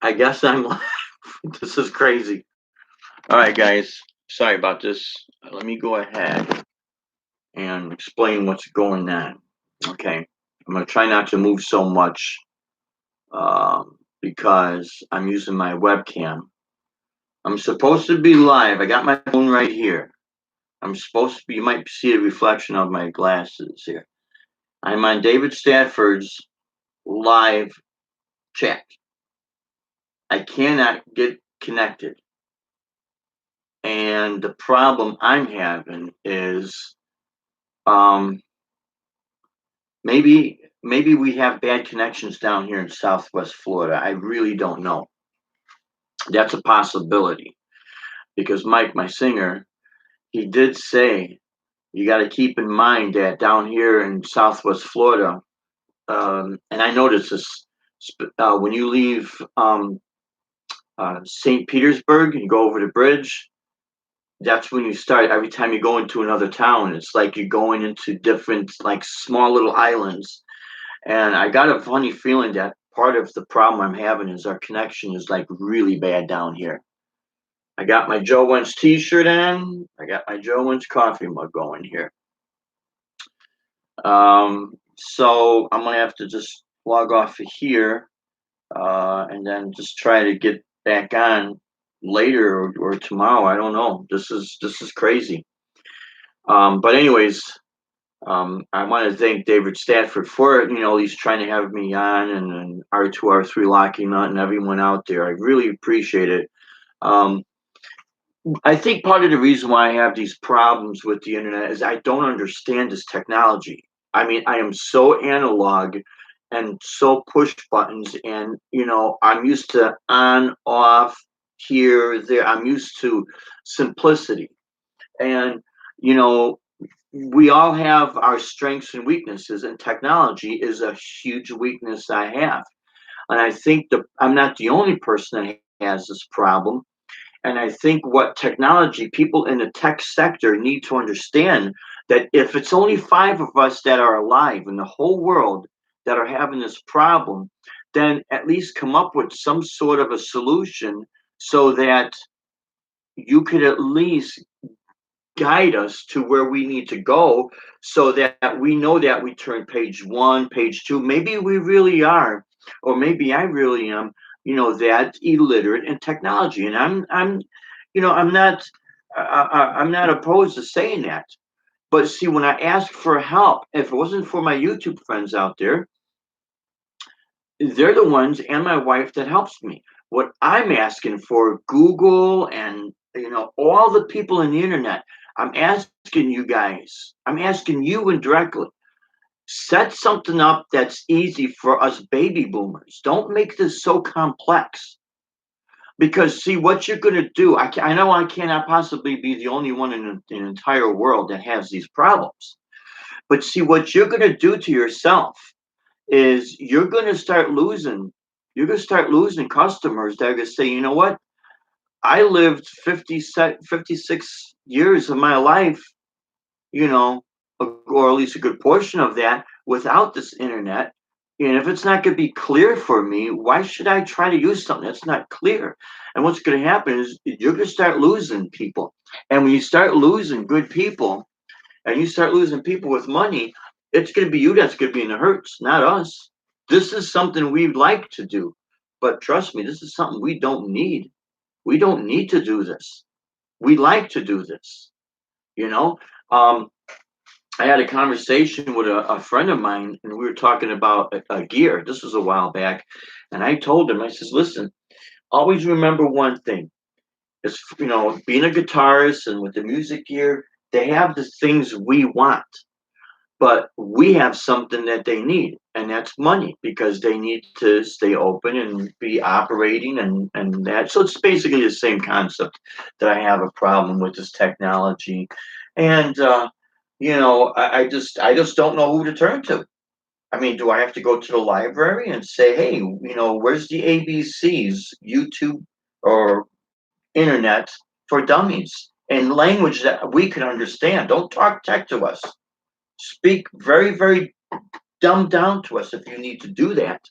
I guess I'm live. This is crazy. All right, guys. Sorry about this. Let me go ahead and explain what's going on. Okay. I'm going to try not to move so much because I'm using my webcam. I'm supposed to be live. I got my phone right here. I'm supposed to be, you might see a reflection of my glasses here. I'm on David Stafford's live chat. I cannot get connected. And the problem I'm having is um, maybe we have bad connections down here in Southwest Florida. I really don't know. That's a possibility because Mike, my singer, he did say you got to keep in mind that down here in Southwest Florida, and I noticed this when you leave St. Petersburg and you go over the bridge. That's when you start. Every time you go into another town, it's like you're going into different, like small little islands. And I got a funny feeling that part of the problem I'm having is our connection is like really bad down here. I got my Joe Wentz t-shirt on. I got my Joe Wentz coffee mug going here. So I'm gonna have to just log off of here and then just try to get back on later or tomorrow. I don't know. This is crazy. But anyways, I want to thank David Stafford for it. He's trying to have me on, and R2R3 Locking Nut and everyone out there. I really appreciate it. Um, I think part of the reason why I have these problems with the internet is I don't understand this technology. I mean, I am so analog and so push buttons, and I'm used to on, off, here, there. I'm used to simplicity, and you know we all have our strengths and weaknesses, and technology is a huge weakness I have. And I think I'm not the only person that has this problem. And I think what technology people in the tech sector need to understand that if it's only five of us that are alive in the whole world that are having this problem, then at least come up with some sort of a solution so that you could at least guide us to where we need to go so that we know that we turn page one, page two. Maybe we really are, or maybe I really am, that illiterate in technology. And I'm not opposed to saying that. But see, when I ask for help, if it wasn't for my YouTube friends out there, they're the ones and my wife that helps me. What I'm asking for, Google and all the people in the internet, I'm asking you guys, I'm asking you indirectly, set something up that's easy for us baby boomers. Don't make this so complex. Because see what you're going to do. I know I cannot possibly be the only one in the entire world that has these problems. But see what you're going to do to yourself is you're going to start losing customers that are going to say, you know what, I lived 56 years of my life, or at least a good portion of that without this internet. And if it's not going to be clear for me, why should I try to use something that's not clear? And what's going to happen is you're going to start losing people. And when you start losing good people and you start losing people with money, it's going to be you that's going to be in the hurts, not us. This is something we'd like to do. But trust me, this is something we don't need. We don't need to do this. We like to do this, you know? Um, I had a conversation with a friend of mine, and we were talking about a gear. This was a while back. And I told him, I says, listen, always remember one thing. It's, being a guitarist and with the music gear, they have the things we want, but we have something that they need, and that's money because they need to stay open and be operating and that. So it's basically the same concept that I have a problem with this technology. And, I just don't know who to turn to. I mean, do I have to go to the library and say, hey, where's the ABCs, YouTube or internet for dummies in language that we can understand? Don't talk tech to us. Speak very, very dumbed down to us if you need to do that,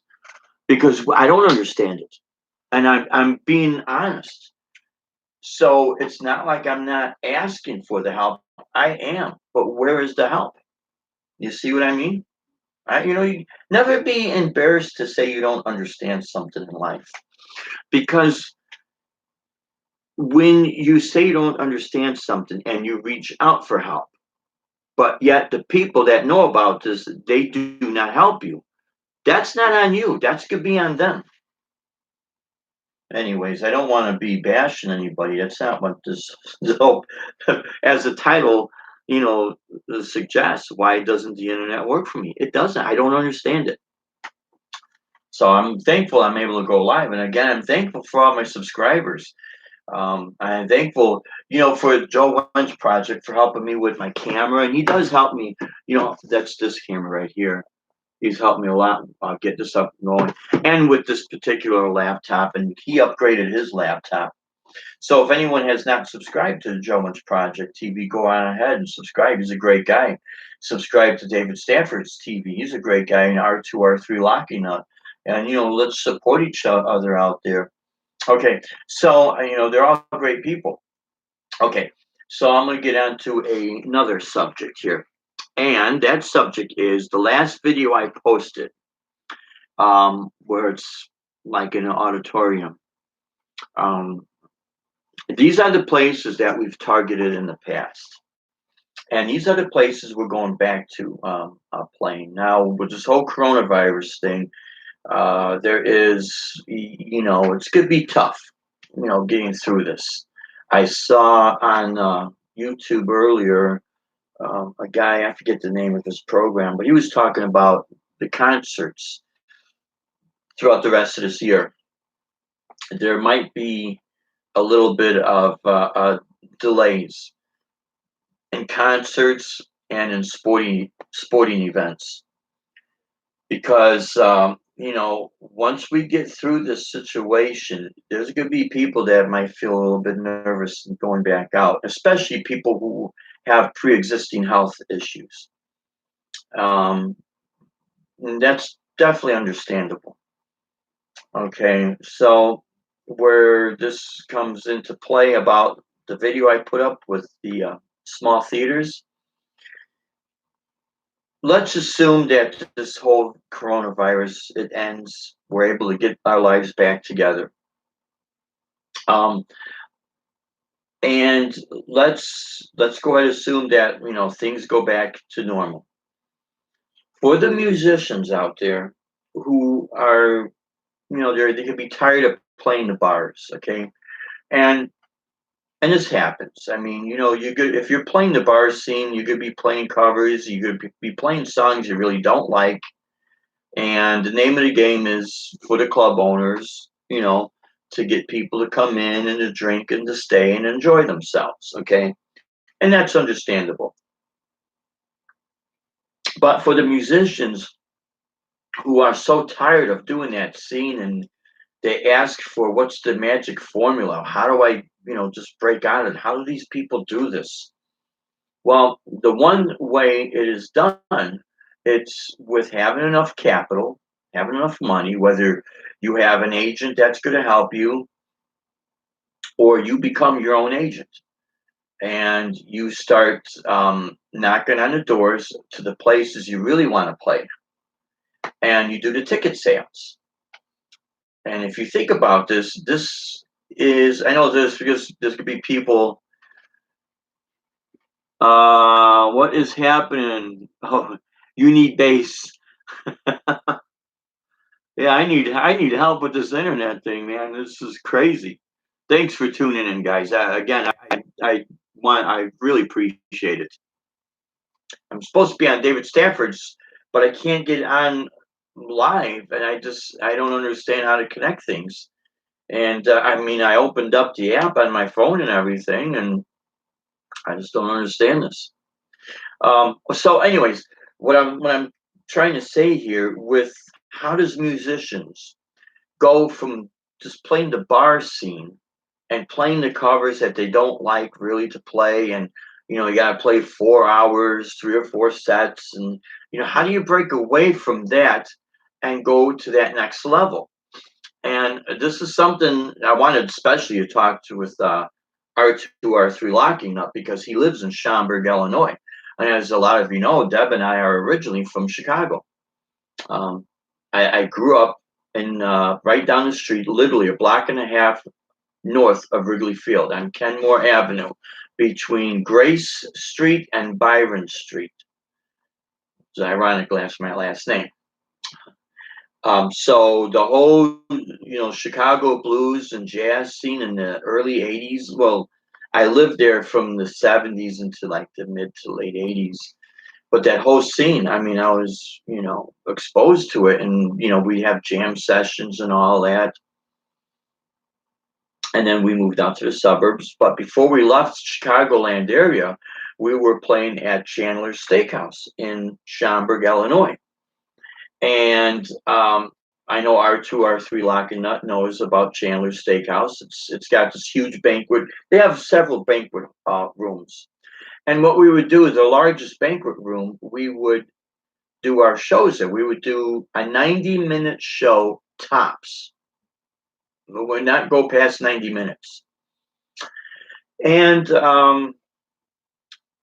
because I don't understand it. and I'm being honest. So it's not like I'm not asking for the help. I am, but where is the help? You see what I mean? You never be embarrassed to say you don't understand something in life, because when you say you don't understand something and you reach out for help, but yet the people that know about this, they do not help you. That's not on you. That's gonna be on them. Anyways, I don't want to be bashing anybody. That's not what this. So, as the title, suggests, why doesn't the internet work for me? It doesn't. I don't understand it. So I'm thankful I'm able to go live. And again, I'm thankful for all my subscribers. I'm thankful, for Joe Wunsch Project for helping me with my camera. And he does help me, that's this camera right here. He's helped me a lot get this up and going. And with this particular laptop, and he upgraded his laptop. So if anyone has not subscribed to the Joe Wunsch Project TV, go on ahead and subscribe. He's a great guy. Subscribe to David Stafford's TV. He's a great guy in R2, R3 Locking Nut. And, let's support each other out there. Okay, so, they're all great people. Okay, so I'm going to get on to another subject here. And that subject is the last video I posted, where it's like in an auditorium. These are the places that we've targeted in the past. And these are the places we're going back to playing. Now, with this whole coronavirus thing, there is, it's going to be tough, getting through this. I saw on YouTube earlier a guy, I forget the name of his program, but he was talking about the concerts throughout the rest of this year. There might be a little bit of delays in concerts and in sporting events, because once we get through this situation, there's going to be people that might feel a little bit nervous going back out, especially people who have pre-existing health issues. And that's definitely understandable. Okay, so where this comes into play about the video I put up with the small theaters, let's assume that this whole coronavirus, it ends, we're able to get our lives back together. Um, and let's go ahead and assume that things go back to normal. For the musicians out there who are, they can be tired of playing the bars, okay? And this happens. I mean, you could, if you're playing the bar scene, you could be playing covers, you could be playing songs you really don't like. And the name of the game is for the club owners, to get people to come in and to drink and to stay and enjoy themselves. Okay. And that's understandable. But for the musicians who are so tired of doing that scene, and they ask for, what's the magic formula? How do I, just break out of it? How do these people do this? Well, the one way it is done, it's with having enough capital, having enough money, whether you have an agent that's going to help you, or you become your own agent and you start knocking on the doors to the places you really want to play, and you do the ticket sales. And if you think about this is, I know this because there's could be people. What is happening? Oh, you need base. Yeah, I need help with this internet thing, man. This is crazy. Thanks for tuning in, guys. Again, I really appreciate it. I'm supposed to be on David Stafford's, but I can't get on live, and I don't understand how to connect things. And I mean, I opened up the app on my phone and everything, and I just don't understand this. So, anyways, what I'm trying to say here, with how does musicians go from just playing the bar scene and playing the covers that they don't like really to play, and you got to play 4 hours, 3 or 4 sets, and how do you break away from that and go to that next level? And this is something I wanted especially to talk to with R2R3 Locking Up, because he lives in Schaumburg, Illinois. And as a lot of you know, Deb and I are originally from Chicago. Um, I grew up in right down the street, literally a block and a half north of Wrigley Field on Kenmore Avenue, between Grace Street and Byron Street. It's ironic that's my last name. So the whole, Chicago blues and jazz scene in the early 80s, well, I lived there from the 70s into like the mid to late 80s. But that whole scene, I mean, I was, exposed to it, and, we have jam sessions and all that. And then we moved out to the suburbs. But before we left Chicagoland area, we were playing at Chandler's Steakhouse in Schaumburg, Illinois. And I know R2, R3 Lock and Nut knows about Chandler's Steakhouse. It's got this huge banquet. They have several banquet rooms. And what we would do is the largest banquet room, we would do our shows there. We would do a 90-minute show tops. We would not go past 90 minutes. And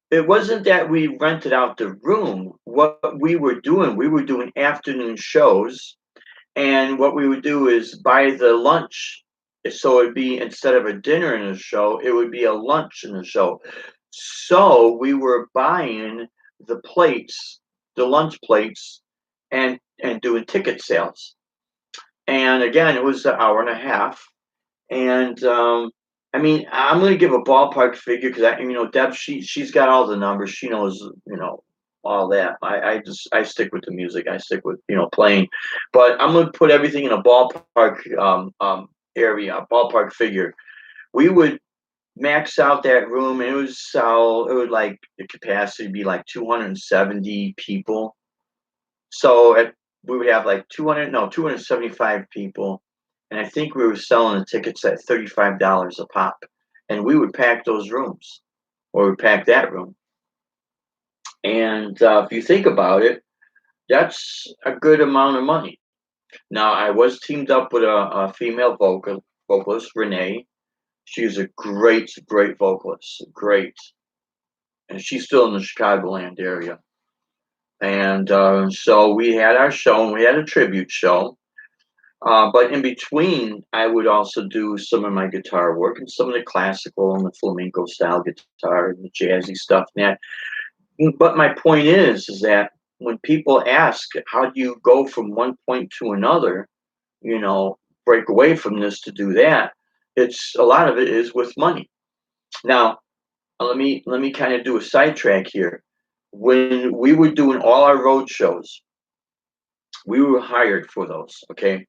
it wasn't that we rented out the room. What we were doing afternoon shows. And what we would do is buy the lunch. So it'd be, instead of a dinner in a show, it would be a lunch in the show. So we were buying the plates, the lunch plates, and doing ticket sales. And again, it was an hour and a half. And I mean, I'm going to give a ballpark figure because Deb, she's got all the numbers. She knows, all that. I stick with the music. I stick with playing. But I'm going to put everything in a ballpark area, a ballpark figure. We would max out that room, and it would like the capacity be like 270 people. So we would have like 275 people, and I think we were selling the tickets at $35 a pop, and we would pack those rooms, or we pack that room. And if you think about it, that's a good amount of money. Now, I was teamed up with a female vocalist, Renee. She's a great, great vocalist, great, and she's still in the Chicagoland area. And so we had our show, and we had a tribute show. But in between, I would also do some of my guitar work and some of the classical and the flamenco style guitar and the jazzy stuff. But my point is that when people ask, how do you go from one point to another, break away from this to do that, it's a lot of it is with money. Now, let me kind of do a sidetrack here. When we were doing all our road shows, we were hired for those, okay?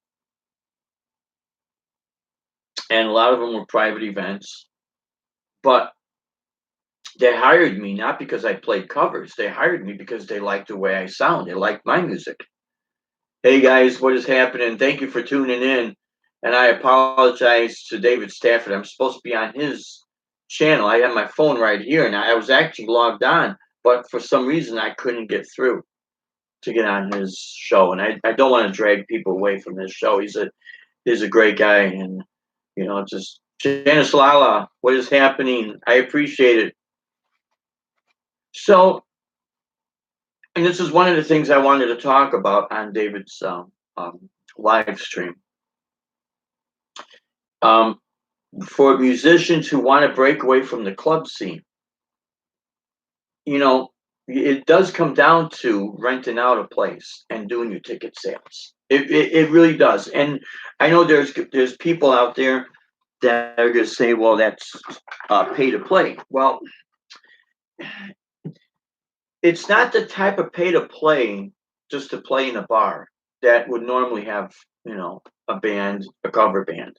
And a lot of them were private events, but they hired me not because I played covers. They hired me because they liked the way I sound. They liked my music. Hey guys, what is happening? Thank you for tuning in. And I apologize to David Stafford. I'm supposed to be on his channel. I have my phone right here, and I was actually logged on, but for some reason I couldn't get through to get on his show. And I don't want to drag people away from his show. He's a great guy, and just Janice Lala, what is happening? I appreciate it. So, and this is one of the things I wanted to talk about on David's live stream. For musicians who want to break away from the club scene, it does come down to renting out a place and doing your ticket sales. It really does. And I know there's people out there that are going to say, well, that's pay to play. Well, it's not the type of pay to play just to play in a bar that would normally have, a band, a cover band.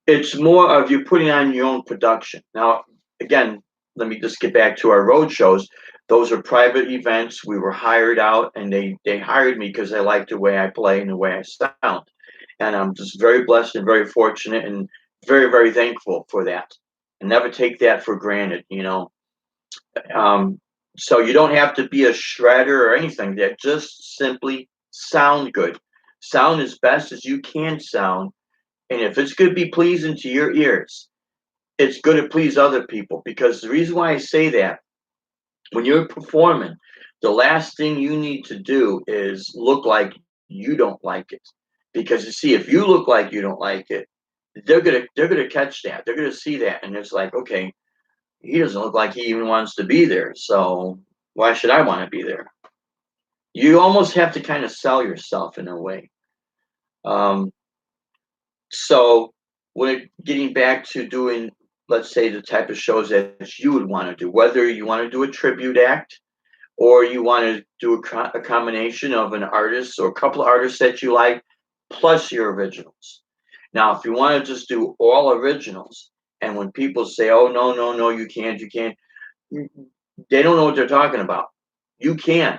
It's more of you putting on your own production. Now, again, let me just get back to our road shows. Those are private events. We were hired out, and they hired me because they liked the way I play and the way I sound. And I'm just very blessed and very fortunate and very, very thankful for that. And never take that for granted, So you don't have to be a shredder or anything. That just simply sound good. Sound as best as you can sound. And if it's going to be pleasing to your ears, it's going to please other people. Because the reason why I say that, when you're performing, the last thing you need to do is look like you don't like it. Because you see, if you look like you don't like it, they're gonna catch that. They're gonna see that, and it's like, okay, he doesn't look like he even wants to be there. So why should I want to be there? You almost have to kind of sell yourself in a way. Um, so when getting back to doing, let's say, the type of shows that you would want to do, whether you want to do a tribute act or you want to do a combination of an artist or a couple of artists that you like, plus your originals. Now, if you want to just do all originals, and when people say, "Oh, no, no, no, you can't," they don't know what they're talking about. You can.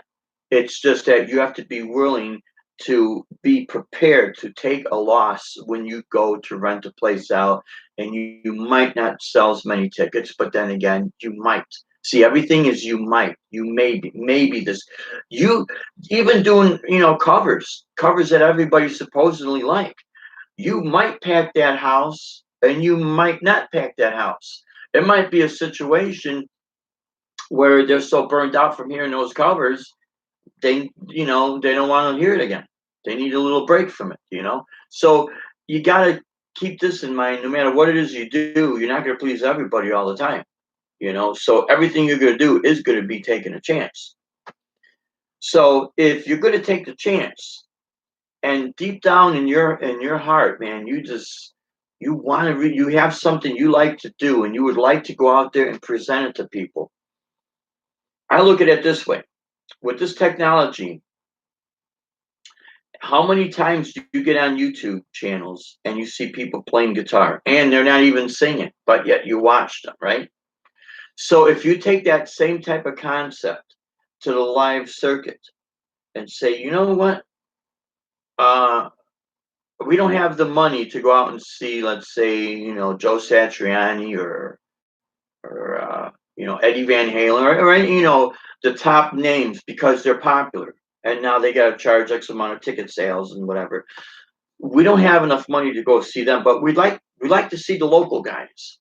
It's just that you have to be willing to be prepared to take a loss when you go to rent a place out, and you might not sell as many tickets, but then again, you might. See, everything is you might, you maybe this, you even doing, covers that everybody supposedly like. You might pack that house and you might not pack that house. It might be a situation where they're so burned out from hearing those covers, they don't want to hear it again. They need a little break from it. So you got to keep this in mind. No matter what it is you do, you're not going to please everybody all the time. So everything you're going to do is going to be taking a chance. So if you're going to take the chance, and deep down in your heart, man, you want to you have something you like to do, and you would like to go out there and present it to people. I look at it this way: with this technology, how many times do you get on YouTube channels and you see people playing guitar and they're not even singing, but yet you watch them, right? So if you take that same type of concept to the live circuit and say, you know what, uh, we don't have the money to go out and see, let's say, Joe Satriani or Eddie Van Halen or any, the top names because they're popular. And now they got to charge X amount of ticket sales and whatever. We don't have enough money to go see them, but we'd like to see the local guys.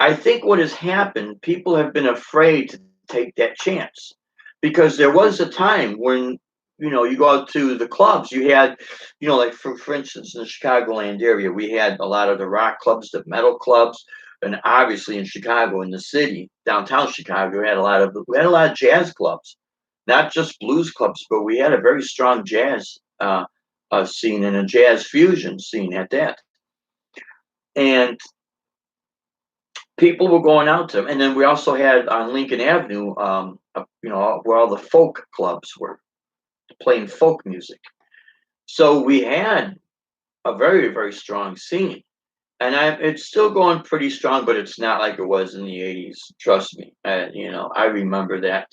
I think what has happened, people have been afraid to take that chance because there was a time when, you go out to the clubs, you had, like for instance, in the Chicagoland area, we had a lot of the rock clubs, the metal clubs, and obviously in Chicago, in the city, downtown Chicago, we had a lot of jazz clubs, not just blues clubs, but we had a very strong jazz scene and a jazz fusion scene at that. And people were going out to them. And then we also had on Lincoln Avenue, where all the folk clubs were playing folk music. So we had a very, very strong scene. And it's still going pretty strong, but it's not like it was in the 80s. Trust me. I remember that.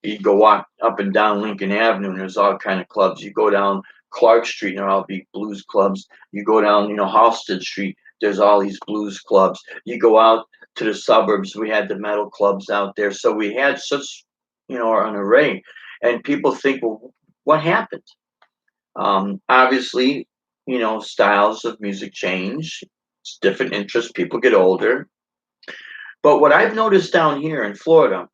You go walk up and down Lincoln Avenue, and there's all kind of clubs. You go down Clark Street, and there'll be blues clubs. You go down, Halsted Street, there's all these blues clubs. You go out to the suburbs, we had the metal clubs out there. So we had such, an array. And people think, well, what happened? Obviously, styles of music change. It's different interests. People get older. But what I've noticed down here in Florida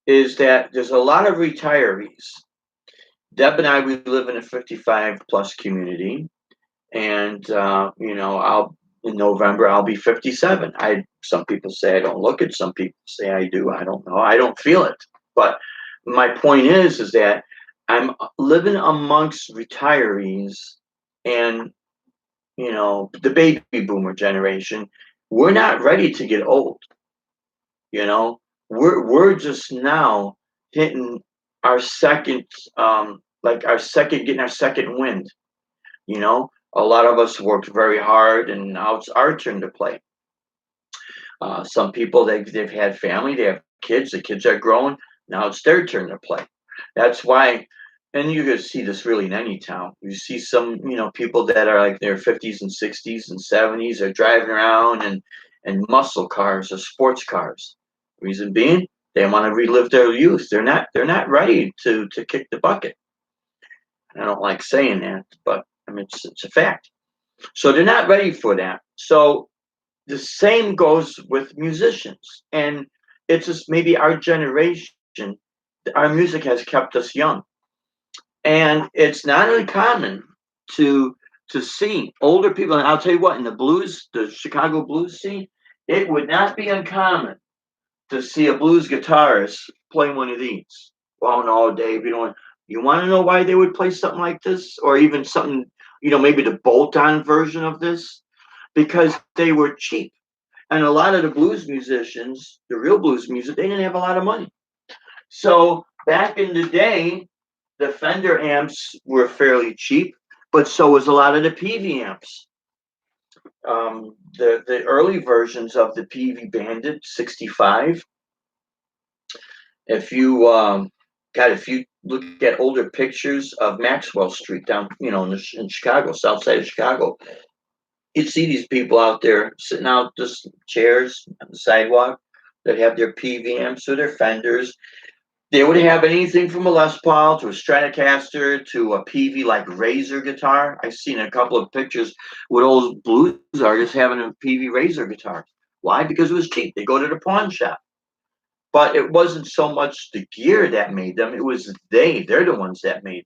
is that there's a lot of retirees. Deb and I, we live in a 55 plus community, and I'll in November I'll be 57. Some people say I don't look it, some people say I do. I don't know. I don't feel it. But my point is that I'm living amongst retirees and the baby boomer generation. We're not ready to get old. You know, we're just now hitting our second, getting our second wind. A lot of us worked very hard, and now it's our turn to play. Some people they've had family, they have kids, the kids are growing. Now it's their turn to play. That's why, and you can see this really in any town. You see some, people that are like their 50s and 60s and 70s are driving around and muscle cars or sports cars. Reason being, they want to relive their youth. They're not ready to kick the bucket. I don't like saying that, but I mean, it's a fact. So they're not ready for that. So the same goes with musicians. And it's just maybe our generation, our music has kept us young. And it's not uncommon to see older people. And I'll tell you what, in the blues, the Chicago blues scene, it would not be uncommon to see a blues guitarist play one of these. Well, no, Dave, you want to know why they would play something like this, or even something, maybe the bolt-on version of this, because they were cheap. And a lot of the blues musicians, the real blues music, they didn't have a lot of money. So back in the day, the Fender amps were fairly cheap, but so was a lot of the PV amps. The early versions of the PV Bandit 65. If you if you look at older pictures of Maxwell Street down, in Chicago, south side of Chicago, you'd see these people out there sitting out just chairs on the sidewalk that have their PV amps or their Fenders. They would have anything from a Les Paul to a Stratocaster to a PV like Razor guitar. I've seen a couple of pictures with old blues artists having a PV Razor guitar. Why? Because it was cheap. They go to the pawn shop. But it wasn't so much the gear that made them, it was they're the ones that made.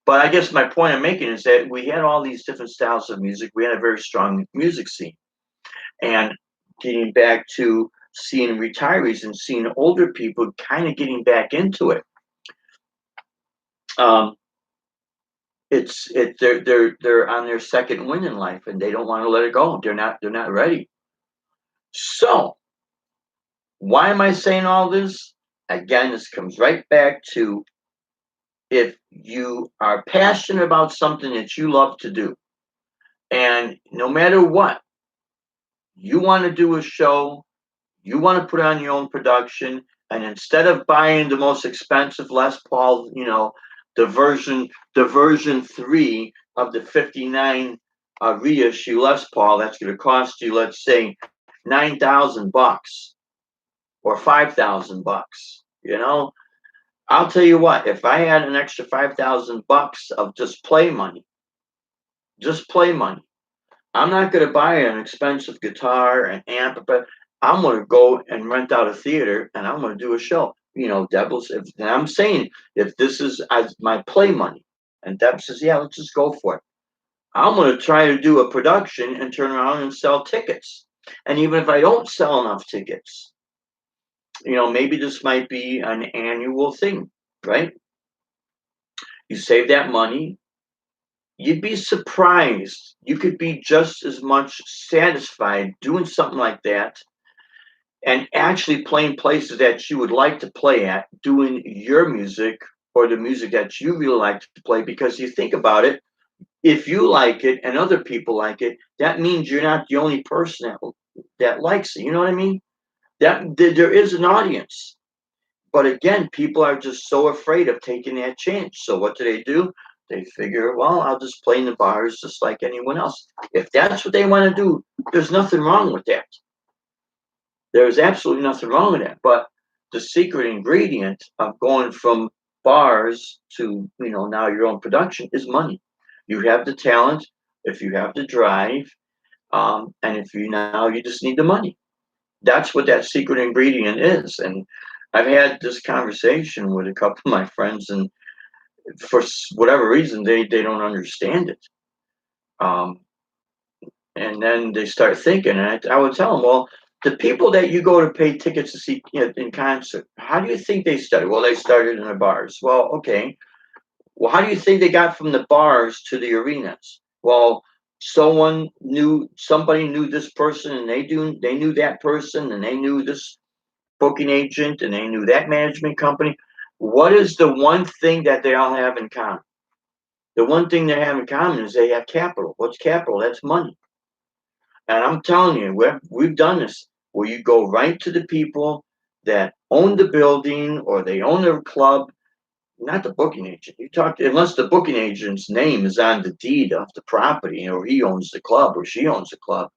But I guess my point I'm making is that we had all these different styles of music. We had a very strong music scene. And getting back to seeing retirees and seeing older people kind of getting back into it. They're on their second win in life and they don't want to let it go. They're not ready. So why am I saying all this? Again, this comes right back to, if you are passionate about something that you love to do, and no matter what, you want to do a show, you want to put on your own production, and instead of buying the most expensive Les Paul, the version 3 of the 59 reissue Les Paul, that's going to cost you, let's say, $9,000 or $5,000. I'll tell you what, if I had an extra $5,000 of just play money, I'm not going to buy an expensive guitar, an amp, but I'm going to go and rent out a theater and I'm going to do a show. And I'm saying, if this is as my play money, and Deb says, yeah, let's just go for it. I'm going to try to do a production and turn around and sell tickets. And even if I don't sell enough tickets, maybe this might be an annual thing, right? You save that money. You'd be surprised. You could be just as much satisfied doing something like that and actually playing places that you would like to play at, doing your music or the music that you really like to play. Because you think about it, if you like it and other people like it, that means you're not the only person that likes it. You know what I mean? That there is an audience. But again, people are just so afraid of taking that chance. So what do? They figure, well, I'll just play in the bars just like anyone else. If that's what they want to do, there's nothing wrong with that. There's absolutely nothing wrong with that. But the secret ingredient of going from bars to, now your own production is money. You have the talent, if you have the drive, and if you just need the money. That's what that secret ingredient is. And I've had this conversation with a couple of my friends, and for whatever reason, they don't understand it. And then they start thinking, and I would tell them, well, the people that you go to pay tickets to see in concert, how do you think they started? Well, they started in the bars. Well, okay. Well, how do you think they got from the bars to the arenas? Well, somebody knew this person, and they knew that person, and they knew this booking agent, and they knew that management company. What is the one thing that they all have in common? The one thing they have in common is they have capital. What's capital? That's money. And I'm telling you, we've done this, where you go right to the people that own the building or they own their club, not the booking agent. Unless the booking agent's name is on the deed of the property, or he owns the club or she owns the club.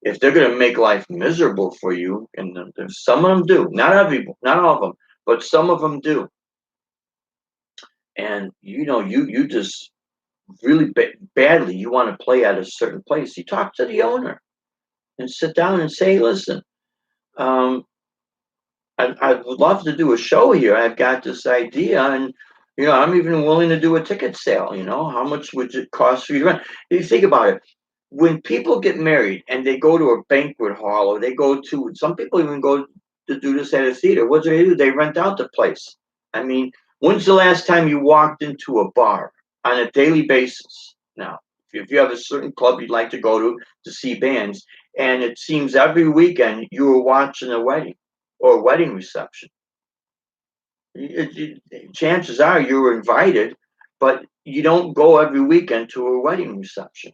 If they're going to make life miserable for you, and some of them do, not all of them, but some of them do. and you just really badly you want to play at a certain place, you talk to the owner and sit down and say, listen, um, I would love to do a show here. I've got this idea, and I'm even willing to do a ticket sale. How much would it cost for you to rent? You think about it. When people get married and they go to a banquet hall, or they go to, some people even go to do this at a theater. What do? They rent out the place. I mean, when's the last time you walked into a bar on a daily basis? Now, if you have a certain club you'd like to go to see bands, and it seems every weekend you were watching a wedding or a wedding reception, chances are you were invited, but you don't go every weekend to a wedding reception.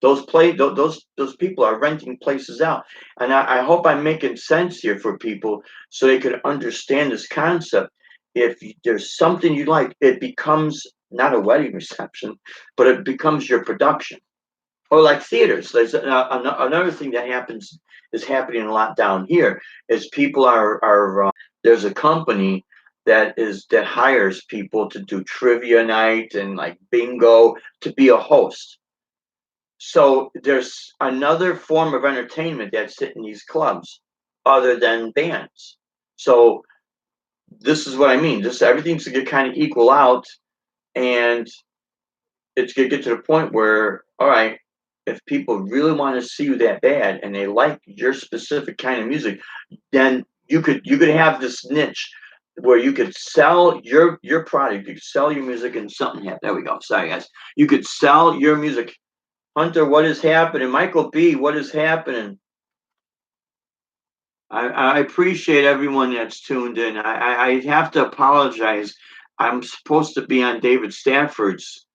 Those people are renting places out, and I hope I'm making sense here for people so they can understand this concept. If there's something you like, it becomes not a wedding reception, but it becomes your production. Or like theaters. There's another thing that is happening a lot down here is people are there's a company that hires people to do trivia night and like bingo, to be a host. So there's another form of entertainment that's hitting these clubs other than bands. So this is what I mean. This everything's gonna kind of equal out, and it's gonna get to the point where, all right, if people really want to see you that bad and they like your specific kind of music, then you could have this niche where you could sell your product, you could sell your music, and something happened. There we go. Sorry guys. You could sell your music. Hunter, what is happening? Michael B, what is happening? I appreciate everyone that's tuned in. I have to apologize. I'm supposed to be on David Stafford's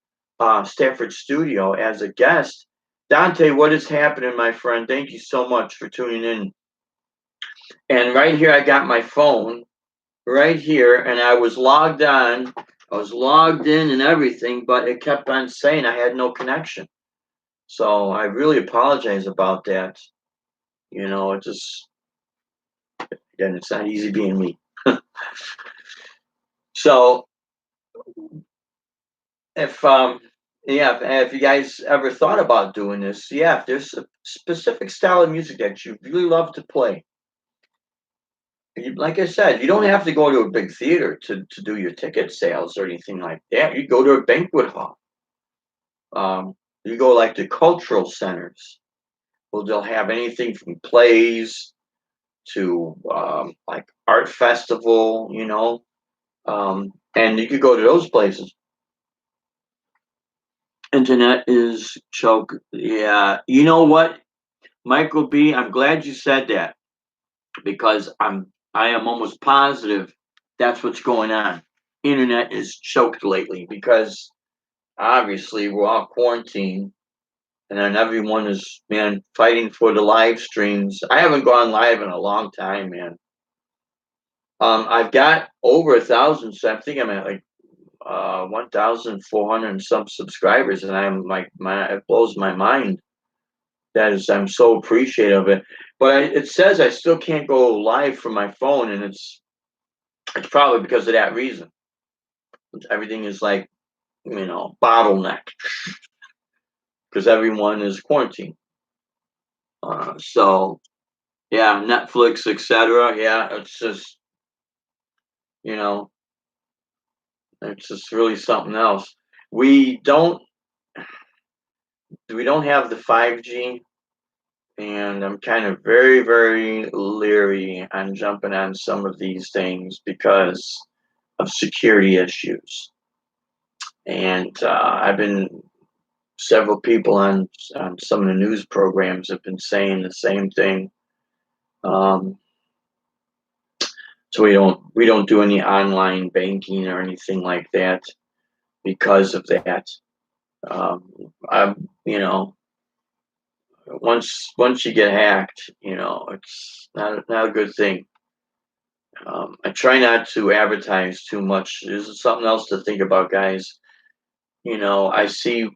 studio as a guest. Dante, what is happening, my friend? Thank you so much for tuning in. And right here, I got my phone right here, and I was logged on. I was logged in and everything, but it kept on saying I had no connection. So I really apologize about that. It just, again, it's not easy being me. So if yeah, if you guys ever thought about doing this, yeah, if there's a specific style of music that you really love to play, like I said, you don't have to go to a big theater to do your ticket sales or anything like that. You go to a banquet hall. You go like to cultural centers. Well, they'll have anything from plays to like art festival, and you could go to those places. Internet is choke. Yeah, you know what, Michael B. I'm glad you said that because I am almost positive that's what's going on. Internet is choked lately because obviously we're all quarantined, and then everyone is, man, fighting for the live streams. I haven't gone live in a long time, man. I've got over 1,000, so I think I'm at like 1,400 and some subscribers, and I'm like, it blows my mind. That is, I'm so appreciative of it. But it says I still can't go live from my phone, and it's probably because of that reason. Everything is like, bottleneck because everyone is quarantined. So yeah, Netflix, etc. Yeah, it's just, you know, it's just really something else. We don't we don't have the 5G, and I'm kind of very, very leery on jumping on some of these things because of security issues. And I've been several people on some of the news programs have been saying the same thing. Um, so we don't do any online banking or anything like that because of that. I'm once you get hacked, it's not a good thing. I try not to advertise too much. This is something else to think about, guys. I see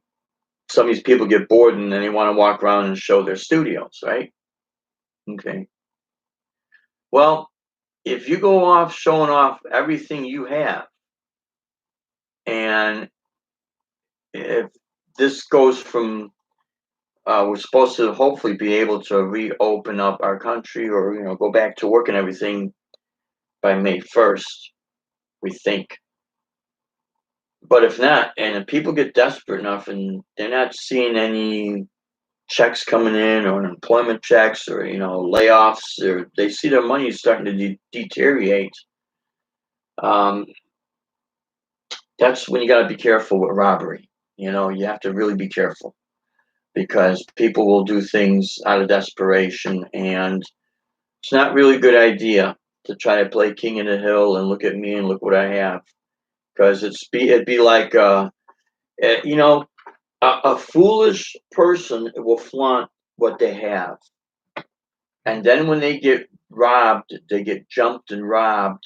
some of these people get bored and then they want to walk around and show their studios, right? Okay. Well, if you go off showing off everything you have, And if this goes from, we're supposed to hopefully be able to reopen up our country, or go back to work and everything by May 1st, we think. But if not, and if people get desperate enough and they're not seeing any checks coming in, or unemployment checks, or layoffs, or they see their money starting to deteriorate, um, that's when you got to be careful with robbery. You have to really be careful, because people will do things out of desperation, and it's not really a good idea to try to play king of the hill and look at me and look what I have, because it'd be like you know a foolish person will flaunt what they have, and then when they get robbed, they get jumped and robbed.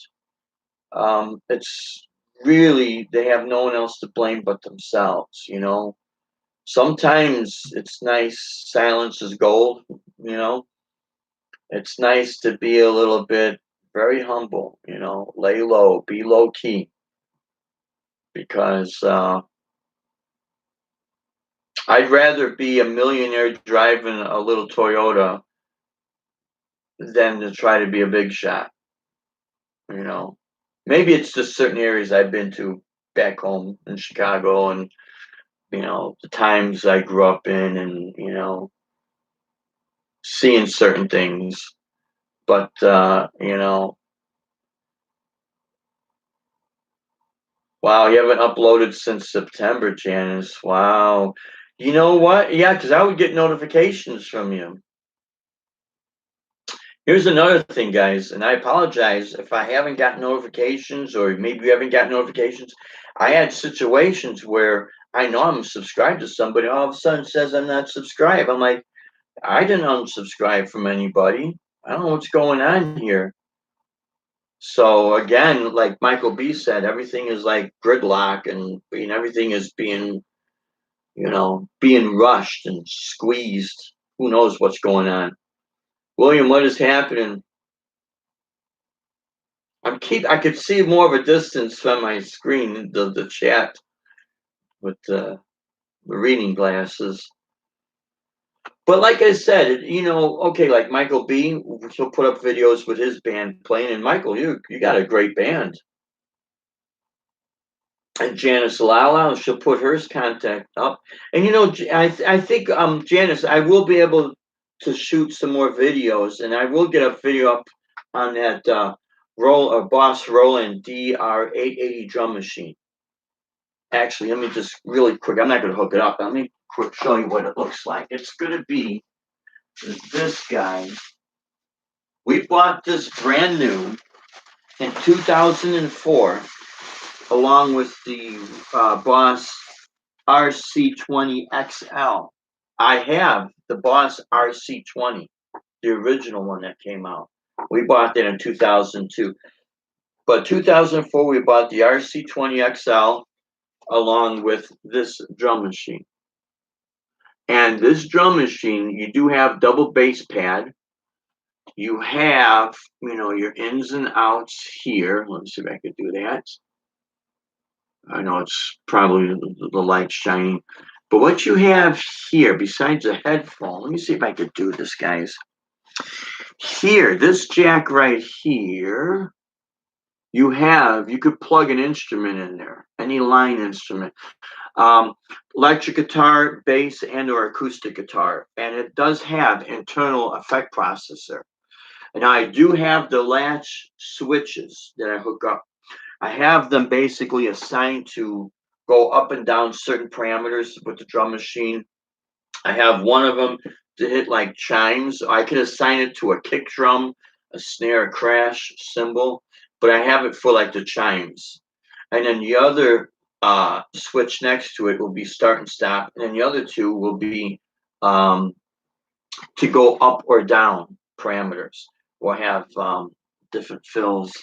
It's really, they have no one else to blame but themselves. Sometimes it's nice, silence is gold. It's nice to be a little bit very humble. Lay low, be low key, because I'd rather be a millionaire driving a little Toyota than to try to be a big shot. You know, Maybe it's just certain areas I've been to back home in Chicago, and the times I grew up in, and seeing certain things. But wow, you haven't uploaded since September, Janice. Wow. You know what? Yeah, because I would get notifications from you. Here's another thing, guys, and I apologize if I haven't gotten notifications, or maybe you haven't gotten notifications. I had situations where I know I'm subscribed to somebody, all of a sudden says I'm not subscribed. I'm like, I didn't unsubscribe from anybody. I don't know what's going on here. So again, like Michael B said, everything is like gridlock, and everything is being rushed and squeezed. Who knows what's going on? William, what is happening? I could see more of a distance from my screen, the chat, with the reading glasses. But like I said, okay, like Michael B, he'll put up videos with his band playing, and Michael, you got a great band. And Janice Lala, she'll put hers contact up. And I think Janice, I will be able to shoot some more videos, and I will get a video up on that Boss Roland DR880 drum machine. Actually, let me just really quick. I'm not going to hook it up. Let me quick show you what it looks like. It's going to be this guy. We bought this brand new in 2004, along with the Boss RC20XL. I have the Boss RC20, the original one that came out. We bought that in 2002. But 2004, we bought the RC20XL along with this drum machine. And this drum machine, you do have double bass pad. You have, your ins and outs here. Let me see if I could do that. I know it's probably the light shining. But what you have here, besides a headphone, let me see if I could do this, guys. Here, this jack right here, you could plug an instrument in there, any line instrument. Electric guitar, bass, and or acoustic guitar. And it does have internal effect processor. And I do have the latch switches that I hook up. I have them basically assigned to go up and down certain parameters with the drum machine. I have one of them to hit like chimes. I can assign it to a kick drum, a snare, a crash cymbal, but I have it for like the chimes. And then the other switch next to it will be start and stop, and then the other two will be to go up or down parameters. We'll have different fills.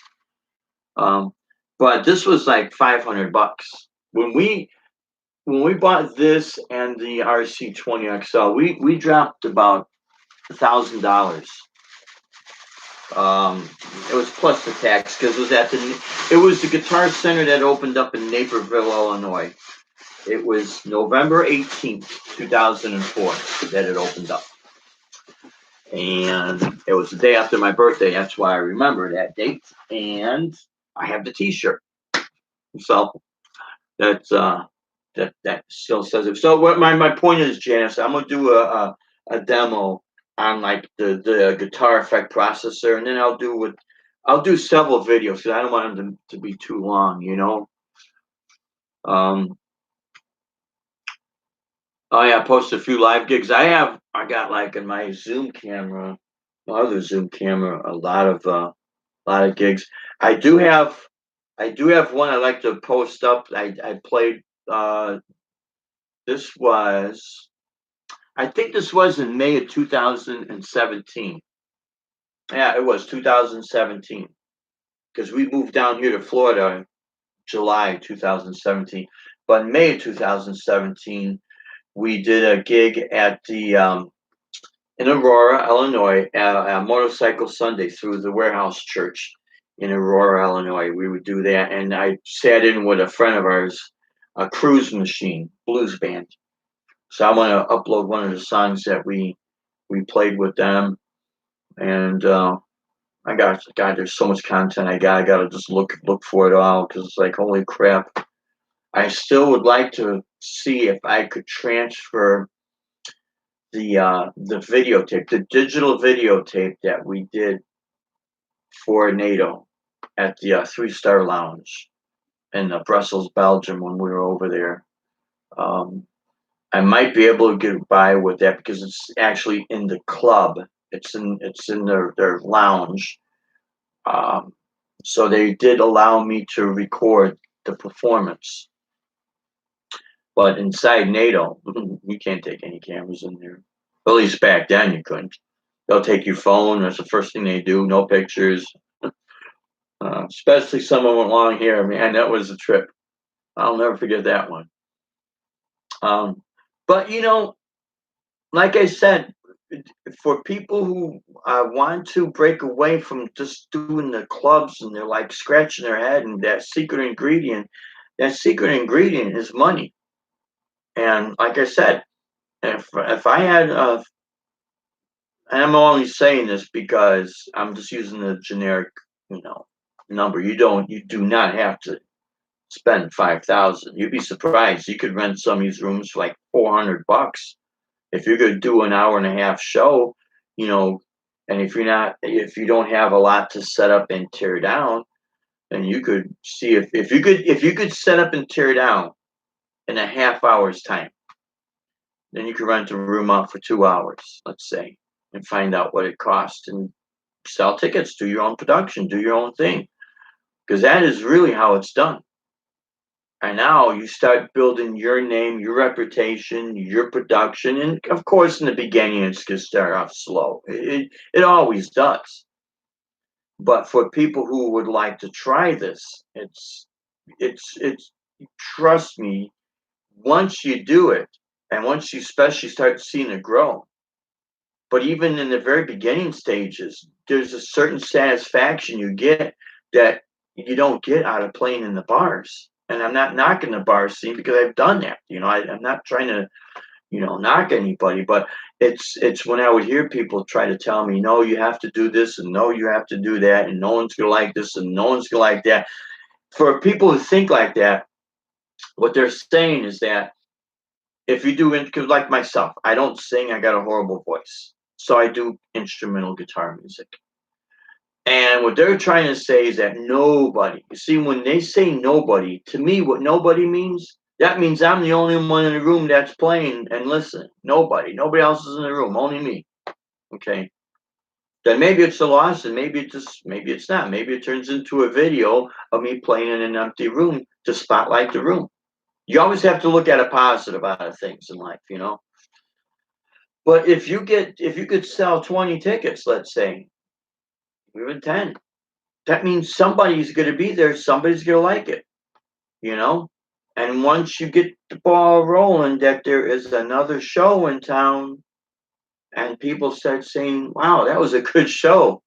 But this was like $500 when we bought this and the RC20XL. We dropped about $1,000. It was plus the tax because it was the Guitar Center that opened up in Naperville, Illinois. It was November 18th, 2004 that it opened up. And it was the day after my birthday. That's why I remember that date. And I have the T-shirt. So that's that still says it. So what my point is, Janice, I'm gonna do a demo on like the guitar effect processor, and then I'll do several videos because I don't want them to be too long, you know. Oh yeah, I posted a few live gigs. I got like in my Zoom camera, my other Zoom camera, a lot of gigs. I do have one I like to post up. I played this was I think this was in May of 2017. Yeah, it was 2017 because we moved down here to Florida July 2017. But in May of 2017, we did a gig at the in Aurora, Illinois, a motorcycle Sunday through the Warehouse Church in Aurora, Illinois. We would do that, and I sat in with a friend of ours, a Cruise Machine blues band. So I want to upload one of the songs that we played with them, and I got God. There's so much content I got to just look for it all because it's like holy crap. I still would like to see if I could transfer the videotape, the digital videotape that we did for NATO at the 3 Star Lounge in Brussels, Belgium when we were over there. I might be able to get by with that because it's actually in the club. It's in their lounge. So they did allow me to record the performance. But inside NATO, you can't take any cameras in there. At least back then you couldn't. They'll take your phone. That's the first thing they do. No pictures. Especially someone with long hair. Man, that was a trip. I'll never forget that one. But you know, like I said, for people who want to break away from just doing the clubs and they're like scratching their head and that secret ingredient is money. And like I said, if I had and I'm only saying this because I'm just using the generic, you know, number. You do not have to spend 5,000. You'd be surprised. You could rent some of these rooms for like $400 if you're gonna do an hour and a half show, you know. And if you don't have a lot to set up and tear down, then you could see if you could set up and tear down in a half hour's time, then you could rent a room out for 2 hours, let's say, and find out what it costs and sell tickets, do your own production, do your own thing, because that is really how it's done. And now you start building your name, your reputation, your production, and of course, in the beginning, it's going to start off slow. It always does. But for people who would like to try this, it's trust me, once you do it, and once you especially start seeing it grow. But even in the very beginning stages, there's a certain satisfaction you get that you don't get out of playing in the bars. And I'm not knocking the bar scene because I've done that. You know, I'm not trying to, you know, knock anybody, but it's when I would hear people try to tell me, no, you have to do this and no, you have to do that, and no one's gonna like this and no one's gonna like that. For people who think like that, what they're saying is that if you do, because like myself, I don't sing, I got a horrible voice. So I do instrumental guitar music. And what they're trying to say is that nobody, you see, when they say nobody, to me, what nobody means, that means I'm the only one in the room that's playing and listening. Nobody else is in the room, only me. Okay. Then maybe it's a loss and maybe it's not. Maybe it turns into a video of me playing in an empty room to spotlight the room. You always have to look at a positive out of things in life, you know. But if you could sell 20 tickets, let's say, even 10, that means somebody's going to be there. Somebody's going to like it, you know? And once you get the ball rolling, that there is another show in town and people start saying, wow, that was a good show.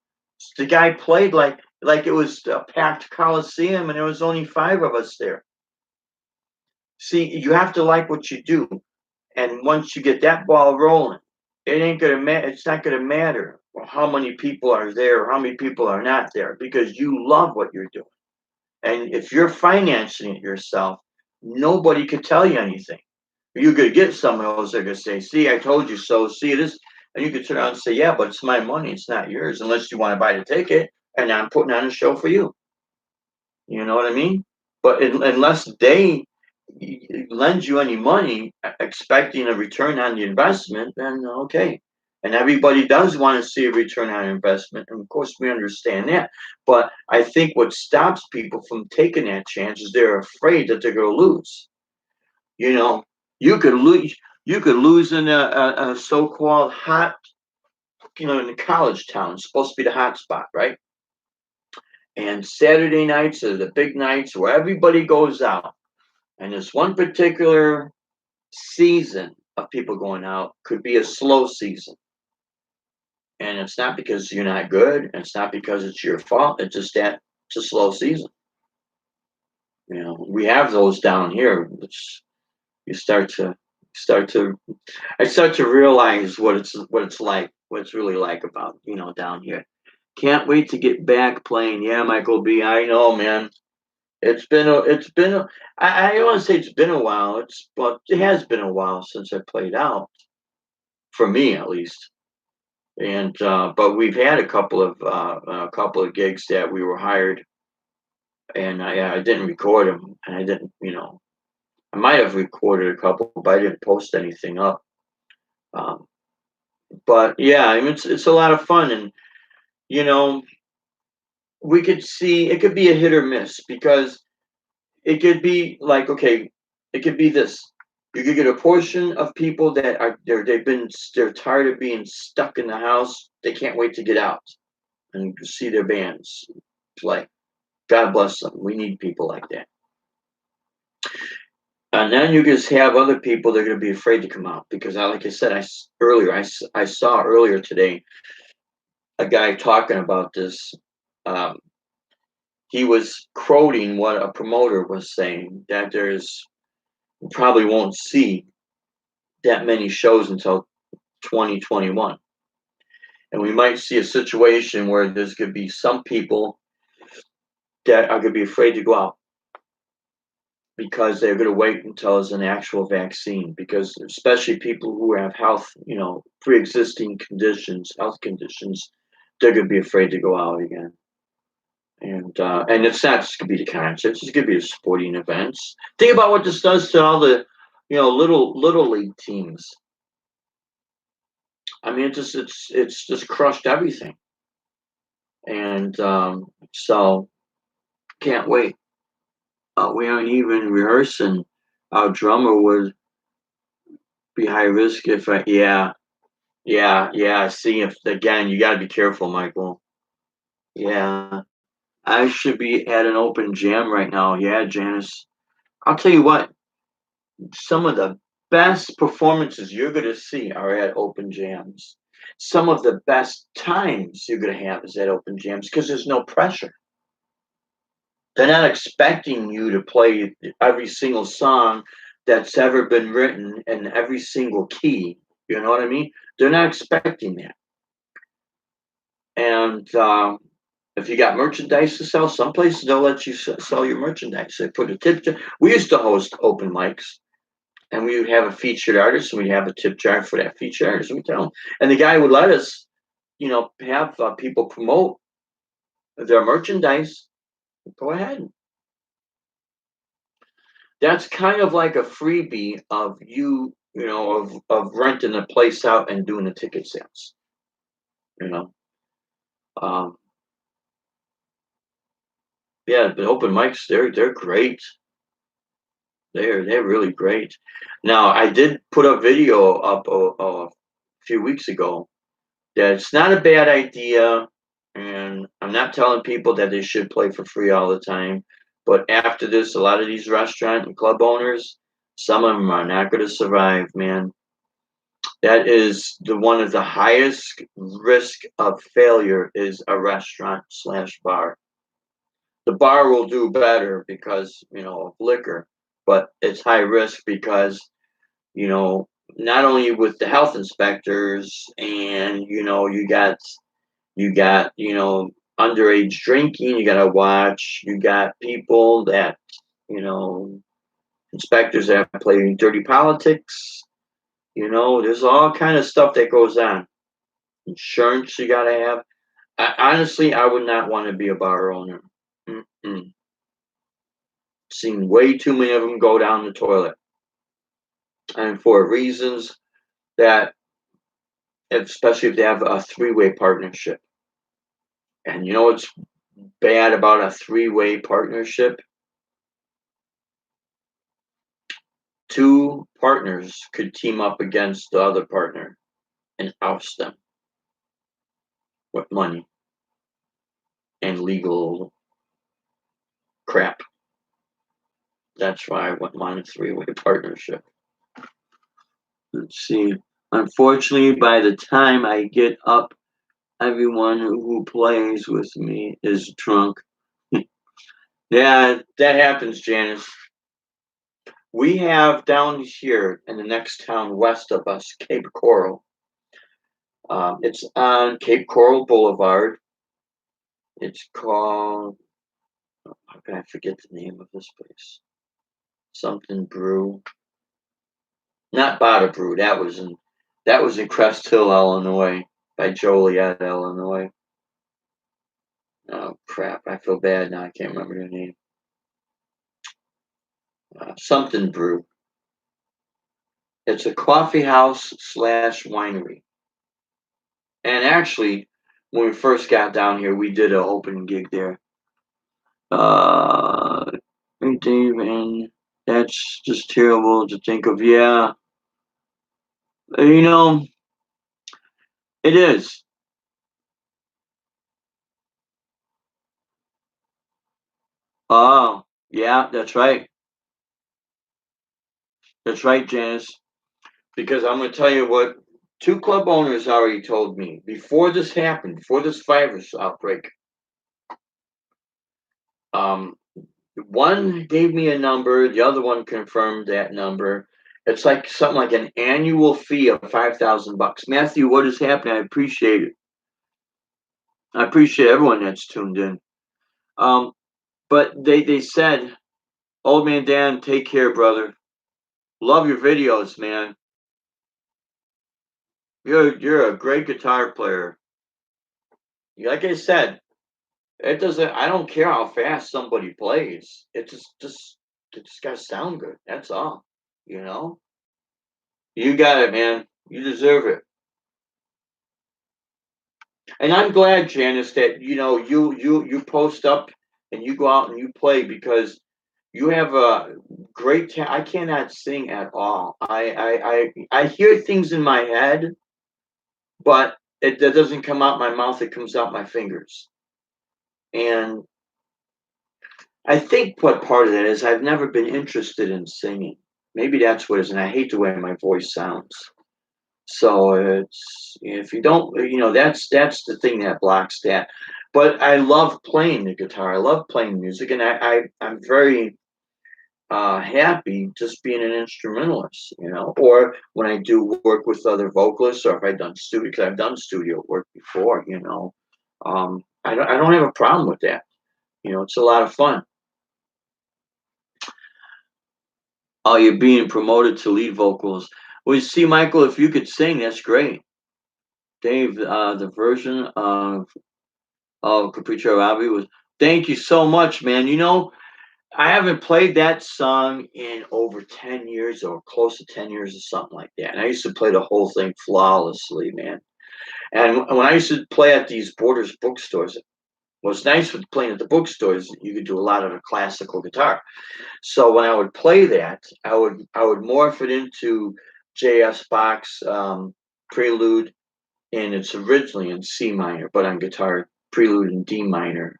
The guy played like it was a packed coliseum, and there was only 5 of us there. See, you have to like what you do, and once you get that ball rolling, it ain't gonna matter. It's not gonna matter how many people are there or how many people are not there, because you love what you're doing. And if you're financing it yourself, nobody could tell you anything. You could get some of those that are gonna say, "See, I told you so. See, it is," and you could turn around and say, "Yeah, but it's my money. It's not yours, unless you want to buy the ticket, and I'm putting on a show for you." You know what I mean? But unless they lend you any money expecting a return on the investment, then okay. And everybody does want to see a return on investment. And of course, we understand that. But I think what stops people from taking that chance is they're afraid that they're going to lose. You know, you could lose. You could lose in a so-called hot, in a college town, it's supposed to be the hot spot, right? And Saturday nights are the big nights where everybody goes out. And this one particular season of people going out could be a slow season. And it's not because you're not good, and it's not because it's your fault. It's just that it's a slow season. We have those down here, which you start to I start to realize what it's like, what it's really like about, down here. Can't wait to get back playing. Yeah, Michael B. I know, man. I don't want to say it's been a while. But it has been a while since I played out, for me at least. And but we've had a couple of gigs that we were hired, and I didn't record them, and I didn't, I might have recorded a couple, but I didn't post anything up. Um, but yeah, I mean, it's a lot of fun, and you know, we could see it could be a hit or miss, because it could be like, okay, it could be this. You could get a portion of people that they're tired of being stuck in the house. They can't wait to get out and see their bands play. God bless them. We need people like that. And then you just have other people that are going to be afraid to come out, because, like I said, I saw earlier today a guy talking about this. Um, he was quoting what a promoter was saying, that probably won't see that many shows until 2021. And we might see a situation where there's going to be some people that are going to be afraid to go out, because they're going to wait until there's an actual vaccine. Because especially people who have pre-existing health conditions, they're going to be afraid to go out again. And it's not just going to be the concerts; it's going to be the sporting events. Think about what this does to all the, little league teams. I mean, it's just crushed everything. And so can't wait. We aren't even rehearsing. Our drummer would be high risk if yeah. See, if again, you got to be careful, Michael. Yeah, I should be at an open jam right now. Yeah, Janice. I'll tell you what, some of the best performances you're going to see are at open jams. Some of the best times you're going to have is at open jams, because there's no pressure. They're not expecting you to play every single song that's ever been written in every single key. You know what I mean? They're not expecting that. And if you got merchandise to sell, some places they'll let you sell your merchandise. They put a tip jar. We used to host open mics, and we would have a featured artist, and we'd have a tip jar for that featured artist. And we tell them, and the guy would let us, have people promote their merchandise. Go ahead. That's kind of like a freebie of of renting a place out and doing the ticket sales. You know, um, yeah, the open mics, they're great. They're really great. Now, I did put a video up a few weeks ago that it's not a bad idea, and I'm not telling people that they should play for free all the time. But after this, a lot of these restaurant and club owners, some of them are not going to survive, man. That is the one of the highest risk of failure is a restaurant slash bar. The bar will do better because, of liquor, but it's high risk because, you know, not only with the health inspectors and, you got, underage drinking, you got to watch, you got people that, you know, inspectors that play dirty politics, there's all kind of stuff that goes on. Insurance you got to have. Honestly, I would not want to be a bar owner. Mm-mm. Seen way too many of them go down the toilet, and for reasons that, especially if they have a three-way partnership. And you know what's bad about a three-way partnership? Two partners could team up against the other partner and oust them with money and legal crap. That's why I wouldn't want a three-way partnership. Let's see. Unfortunately, by the time I get up, everyone who plays with me is drunk. Yeah, that happens, Janice. We have down here in the next town west of us, Cape Coral. It's on Cape Coral Boulevard. It's called, how can I forget the name of this place? Something Brew. Not Bada Brew. That was in Crest Hill, Illinois, by Joliet, Illinois. Oh crap! I feel bad now. I can't remember the name. Something Brew. It's a coffee house slash winery. And actually, when we first got down here, we did an open gig there. Dave, and that's just terrible to think of. Yeah, you know, it is. Oh, yeah, that's right. That's right, Janice. Because I'm going to tell you what two club owners already told me before this happened, before this virus outbreak. Um, one gave me a number, the other one confirmed that number. It's like something like an annual fee of $5,000. Matthew, what is happening? I appreciate it. I appreciate everyone that's tuned in. But they said, "Old man Dan, take care, brother. Love your videos, man. You're a great guitar player. Like I said, it doesn't. I don't care how fast somebody plays. It just got to sound good. That's all. You know. You got it, man. You deserve it. And I'm glad, Janice, that you post up and you go out and you play because you have a great I cannot sing at all. I hear things in my head, but that doesn't come out my mouth. It comes out my fingers. And I think what part of that is I've never been interested in singing. Maybe that's what it is. And I hate the way my voice sounds. So it's if you don't, that's the thing that blocks that. But I love playing the guitar. I love playing music, and I'm very happy just being an instrumentalist. Or when I do work with other vocalists, or if I've done studio, because I've done studio work before. I don't have a problem with that. It's a lot of fun. Oh, you're being promoted to lead vocals. Well, you see, Michael, if you could sing, that's great. Dave, the version of Capriccio Robbie was. Thank you so much, man. I haven't played that song in over 10 years or close to 10 years or something like that. And I used to play the whole thing flawlessly, man. And when I used to play at these Borders bookstores, what's nice with playing at the bookstores, you could do a lot of the classical guitar. So when I would play that, I would morph it into J.S. Bach's Prelude, and it's originally in C minor, but on guitar, Prelude in D minor.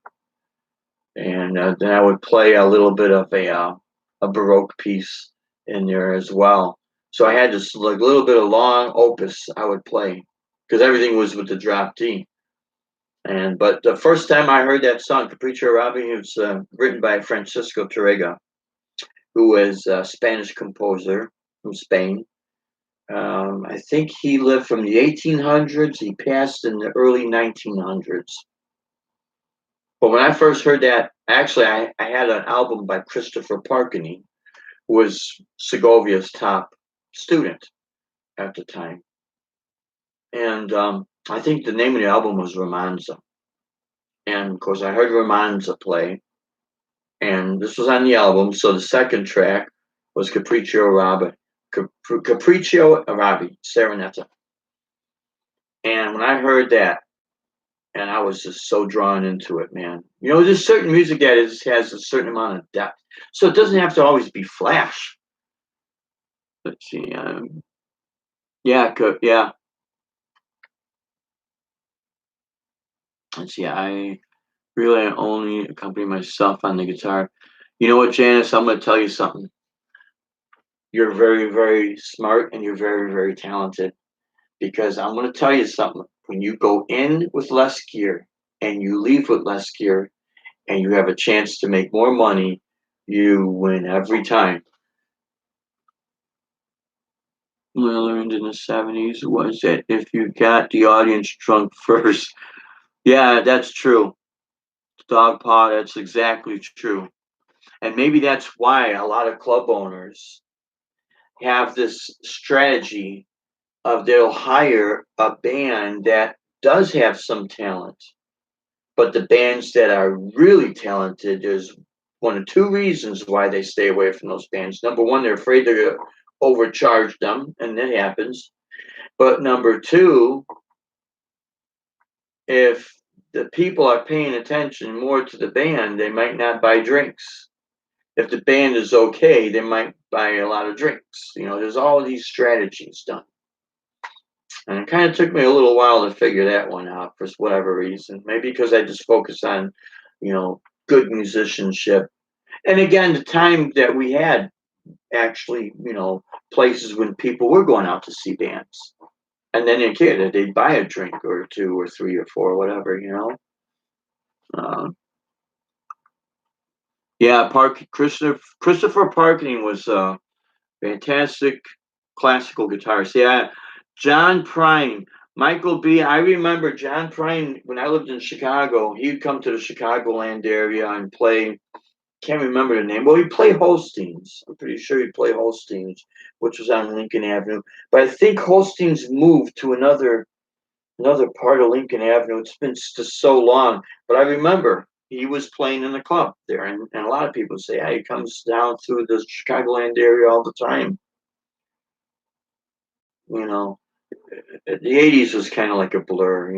And then I would play a little bit of a Baroque piece in there as well. So I had this like little bit of long opus I would play because everything was with the drop D. But the first time I heard that song, Capricho Robbie, it was written by Francisco Torrega, who is a Spanish composer from Spain. I think he lived from the 1800s. He passed in the early 1900s. But when I first heard that, actually, I had an album by Christopher Parkini, who was Segovia's top student at the time. And I think the name of the album was Romanza. And of course, I heard Romanza play, and this was on the album. So the second track was Capriccio Arabi, Capriccio Arabi, Serenata. And when I heard that, and I was just so drawn into it, man. You know, there's certain music that has a certain amount of depth, so it doesn't have to always be flash. Let's see, yeah, yeah. Let's see, I really only accompany myself on the guitar. You know what, Janice? I'm going to tell you something. You're very, very smart and you're very, very talented because I'm going to tell you something. When you go in with less gear and you leave with less gear and you have a chance to make more money, you win every time. What I learned in the 70s was that if you got the audience drunk first, yeah, that's true. Dog paw, that's exactly true. And maybe that's why a lot of club owners have this strategy of they'll hire a band that does have some talent. But the bands that are really talented, there's one of two reasons why they stay away from those bands. Number one, they're afraid they're going to overcharge them, and that happens. But number two, if the people are paying attention more to the band, they might not buy drinks. If the band is okay, they might buy a lot of drinks. You know, there's all these strategies done. And it kind of took me a little while to figure that one out for whatever reason. Maybe because I just focus on, good musicianship. And again, the time that we had actually, places when people were going out to see bands. And then they'd buy a drink or two or three or four, whatever. Yeah, Christopher Parkening was a fantastic classical guitarist. Yeah, John Prine, Michael B. I remember John Prine when I lived in Chicago. He'd come to the Chicagoland area and play. Can't remember the name. Well, he'd play Holstein's. I'm pretty sure he'd play Holstein's, which was on Lincoln Avenue. But I think Holstein's moved to another part of Lincoln Avenue. It's been just so long, but I remember he was playing in the club there, and a lot of people say, "Yeah, he comes down through the Chicagoland area all the time." You know, the '80s was kind of like a blur.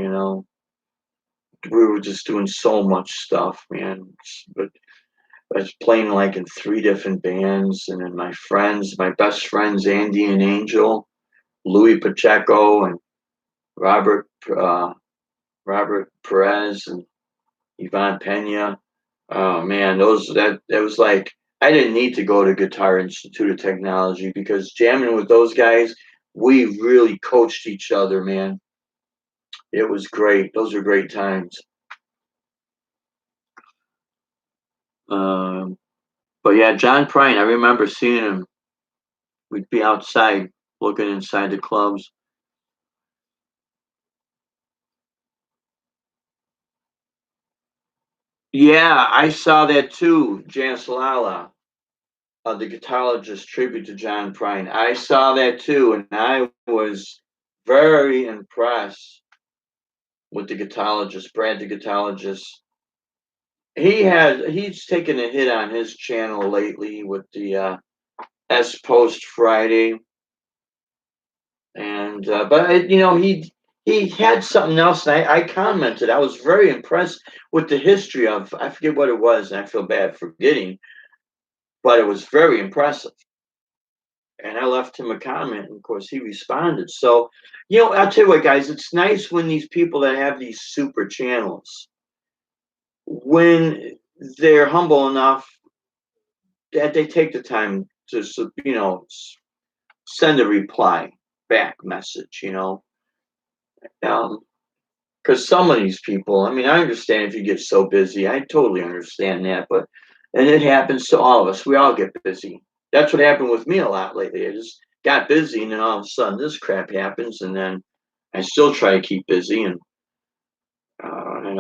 We were just doing so much stuff, man. But I was playing like in three different bands, and then my best friends, Andy and Angel, Louis Pacheco, and Robert Robert Perez, and Ivan Pena. Oh man, that was like I didn't need to go to Guitar Institute of Technology because jamming with those guys, we really coached each other, man. It was great. Those were great times. Um, but yeah, John Prine, I remember seeing him. We'd be outside looking inside the clubs. Yeah, I saw that too, Janice Lala, the guitarologist tribute to John Prine. I saw that too, and I was very impressed with the guitarologist, Brad the guitarologist. He's taken a hit on his channel lately with the S Post Friday, and but he had something else, and I commented. I was very impressed with the history of I forget what it was, and I feel bad forgetting, but it was very impressive. And I left him a comment, and of course he responded. So, I'll tell you what, guys, it's nice when these people that have these super channels, when they're humble enough that they take the time to send a reply back message, you know. Because some of these people, I mean, I understand if you get so busy, I totally understand that, but and it happens to all of us. We all get busy. That's what happened with me a lot lately. I just got busy, and then all of a sudden this crap happens, and then I still try to keep busy and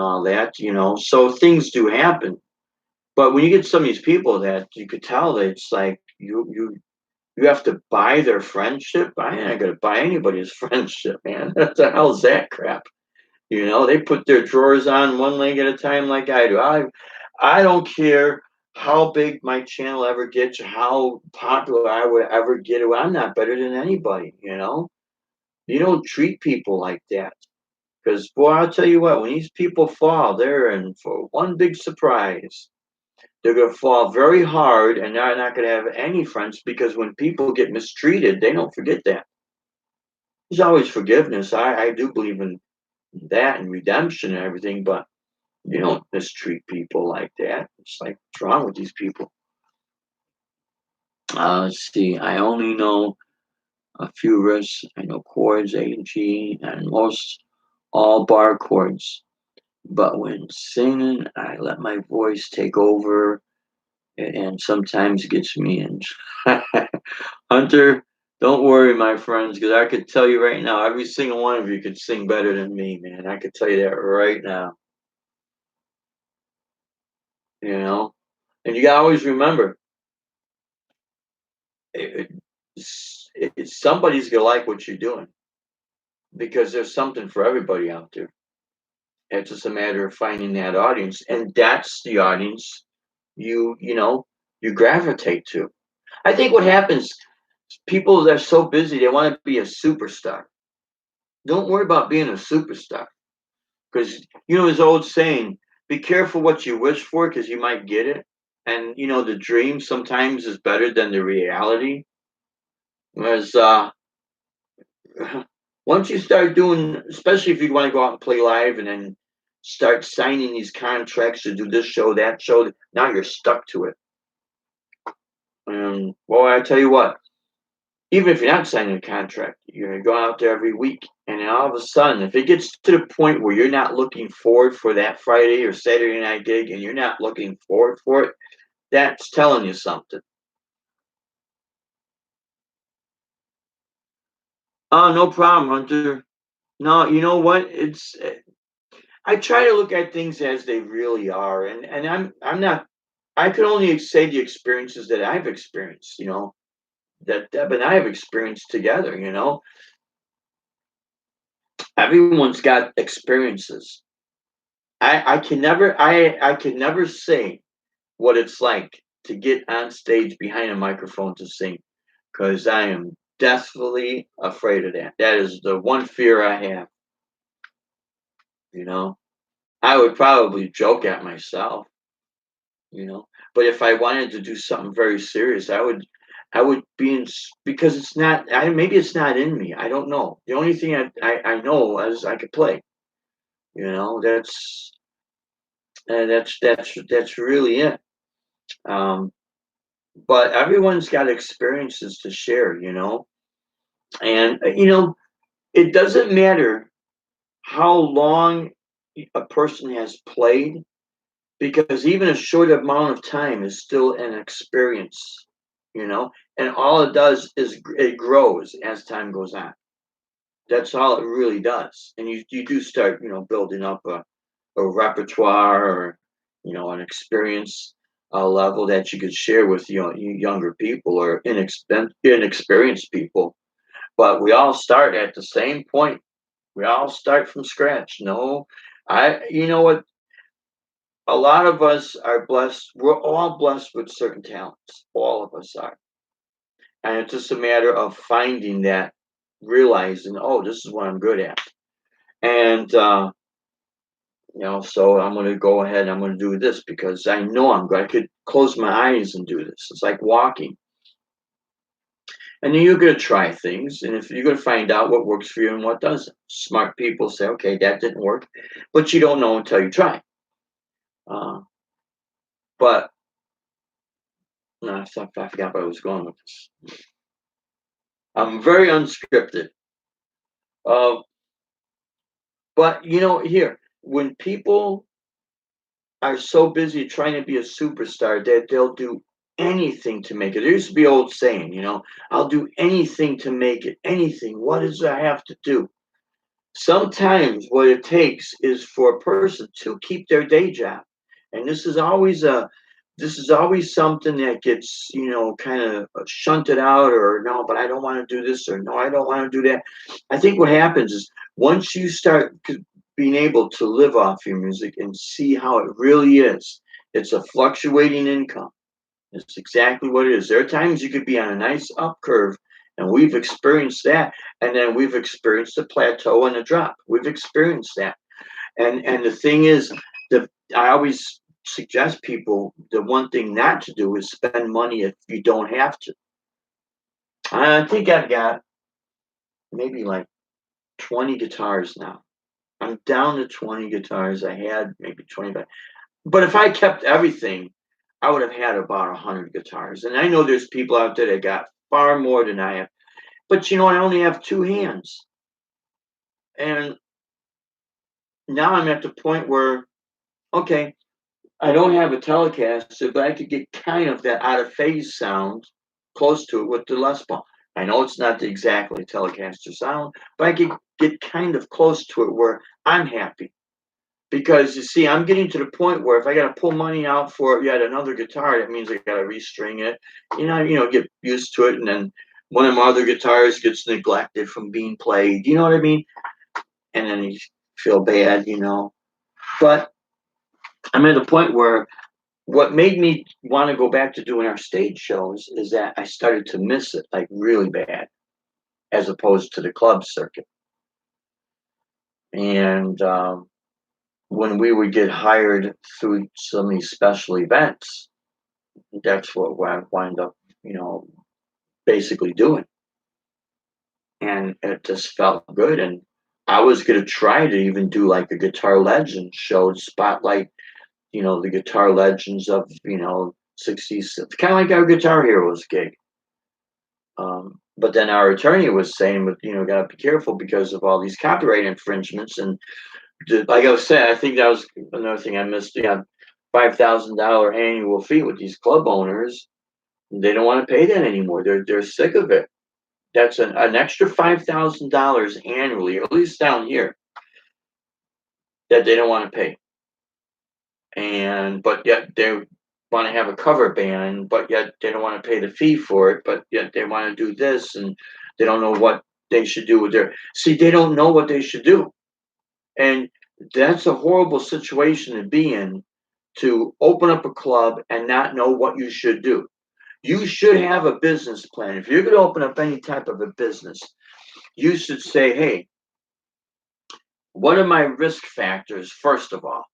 all that, you know. So things do happen. But when you get some of these people that you could tell that it's like you have to buy their friendship. I ain't gonna buy anybody's friendship, man. What the hell's that crap? You know, they put their drawers on one leg at a time like I do. I don't care how big my channel ever gets or how popular I would ever get. I'm not better than anybody, you know? You don't treat people like that. Because, boy, I'll tell you what, when these people fall, they're in for one big surprise. They're going to fall very hard and they're not going to have any friends because when people get mistreated, they don't forget that. There's always forgiveness. I do believe in that and redemption and everything, but you don't mistreat people like that. It's like, what's wrong with these people? Let's see. I only know a few riffs. I know chords, A and G, and most all bar chords. But when singing, I let my voice take over, and sometimes it gets me in. Hunter, don't worry, my friends, because I could tell you right now, every single one of you could sing better than me, man. I could tell you that right now. You know, and you gotta always remember, it, somebody's gonna like what you're doing because there's something for everybody out there. It's just a matter of finding that audience, and that's the audience you know you gravitate to. I think what happens, people that are so busy, they want to be a superstar. Don't worry about being a superstar because you know his old saying: "Be careful what you wish for, because you might get it." And you know the dream sometimes is better than the reality. Whereas once you start doing, especially if you want to go out and play live and then start signing these contracts to do this show, that show, now you're stuck to it. And well, I tell you what, even if you're not signing a contract, you're going to go out there every week. And then all of a sudden, if it gets to the point where you're not looking forward for that Friday or Saturday night gig and you're not looking forward for it, that's telling you something. Oh, no problem, Hunter. No, you know what? I try to look at things as they really are, and I'm not. I can only say the experiences that I've experienced. You know that Deb and I have experienced together. You know, everyone's got experiences. I can never say what it's like to get on stage behind a microphone to sing, because I am deathly afraid of that. That is the one fear I have. You know, I would probably joke at myself, you know. But if I wanted to do something very serious, I would be in because it's not. Maybe it's not in me. I don't know. The only thing I know is I could play. You know, that's really it. Um, but everyone's got experiences to share. You know, and you know, it doesn't matter how long a person has played because even a short amount of time is still an experience, you know, and all it does is it grows as time goes on. That's all it really does. And you do start, you know, building up a repertoire or, you know, an experience level that you could share with, you know, younger people or inexperienced people. But we all start at the same point. We all start from scratch. No, you know what? A lot of us are blessed. We're all blessed with certain talents. All of us are. And it's just a matter of finding that, realizing, oh, this is what I'm good at. And, you know, so I'm going to go ahead and I'm going to do this because I know I'm good. I could close my eyes and do this. It's like walking. And then you're going to try things. And if you're going to find out what works for you and what doesn't. Smart people say, okay, that didn't work. But you don't know until you try. Uh, but, no, I forgot where I was going with this. I'm very unscripted. Uh, but here, when people are so busy trying to be a superstar that they'll do anything to make it. There used to be an old saying, I'll do anything to make it. Anything. What does I have to do? Sometimes what it takes is for a person to keep their day job. And this is always something that gets, kind of shunted out, or no, but I don't want to do this, or no, I don't want to do that. I think what happens is once you start being able to live off your music and see how it really is, it's a fluctuating income. It's exactly what it is. There are times you could be on a nice up curve, and we've experienced that, and then we've experienced a plateau and a drop. We've experienced that, and the thing is, the I always suggest people the one thing not to do is spend money if you don't have to. I think I've got maybe like 20 guitars now. I'm down to 20 guitars. I had maybe 25. But if I kept everything, I would have had about 100 guitars. And I know there's people out there that got far more than I have. But I only have two hands. And now I'm at the point where, okay, I don't have a Telecaster, but I could get kind of that out of phase sound close to it with the Les Paul. I know it's not the exactly Telecaster sound, but I could get kind of close to it where I'm happy. Because you see, I'm getting to the point where if I got to pull money out for yet another guitar, that means I got to restring it. Get used to it, and then one of my other guitars gets neglected from being played. You know what I mean? And then you feel bad. But I'm at a point where what made me want to go back to doing our stage shows is that I started to miss it like really bad, as opposed to the club circuit. And when we would get hired through some of these special events, that's what I wind up, basically doing. And it just felt good. And I was going to try to even do like a Guitar Legends show, spotlight, the guitar legends of, 60s, kind of like our Guitar Heroes gig. But then our attorney was saying, but got to be careful because of all these copyright infringements. And like I was saying, I think that was another thing I missed. $5,000 annual fee with these club owners. They don't want to pay that anymore. They're sick of it. That's an extra $5,000 annually, at least down here, that they don't want to pay. But yet they want to have a cover band, but yet they don't want to pay the fee for it, but yet they want to do this, and they don't know what they should do with their. See, they don't know what they should do, and that's a horrible situation to be in. To open up a club and not know what you should do. You should have a business plan. If you're going to open up any type of a business, you should say, hey, what are my risk factors, first of all?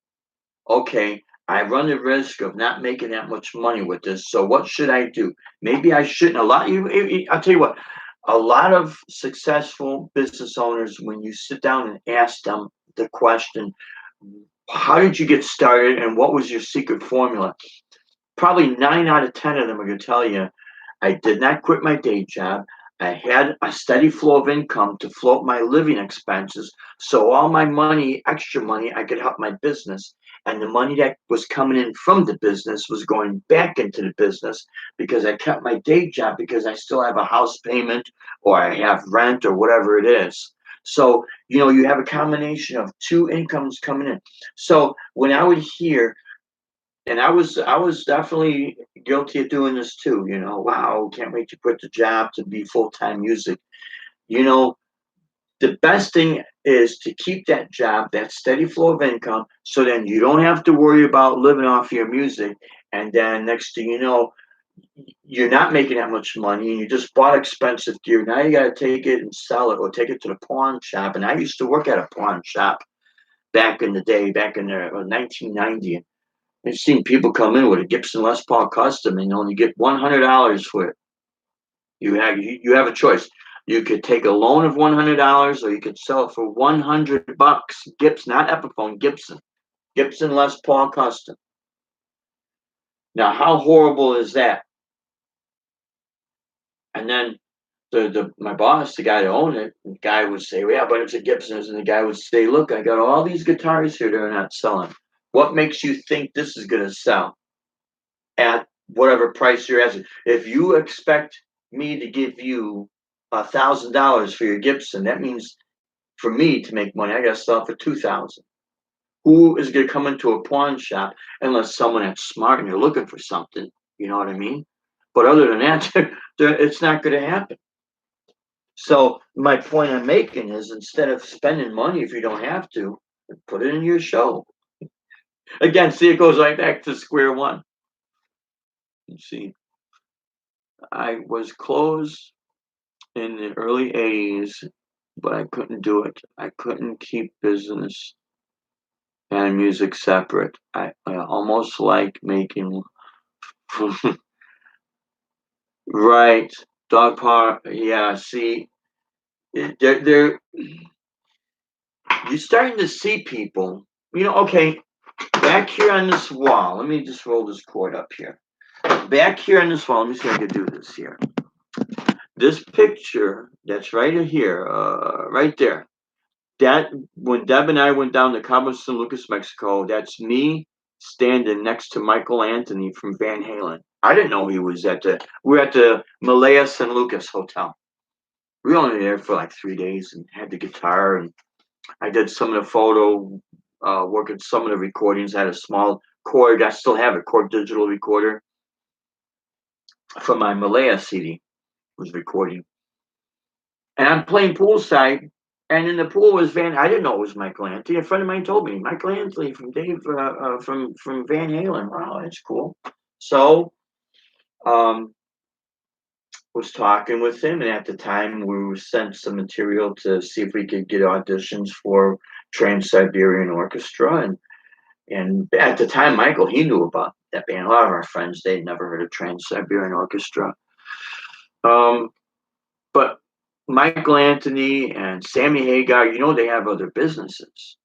Okay, I run the risk of not making that much money with this. So what should I do? Maybe I shouldn't. I'll tell you what, a lot of successful business owners, when you sit down and ask them the question, how did you get started and what was your secret formula? Probably 9 out of 10 of them are going to tell you, I did not quit my day job. I had a steady flow of income to float my living expenses. So all my money, extra money, I could help my business. And the money that was coming in from the business was going back into the business because I kept my day job because I still have a house payment or I have rent or whatever it is. So, you have a combination of two incomes coming in. So when I would hear, and I was definitely guilty of doing this too. Wow, can't wait to quit the job to be full-time music. You know, the best thing is to keep that job, that steady flow of income, so then you don't have to worry about living off your music. And then next thing you know, you're not making that much money and you just bought expensive gear. Now you got to take it and sell it or take it to the pawn shop. And I used to work at a pawn shop back in the day, back in the 1990. I've seen people come in with a Gibson Les Paul Custom and only get $100 for it. You have a choice. You could take a loan of $100, or you could sell it for $100. Gibson, not Epiphone, Gibson Les Paul Custom. Now, how horrible is that? And then my boss, the guy that owned it, the guy would say, well, yeah, but it's a Gibson's, and the guy would say, look, I got all these guitars here that are not selling. What makes you think this is going to sell at whatever price you're asking? If you expect me to give you $1,000 for your Gibson, that means for me to make money, I got to sell for 2,000. Who is going to come into a pawn shop unless someone that's smart and you're looking for something? You know what I mean? But other than that, it's not going to happen. So my point I'm making is, instead of spending money if you don't have to, put it in your show. Again, see, it goes right back to square one. You see, I was close in the early 80s, but I couldn't do it. I couldn't keep business and music separate. I almost like making right dog park. Yeah, see, they're you're starting to see people. Okay, back here on this wall. Let me just roll this cord up here. Back here on this wall. Let me see if I can do this here. This picture that's right here, right there. That when Deb and I went down to Cabo San Lucas, Mexico, that's me standing next to Michael Anthony from Van Halen. I didn't know he was we were at the Malaya San Lucas Hotel. We were only there for like 3 days and had the guitar, and I did some of the photo work and some of the recordings. I had a small Korg. I still have a Korg digital recorder from my Malaya CD. Was recording, and I'm playing poolside. And in the pool was I didn't know it was Michael Anthony. A friend of mine told me, Michael Anthony from from Van Halen. Wow, that's cool. So was talking with him, and at the time we were sent some material to see if we could get auditions for Trans-Siberian Orchestra, and at the time, Michael, he knew about that band. A lot of our friends, they'd never heard of Trans-Siberian Orchestra. But Michael Anthony and Sammy Hagar, they have other businesses.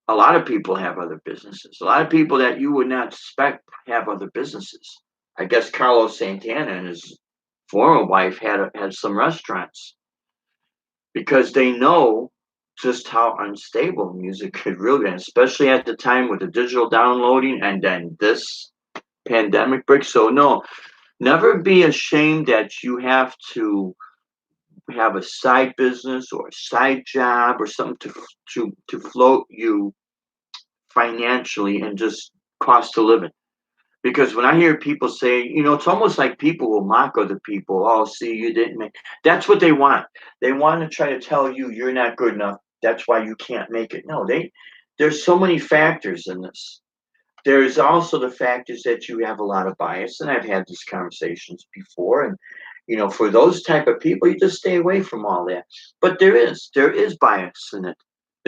A lot of people have other businesses. A lot of people that you would not expect have other businesses. I guess Carlos Santana and his former wife had some restaurants, because they know just how unstable music could really be, especially at the time with the digital downloading and then this pandemic break. So no, never be ashamed that you have to have a side business or a side job or something to float you financially and just cost of living. Because when I hear people say, it's almost like people will mock other people. Oh, see, you didn't make. That's what they want. They want to try to tell you you're not good enough. That's why you can't make it. No, there's so many factors in this. There's also the factors that you have a lot of bias, and I've had these conversations before. And for those type of people, you just stay away from all that. But there is bias in it.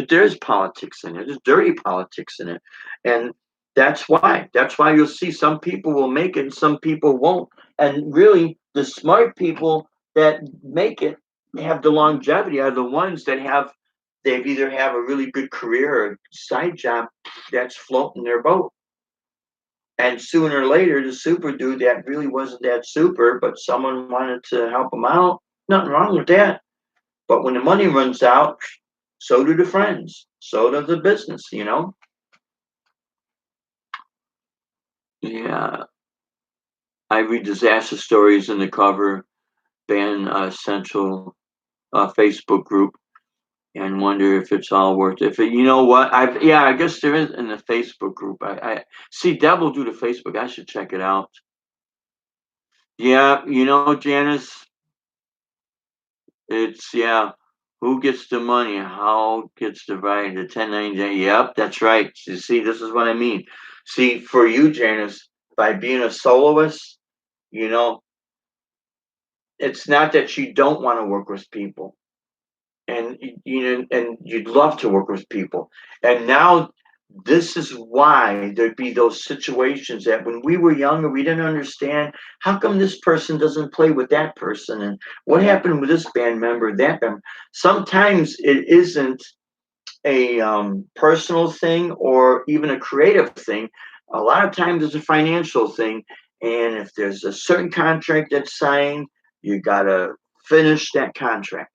There's politics in it. There's dirty politics in it, and that's why you'll see some people will make it and some people won't. And really, the smart people that make it have the longevity are the ones that they've either have a really good career or a side job that's floating their boat. And sooner or later, the super dude that really wasn't that super, but someone wanted to help him out, nothing wrong with that. But when the money runs out, so do the friends, so does the business. Yeah, I read disaster stories in the cover band central Facebook group and wonder if it's all worth it. You know what? I guess there is in the Facebook group. I see Deb will do the Facebook. I should check it out. Yeah, Janice, it's who gets the money? How gets divided? The 1099. Yep, that's right. You see, this is what I mean. See, for you, Janice, by being a soloist, you know, it's not that you don't want to work with people, and and you'd love to work with people. And now this is why there'd be those situations that when we were younger, we didn't understand how come this person doesn't play with that person, and what happened with this band member, that band. Sometimes it isn't a personal thing or even a creative thing. A lot of times it's a financial thing. And if there's a certain contract that's signed, you got to finish that contract.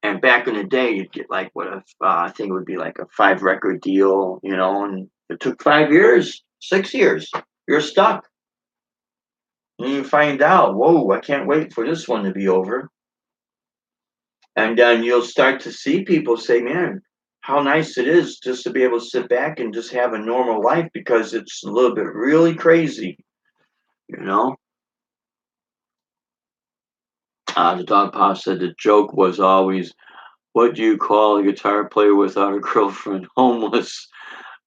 And back in the day, you'd get like what if I think it would be like a 5 record deal, and it took 5 years, 6 years. You're stuck. And you find out, whoa, I can't wait for this one to be over. And then you'll start to see people say, man, how nice it is just to be able to sit back and just have a normal life, because it's a little bit really crazy, you know? The dog pop said the joke was always, what do you call a guitar player without a girlfriend? Homeless.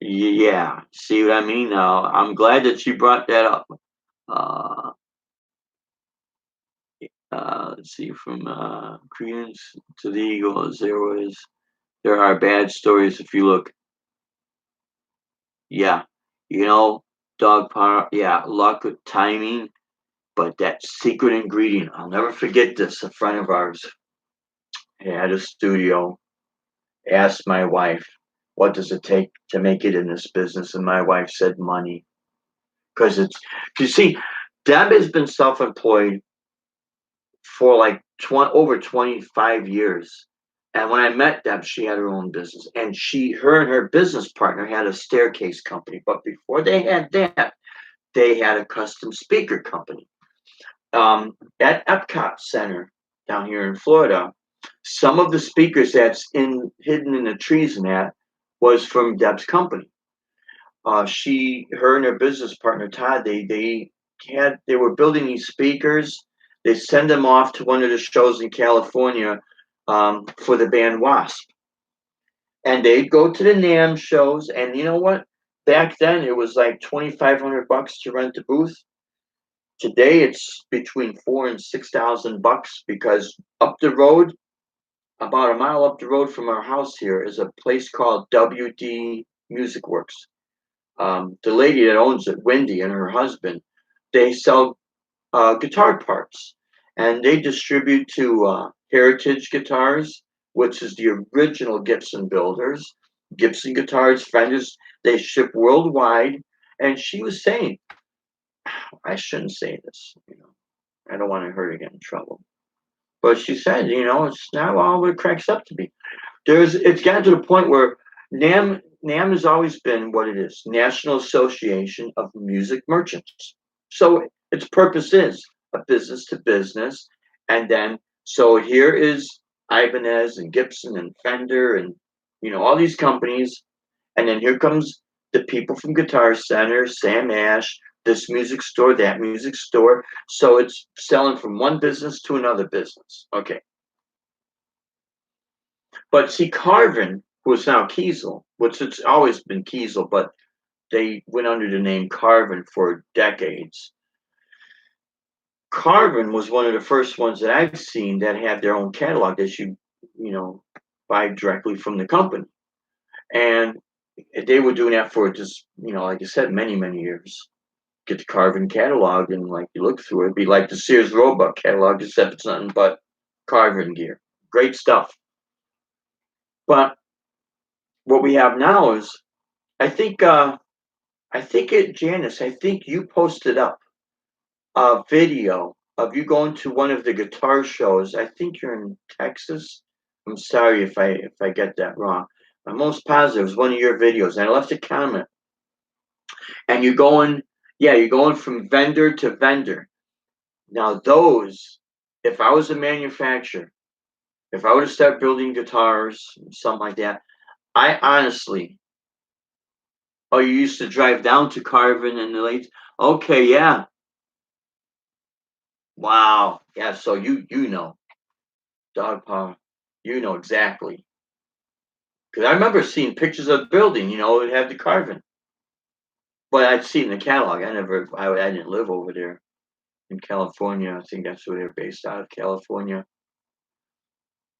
Yeah, see what I mean now? I'm glad that you brought that up. Uh, let's see, from Credence to the Eagles, there are bad stories if you look. Yeah, dog power. Yeah, luck, timing, but that secret ingredient. I'll never forget this. A friend of ours had a studio. Asked my wife, "What does it take to make it in this business?" And my wife said, "Money." Because you see, Deb has been self-employed for like over 25 years. And when I met Deb, she had her own business, and her and her business partner had a staircase company. But before they had that, they had a custom speaker company. At Epcot Center down here in Florida, some of the speakers that's hidden in the trees and that was from Deb's company. Her and her business partner Todd, they were building these speakers. They send them off to one of the shows in California for the band Wasp, and they'd go to the NAMM shows. And you know what? Back then, it was like $2,500 to rent a booth. Today, it's between $4,000 and $6,000, because up the road, about a mile up the road from our house here, is a place called WD Music Works. The lady that owns it, Wendy, and her husband, they sell guitar parts, and they distribute to Heritage Guitars, which is the original Gibson builders. Gibson guitars, Fenders, they ship worldwide. And she was saying, I shouldn't say this, I don't want her to get in trouble. But she said, it's not all it cracks up to be. It's gotten to the point where NAMM has always been what it is, National Association of Music Merchants. So its purpose is a business to business. And then, so here is Ibanez and Gibson and Fender and, all these companies. And then here comes the people from Guitar Center, Sam Ash, this music store, that music store. So it's selling from one business to another business. Okay. But see, Carvin, who is now Kiesel, which it's always been Kiesel, but they went under the name Carvin for decades. Carvin was one of the first ones that I've seen that had their own catalog that you buy directly from the company. And they were doing that for just, like I said, many, many years. Get the Carvin catalog, and like you look through it, it'd be like the Sears Roebuck catalog, except it's nothing but Carvin gear. Great stuff. But what we have now is, I think Janice, I think you posted up a video of you going to one of the guitar shows. I think you're in Texas. I'm sorry if I get that wrong. I'm most positive it was one of your videos, and I left a comment. And you're going from vendor to vendor. Now those, if I was a manufacturer, if I were to start building guitars, something like that, I honestly, you used to drive down to Carvin in the late, okay, yeah. Wow. Yeah, so you know, Dog Pound, you know exactly. Because I remember seeing pictures of the building, it had the Carvin. But I'd seen the catalog. I didn't live over there in California. I think that's where they're based out of, California.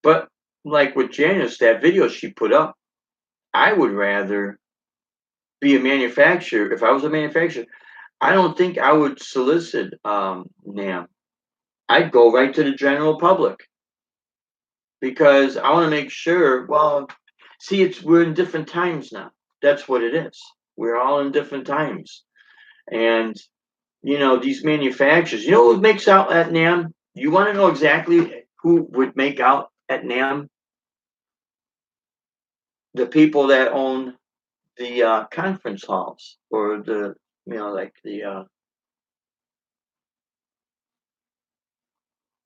But like with Janice, that video she put up, I would rather be a manufacturer. If I was a manufacturer, I don't think I would solicit NAMM. I'd go right to the general public, because I want to make sure. Well, see, we're in different times now. That's what it is. We're all in different times, and these manufacturers. You know who makes out at NAMM? You want to know exactly who would make out at NAMM? The people that own the conference halls, or the, like the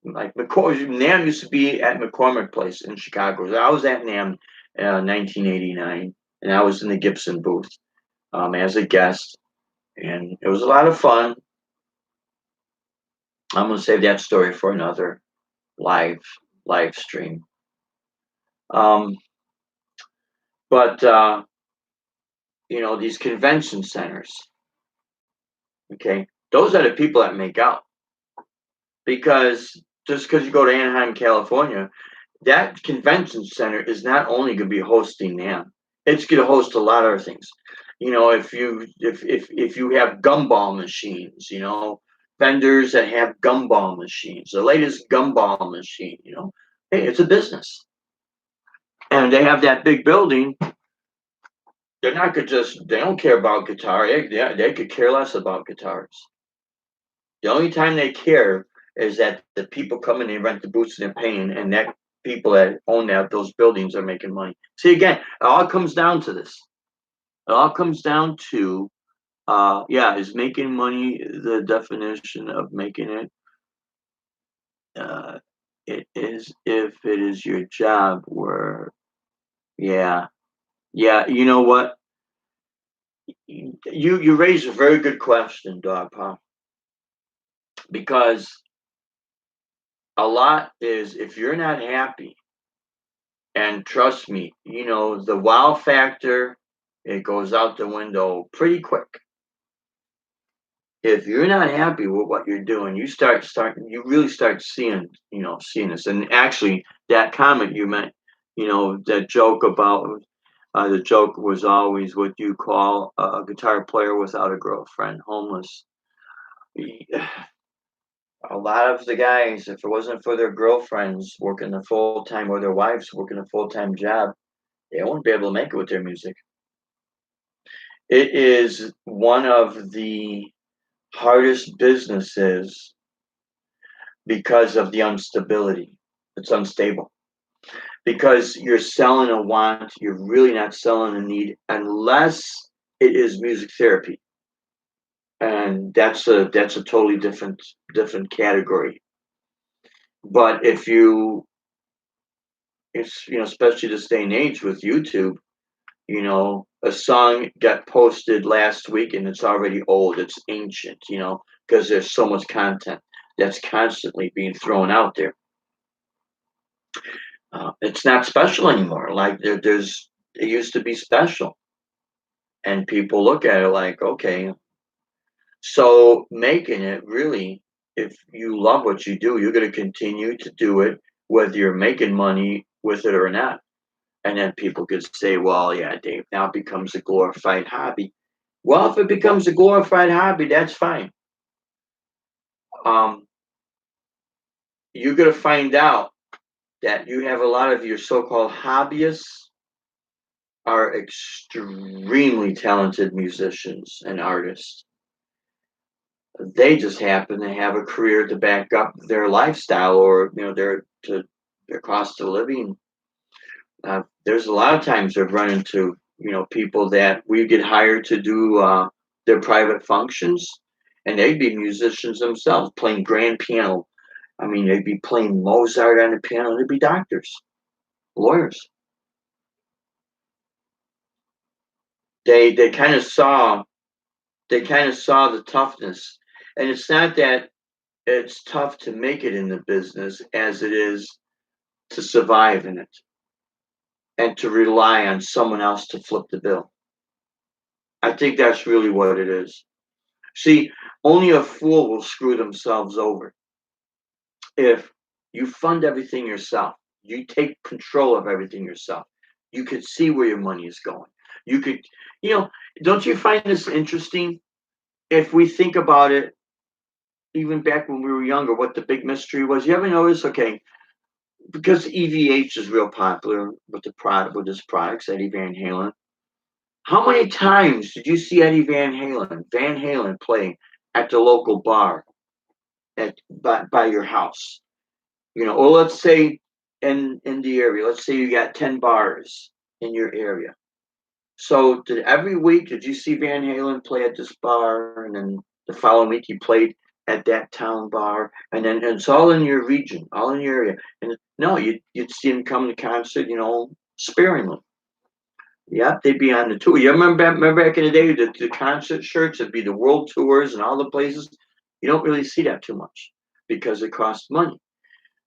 like NAMM used to be at McCormick Place in Chicago. I was at NAMM 1989, and I was in the Gibson booth as a guest, and it was a lot of fun. I'm gonna save that story for another live live stream. Um, but these convention centers, okay, those are the people that make out. Because just because you go to Anaheim, California, that convention center is not only going to be hosting NAMM, it's going to host a lot of other things. If you have gumball machines, vendors that have gumball machines, the latest gumball machine, hey, it's a business, and they have that big building. They're not gonna they don't care about guitar. They could care less about guitars. The only time they care is that the people come in, they rent the booths, and they're paying, and that people that own those buildings are making money. See, again, it all comes down to this. It all comes down to, is making money the definition of making it? It is if it is your job where, yeah, yeah. You know what? You raise a very good question, Dog Pop, because a lot is, if you're not happy, and trust me, the wow factor, it goes out the window pretty quick. If you're not happy with what you're doing, you really start seeing this. And actually, that comment you meant, that joke about, the joke was always, what you call a guitar player without a girlfriend, homeless. A lot of the guys, if it wasn't for their girlfriends working a full time, or their wives working a full time job, they won't be able to make it with their music. It is one of the hardest businesses because of the instability. It's unstable. Because you're selling a want, you're really not selling a need, unless it is music therapy. And that's a totally different category. But if it's, especially this day and age with YouTube, a song got posted last week and it's already old, it's ancient, because there's so much content that's constantly being thrown out there. It's not special anymore. Like it used to be special, and people look at it like, okay. So making it, really, if you love what you do, you're going to continue to do it, whether you're making money with it or not. And then people could say, well, yeah, Dave, now it becomes a glorified hobby. Well, if it becomes a glorified hobby, that's fine. Um, you're going to find out that you have a lot of your so-called hobbyists are extremely talented musicians and artists. They just happen to have a career to back up their lifestyle, or their cost of living. There's a lot of times I've run into people that we get hired to do their private functions, and they'd be musicians themselves playing grand piano. I mean, they'd be playing Mozart on the piano. They'd be doctors, lawyers. They kind of saw the toughness, and it's not that it's tough to make it in the business as it is to survive in it, and to rely on someone else to flip the bill. I think that's really what it is. See, only a fool will screw themselves over. If you fund everything yourself, you take control of everything yourself, you could see where your money is going. You could, don't you find this interesting? If we think about it, even back when we were younger, what the big mystery was. You ever notice? Okay, because EVH is real popular with his products, Eddie Van Halen. How many times did you see Eddie Van Halen play at the local bar? by your house, or let's say in the area, let's say you got 10 bars in your area. So every week, did you see Van Halen play at this bar, and then the following week he played at that town bar, and then it's all in your region, all in your area. And no, you'd see him come to concert, sparingly. Yep, they'd be on the tour. You remember back in the day, the concert shirts would be the world tours and all the places. You don't really see that too much because it costs money.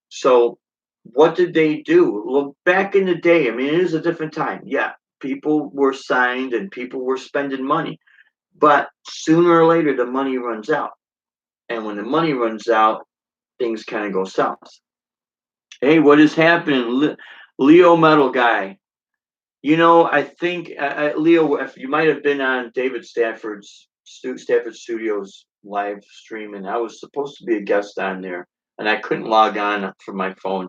So what did they do? Well, back in the day, I mean, it is a different time. Yeah, people were signed and people were spending money, but sooner or later the money runs out, and when the money runs out, things kind of go south. Hey, what is happening, Leo Metal Guy? I think Leo, if you might have been on David Stafford Studios live stream, and I was supposed to be a guest on there, and I couldn't log on from my phone,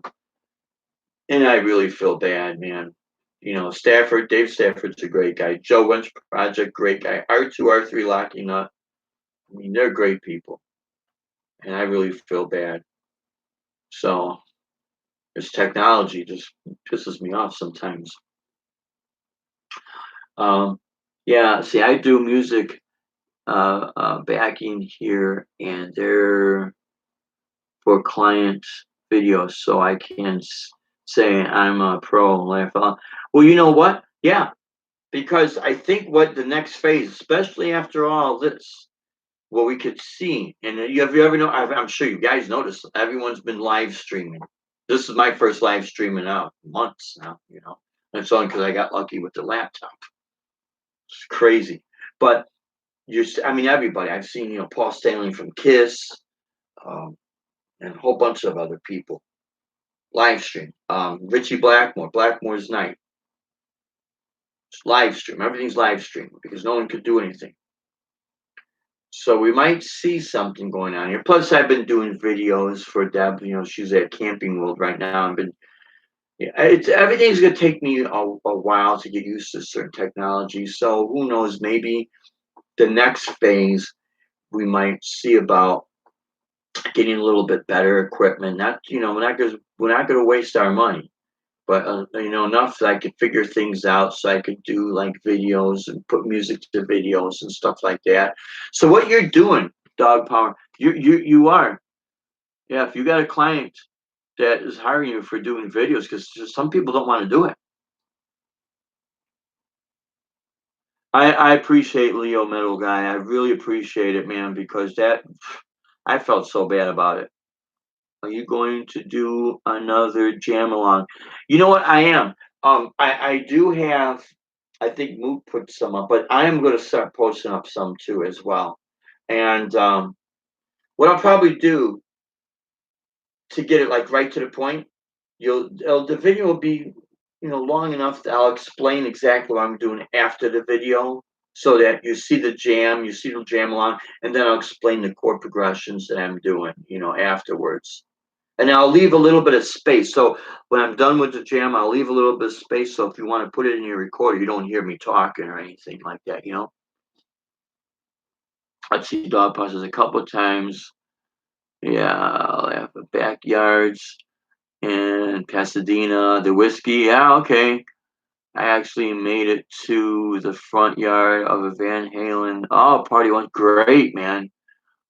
and I really feel bad, man. Dave Stafford's a great guy. Joe Wentz Project, great guy. R2, R3, Locking Up. I mean, they're great people, and I really feel bad. So this technology just pisses me off sometimes. Yeah, see, I do music backing here, and they're for client videos, so I can say I'm a pro and laugh out. Well, you know what? Yeah, because I think what the next phase, especially after all this, what we could see, and have you ever know? I'm sure you guys noticed. Everyone's been live streaming. This is my first live streaming out months now. And it's only because I got lucky with the laptop. It's crazy, but I mean, everybody. I've seen, Paul Stanley from Kiss, um, and a whole bunch of other people live stream. Richie Blackmore's Night. It's live stream. Everything's live stream because no one could do anything. So we might see something going on here. Plus, I've been doing videos for Deb. She's at Camping World right now. Everything's gonna take me a while to get used to certain technology. So who knows? Maybe the next phase we might see about getting a little bit better equipment. Not, we're not gonna waste our money, but enough that I could figure things out, so I could do like videos and put music to videos and stuff like that. So what you're doing, Dog Power, you are, yeah. If you got a client that is hiring you for doing videos, because some people don't want to do it. I appreciate Leo Metal Guy. I really appreciate it, man, because I felt so bad about it. Are you going to do another jam along? You know what? I am. I do have. I think Moot put some up, but I am going to start posting up some too as well. And what I'll probably do to get it like right to the point, the video will be long enough that I'll explain exactly what I'm doing after the video, so that you see the jam along, and then I'll explain the chord progressions that I'm doing, afterwards. And I'll leave a little bit of space. So when I'm done with the jam, I'll leave a little bit of space. So if you want to put it in your recorder, you don't hear me talking or anything like that. I'd see dog passes a couple of times. Yeah, I'll have the backyards in Pasadena, the whiskey. Yeah, okay. I actually made it to the front yard of a Van Halen. Oh, party went great, man.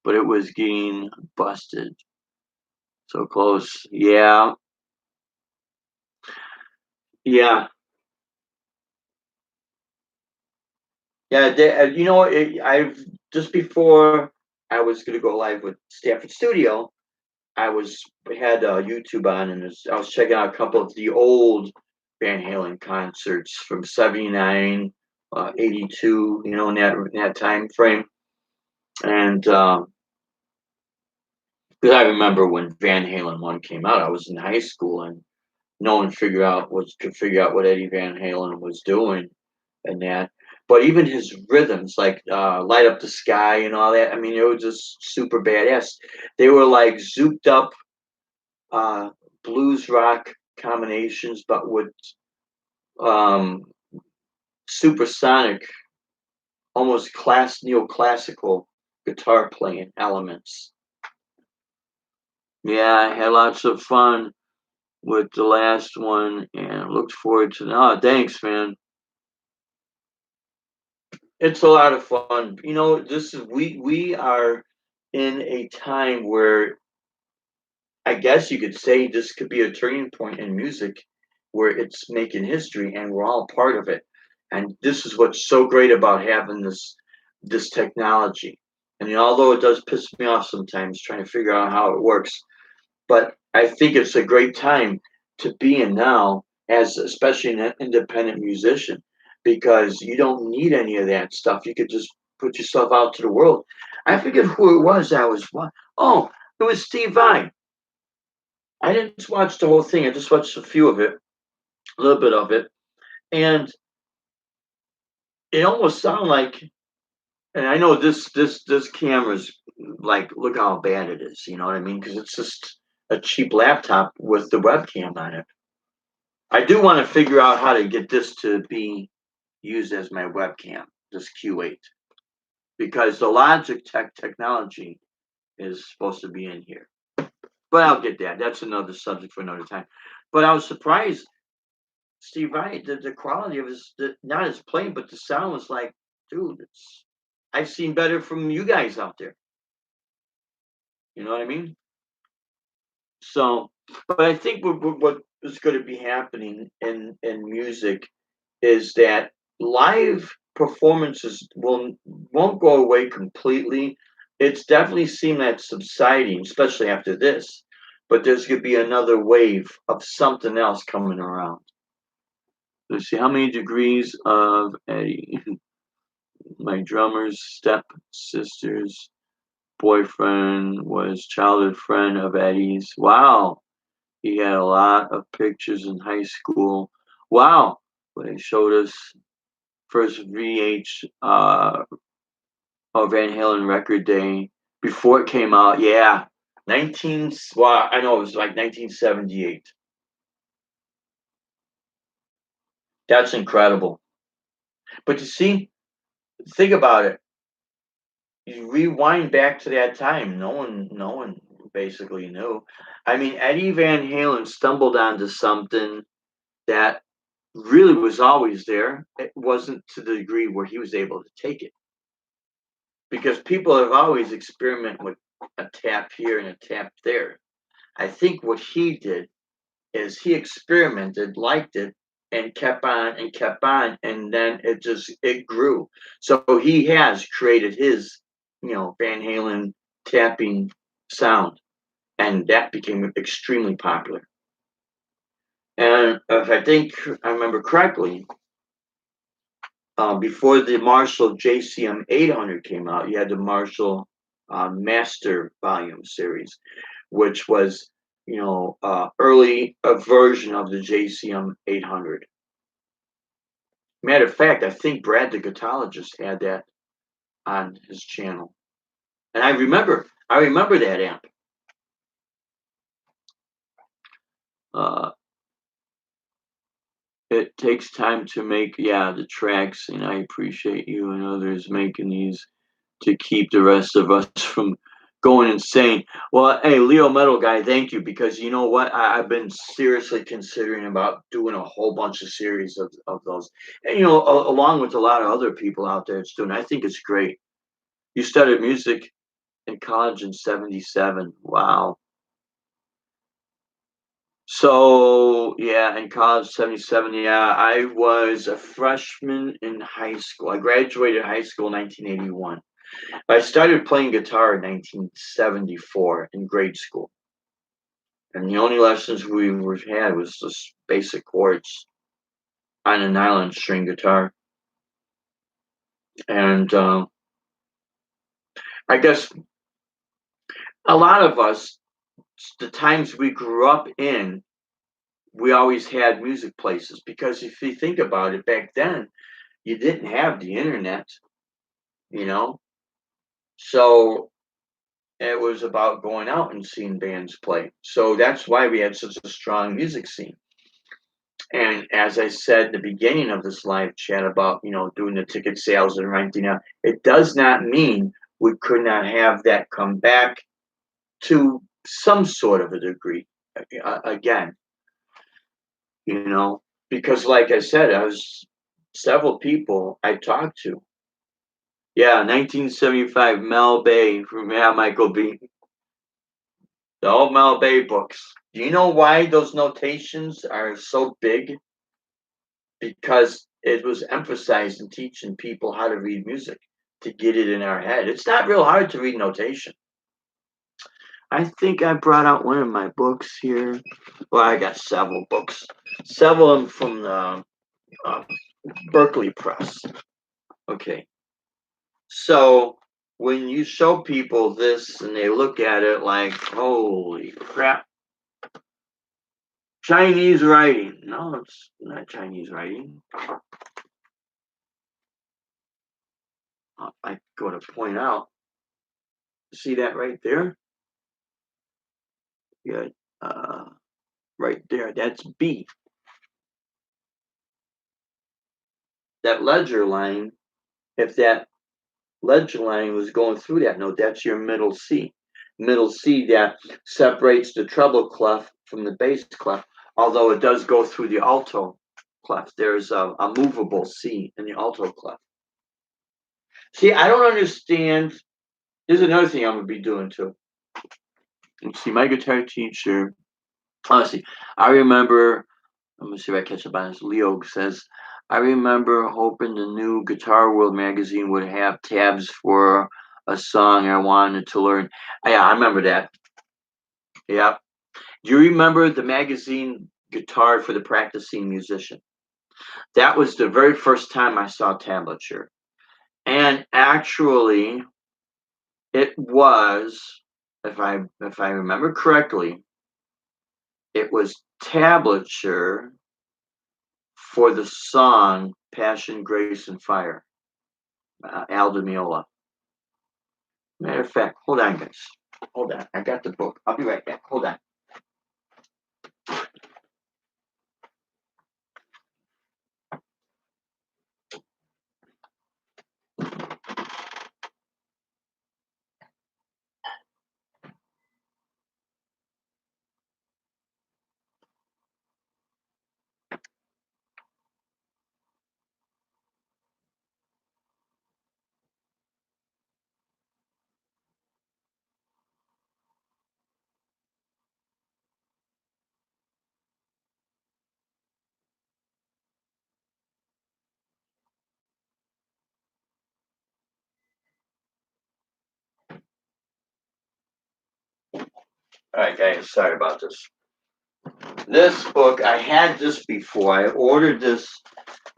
But it was getting busted. So close. Yeah. Yeah. Yeah, I've just before I was gonna go live with Stafford Studio, had YouTube on, and I was checking out a couple of the old Van Halen concerts from '79, '82, in that time frame, and because I remember when Van Halen one came out, I was in high school, and no one could figure out what Eddie Van Halen was doing, and that. But even his rhythms, like "Light Up the Sky" and all that, I mean, they were just super badass. They were like zooped up uh, blues rock combinations, but with um, supersonic, almost neoclassical guitar playing elements. Yeah, I had lots of fun with the last one and looked forward to. Oh, thanks, man. It's a lot of fun. You know, this is we are in a time where I guess you could say this could be a turning point in music where it's making history and we're all part of it. And this is what's so great about having this technology. And although it does piss me off sometimes trying to figure out how it works, but I think it's a great time to be in now as especially an independent musician because you don't need any of that stuff. You could just put yourself out to the world. I forget who it was I was. Oh, it was Steve Vai. I didn't watch the whole thing. I just watched a few of it, a little bit of it, and it almost sounded like. And I know this camera's like, look how bad it is. You know what I mean? Because it's just a cheap laptop with the webcam on it. I do want to figure out how to get this to be used as my webcam, this Q8, because the Logic Tech technology is supposed to be in here. But I'll get that. That's another subject for another time. But I was surprised Steve Vai, the quality of not his playing, but the sound was like, dude, I've seen better from you guys out there. You know what I mean? So, but I think what is going to be happening in music is that live performances won't go away completely. It's definitely seen that subsiding, especially after this. But there's going to be another wave of something else coming around. Let's see how many degrees of Eddie. My drummer's stepsister's boyfriend was childhood friend of Eddie's. Wow. He had a lot of pictures in high school. Wow. When they showed us first VH of Van Halen record day before it came out. Yeah. 19, well, I know it was like 1978. That's incredible. But you see, think about it. You rewind back to that time, no one basically knew. I mean, Eddie Van Halen stumbled onto something that really was always there. It wasn't to the degree where he was able to take it. Because people have always experimented with a tap here and a tap there. I think what he did is he experimented, liked it, and kept on, and then it grew. So he has created his, Van Halen tapping sound, and that became extremely popular. And if I remember correctly, before the Marshall JCM 800 came out, you had the Marshall Master Volume series, which was, early a version of the JCM 800. Matter of fact, I think Brad the Guitarologist had that on his channel, and I remember that amp. Uh, it takes time to make, yeah, the tracks, and I appreciate you and others making these to keep the rest of us from going insane. Well, hey, Leo Metal Guy, thank you, because you know what? I've been seriously considering about doing a whole bunch of series of those. And, along with a lot of other people out there it's doing, I think it's great. You studied music in college in 77. Wow. So, yeah, in college, 77. Yeah, I was a freshman in high school. I graduated high school in 1981. I started playing guitar in 1974 in grade school, and the only lessons we had was just basic chords on a nylon string guitar. And I guess a lot of us, the times we grew up in, we always had music places because if you think about it, back then you didn't have the internet, you know, so it was about going out and seeing bands play. So that's why we had such a strong music scene. And as I said at the beginning of this live chat about, doing the ticket sales and renting out, it does not mean we could not have that come back to some sort of a degree. Again, because like I said, I was several people I talked to. Yeah, 1975, Mel Bay from Michael B. The old Mel Bay books. Do you know why those notations are so big? Because it was emphasized in teaching people how to read music to get it in our head. It's not real hard to read notation. I think I brought out one of my books here. Well, I got several books, several of them from the Berkeley Press. Okay. So when you show people this and they look at it like, holy crap, Chinese writing. No, it's not Chinese writing. I go to point out. See that right there? Yeah, right there. That's B. That ledger line, if that ledger line was going through that note, that's your middle C. Middle C that separates the treble clef from the bass clef, although it does go through the alto clef. There's a movable C in the alto clef. See, I don't understand. There's another thing I'm going to be doing too. Let's see, my guitar teacher. Honestly, I remember. Let me see if I catch up on this. Leo says, I remember hoping the new Guitar World magazine would have tabs for a song I wanted to learn. Yeah, I remember that. Yeah. Do you remember the magazine Guitar for the Practicing Musician? That was the very first time I saw tablature. And actually, it was, if I remember correctly, it was tablature for the song Passion, Grace, and Fire, Al Di Meola. Matter of fact, hold on, guys. Hold on. I got the book. I'll be right back. Hold on. All right, guys. Sorry about this. This book, I had this before. I ordered this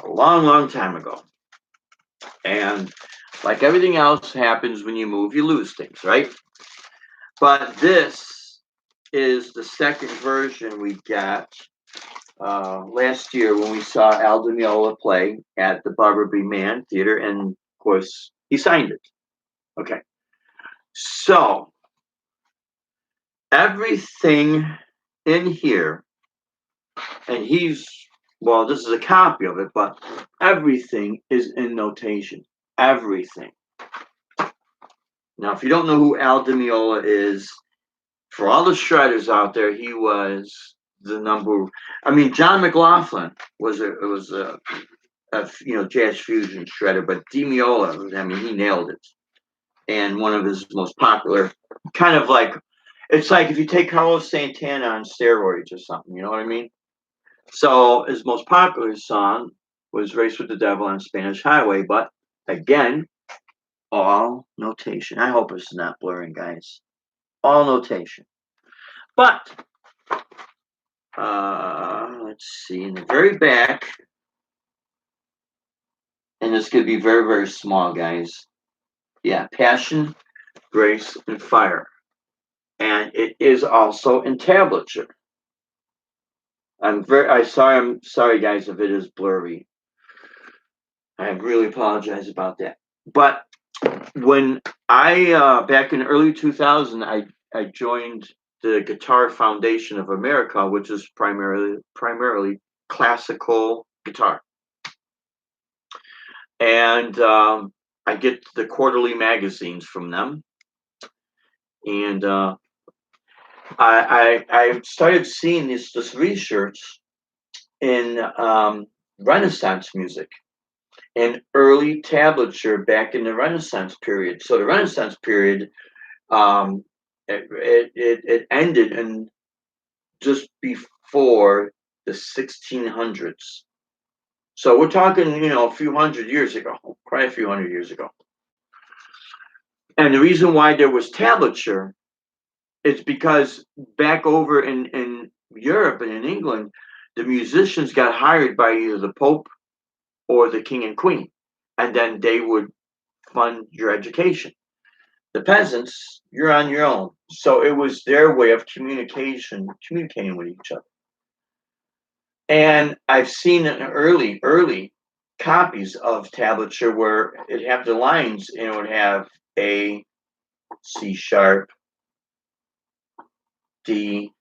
a long, long time ago. And like everything else happens when you move, you lose things, right? But this is the second version we got last year when we saw Al Di Meola play at the Barbara B. Mann Theater. And of course, he signed it. Okay. So everything in here, and well, this is a copy of it, but everything is in notation. Everything. Now, if you don't know who Al Di Meola is, for all the shredders out there, he was the number. I mean, John McLaughlin was a jazz fusion shredder, but Di Meola, I mean, he nailed it. And one of his most popular, kind of like, it's like if you take Carlos Santana on steroids or something, you know what I mean? So his most popular song was Race with the Devil on Spanish Highway, but again, all notation. I hope it's not blurring, guys. All notation. But let's see, in the very back, and this could be very, very small, guys. Yeah, Passion, Grace, and Fire. And it is also in tablature. I'm sorry guys if it is blurry. I really apologize about that. But when I back in early 2000, I joined the Guitar Foundation of America, which is primarily classical guitar. And I get the quarterly magazines from them. And I started seeing this research in Renaissance music and early tablature back in the Renaissance period. So the Renaissance period, um, it ended in just before the 1600s. So we're talking, a few hundred years ago, quite a few hundred years ago. And the reason why there was tablature is because back over in Europe and in England, the musicians got hired by either the Pope or the King and Queen, and then they would fund your education. The peasants, you're on your own. So it was their way of communicating with each other. And I've seen early copies of tablature where it have the lines and it would have A, C sharp, D.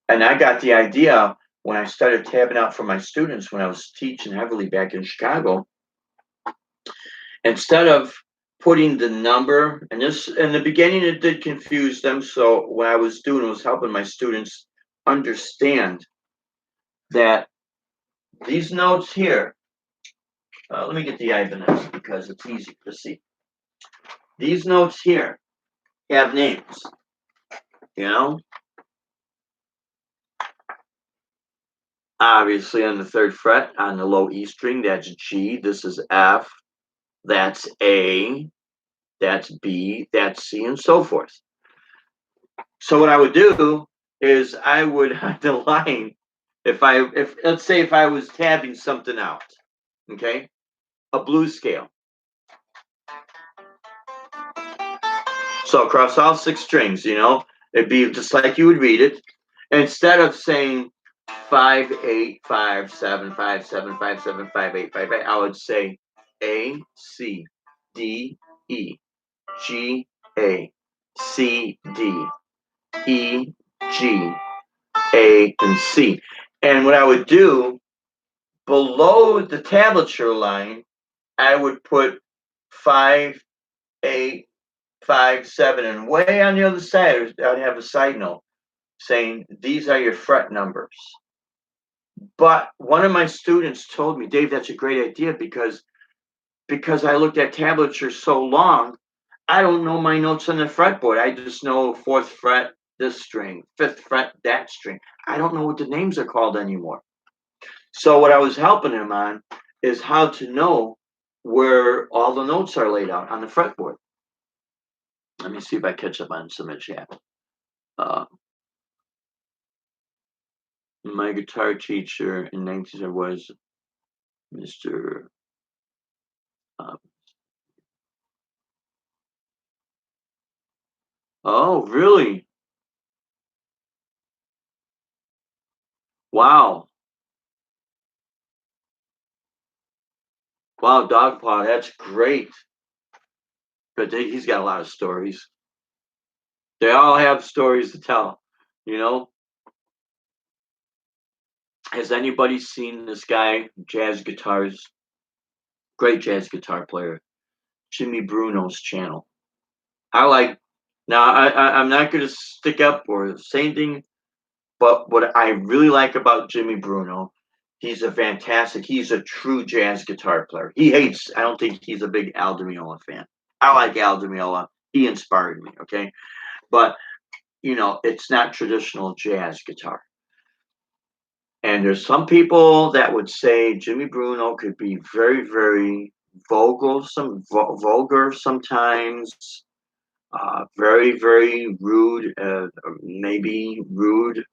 And I got the idea when I started tabbing out for my students when I was teaching heavily back in Chicago. Instead of putting the number, and this in the beginning it did confuse them. So what I was doing was helping my students understand that these notes here, let me get the Ibanez because it's easy to see. These notes here have names, Obviously on the third fret on the low E string, that's G, this is F, that's A, that's B, that's C, and so forth. So what I would do is I would have the line, if let's say if I was tabbing something out, okay, a blues scale. So across all 6 strings, it'd be just like you would read it. Instead of saying 5 8 5 7 5 7 5 7 5 8 5 8, I would say A C D E G A C D E G A and C. And what I would do below the tablature line, I would put 5 8 5 7, and way on the other side I'd have a side note saying these are your fret numbers. But one of my students told me, Dave, that's a great idea because I looked at tablature so long, I don't know my notes on the fretboard. I just know 4th fret this string, 5th fret that string. I don't know what the names are called anymore. So what I was helping him on is how to know where all the notes are laid out on the fretboard. Let me see if I catch up on some of the chat. My guitar teacher in 1970 was Mr. Oh, really? Wow. Wow, Dogpaw, that's great. But he's got a lot of stories. They all have stories to tell, you know? Has anybody seen this guy, jazz guitars? Great jazz guitar player, Jimmy Bruno's channel. I'm not going to stick up or say anything, but what I really like about Jimmy Bruno, he's a true jazz guitar player. I don't think he's a big Al Di Meola fan. I like Al Di Meola. He inspired me, okay? But, it's not traditional jazz guitar. And there's some people that would say Jimmy Bruno could be very, very vulgar sometimes, very, very rude, maybe rude.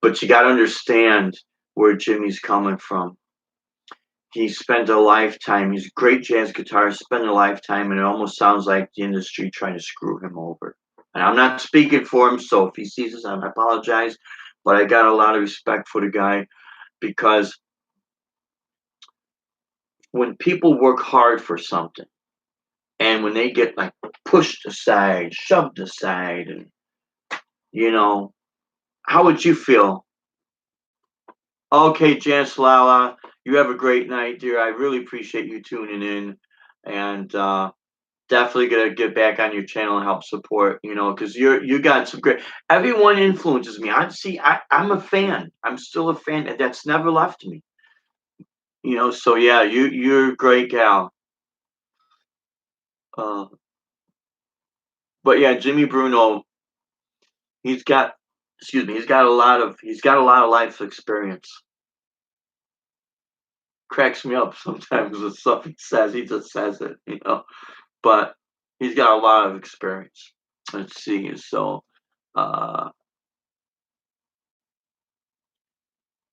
But you got to understand where Jimmy's coming from. He spent a lifetime, he's a great jazz guitarist, spent a lifetime, and it almost sounds like the industry trying to screw him over. And I'm not speaking for him, so if he sees this, I apologize. But I got a lot of respect for the guy because when people work hard for something and when they get like pushed aside, shoved aside, and how would you feel? Okay, Janice Lala, you have a great night, dear. I really appreciate you tuning in. And definitely gonna get back on your channel and help support, because you got some great. Everyone influences me. I'm a fan. I'm still a fan, and that's never left me. So yeah, you're a great gal. Uh, but yeah, Jimmy Bruno, he's got, excuse me, he's got a lot of life experience. Cracks me up sometimes with stuff he says. He just says it. But he's got a lot of experience. Let's see. So, uh,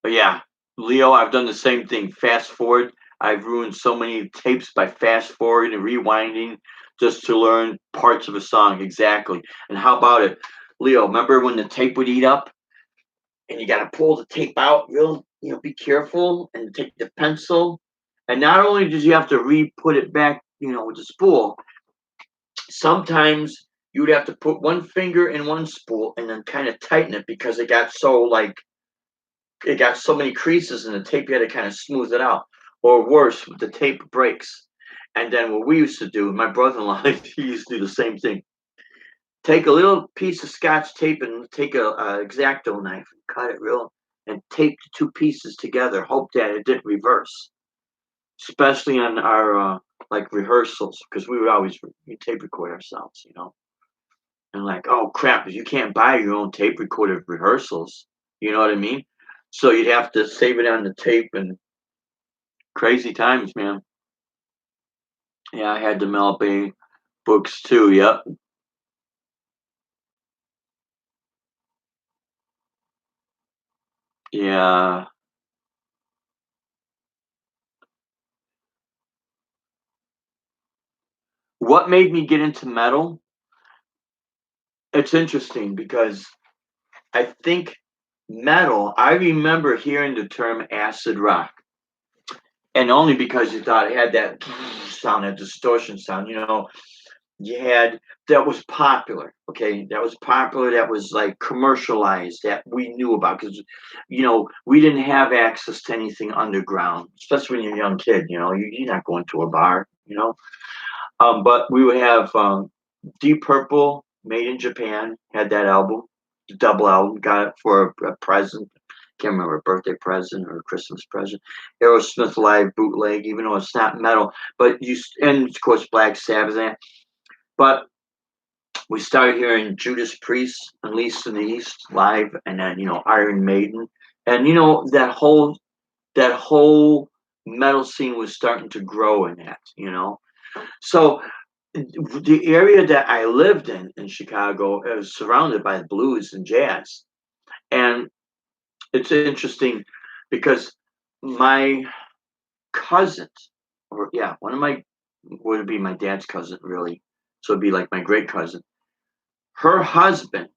but yeah, Leo, I've done the same thing. Fast forward. I've ruined so many tapes by fast forwarding and rewinding just to learn parts of a song exactly. And how about it, Leo? Remember when the tape would eat up and you got to pull the tape out real, be careful and take the pencil. And not only did you have to re-put it back, with the spool, sometimes you would have to put one finger in one spool and then kind of tighten it because it got so many creases in the tape, you had to kind of smooth it out. Or worse, the tape breaks. And then what we used to do, my brother-in-law, he used to do the same thing. Take a little piece of scotch tape and take a X-Acto knife and cut it real and tape the two pieces together. Hope that it didn't reverse, especially on our like rehearsals, because we would always tape record ourselves. And like, oh crap, you can't buy your own tape recorder rehearsals. You know what I mean? So you'd have to save it on the tape, and crazy times, man. Yeah, I had the Mel Bay books too. Yep. Yeah. What made me get into metal? It's interesting because I think metal, I remember hearing the term acid rock, and only because you thought it had that sound, that distortion sound. You had that was popular. Okay, that was popular. That was like commercialized. That we knew about because we didn't have access to anything underground, especially when you're a young kid. You're not going to a bar. But we would have Deep Purple, made in Japan, had that album, the double album. Got it for a present. Can't remember, a birthday present or a Christmas present. Aerosmith live bootleg, even though it's not metal, but and of course Black Sabbath. But we started hearing Judas Priest, Unleashed in the East live, and then Iron Maiden, and that whole metal scene was starting to grow in that. So the area that I lived in Chicago, it was surrounded by blues and jazz, and it's interesting because my cousins, or yeah, one of my would be my dad's cousin really, so it'd be like my great cousin. Her husband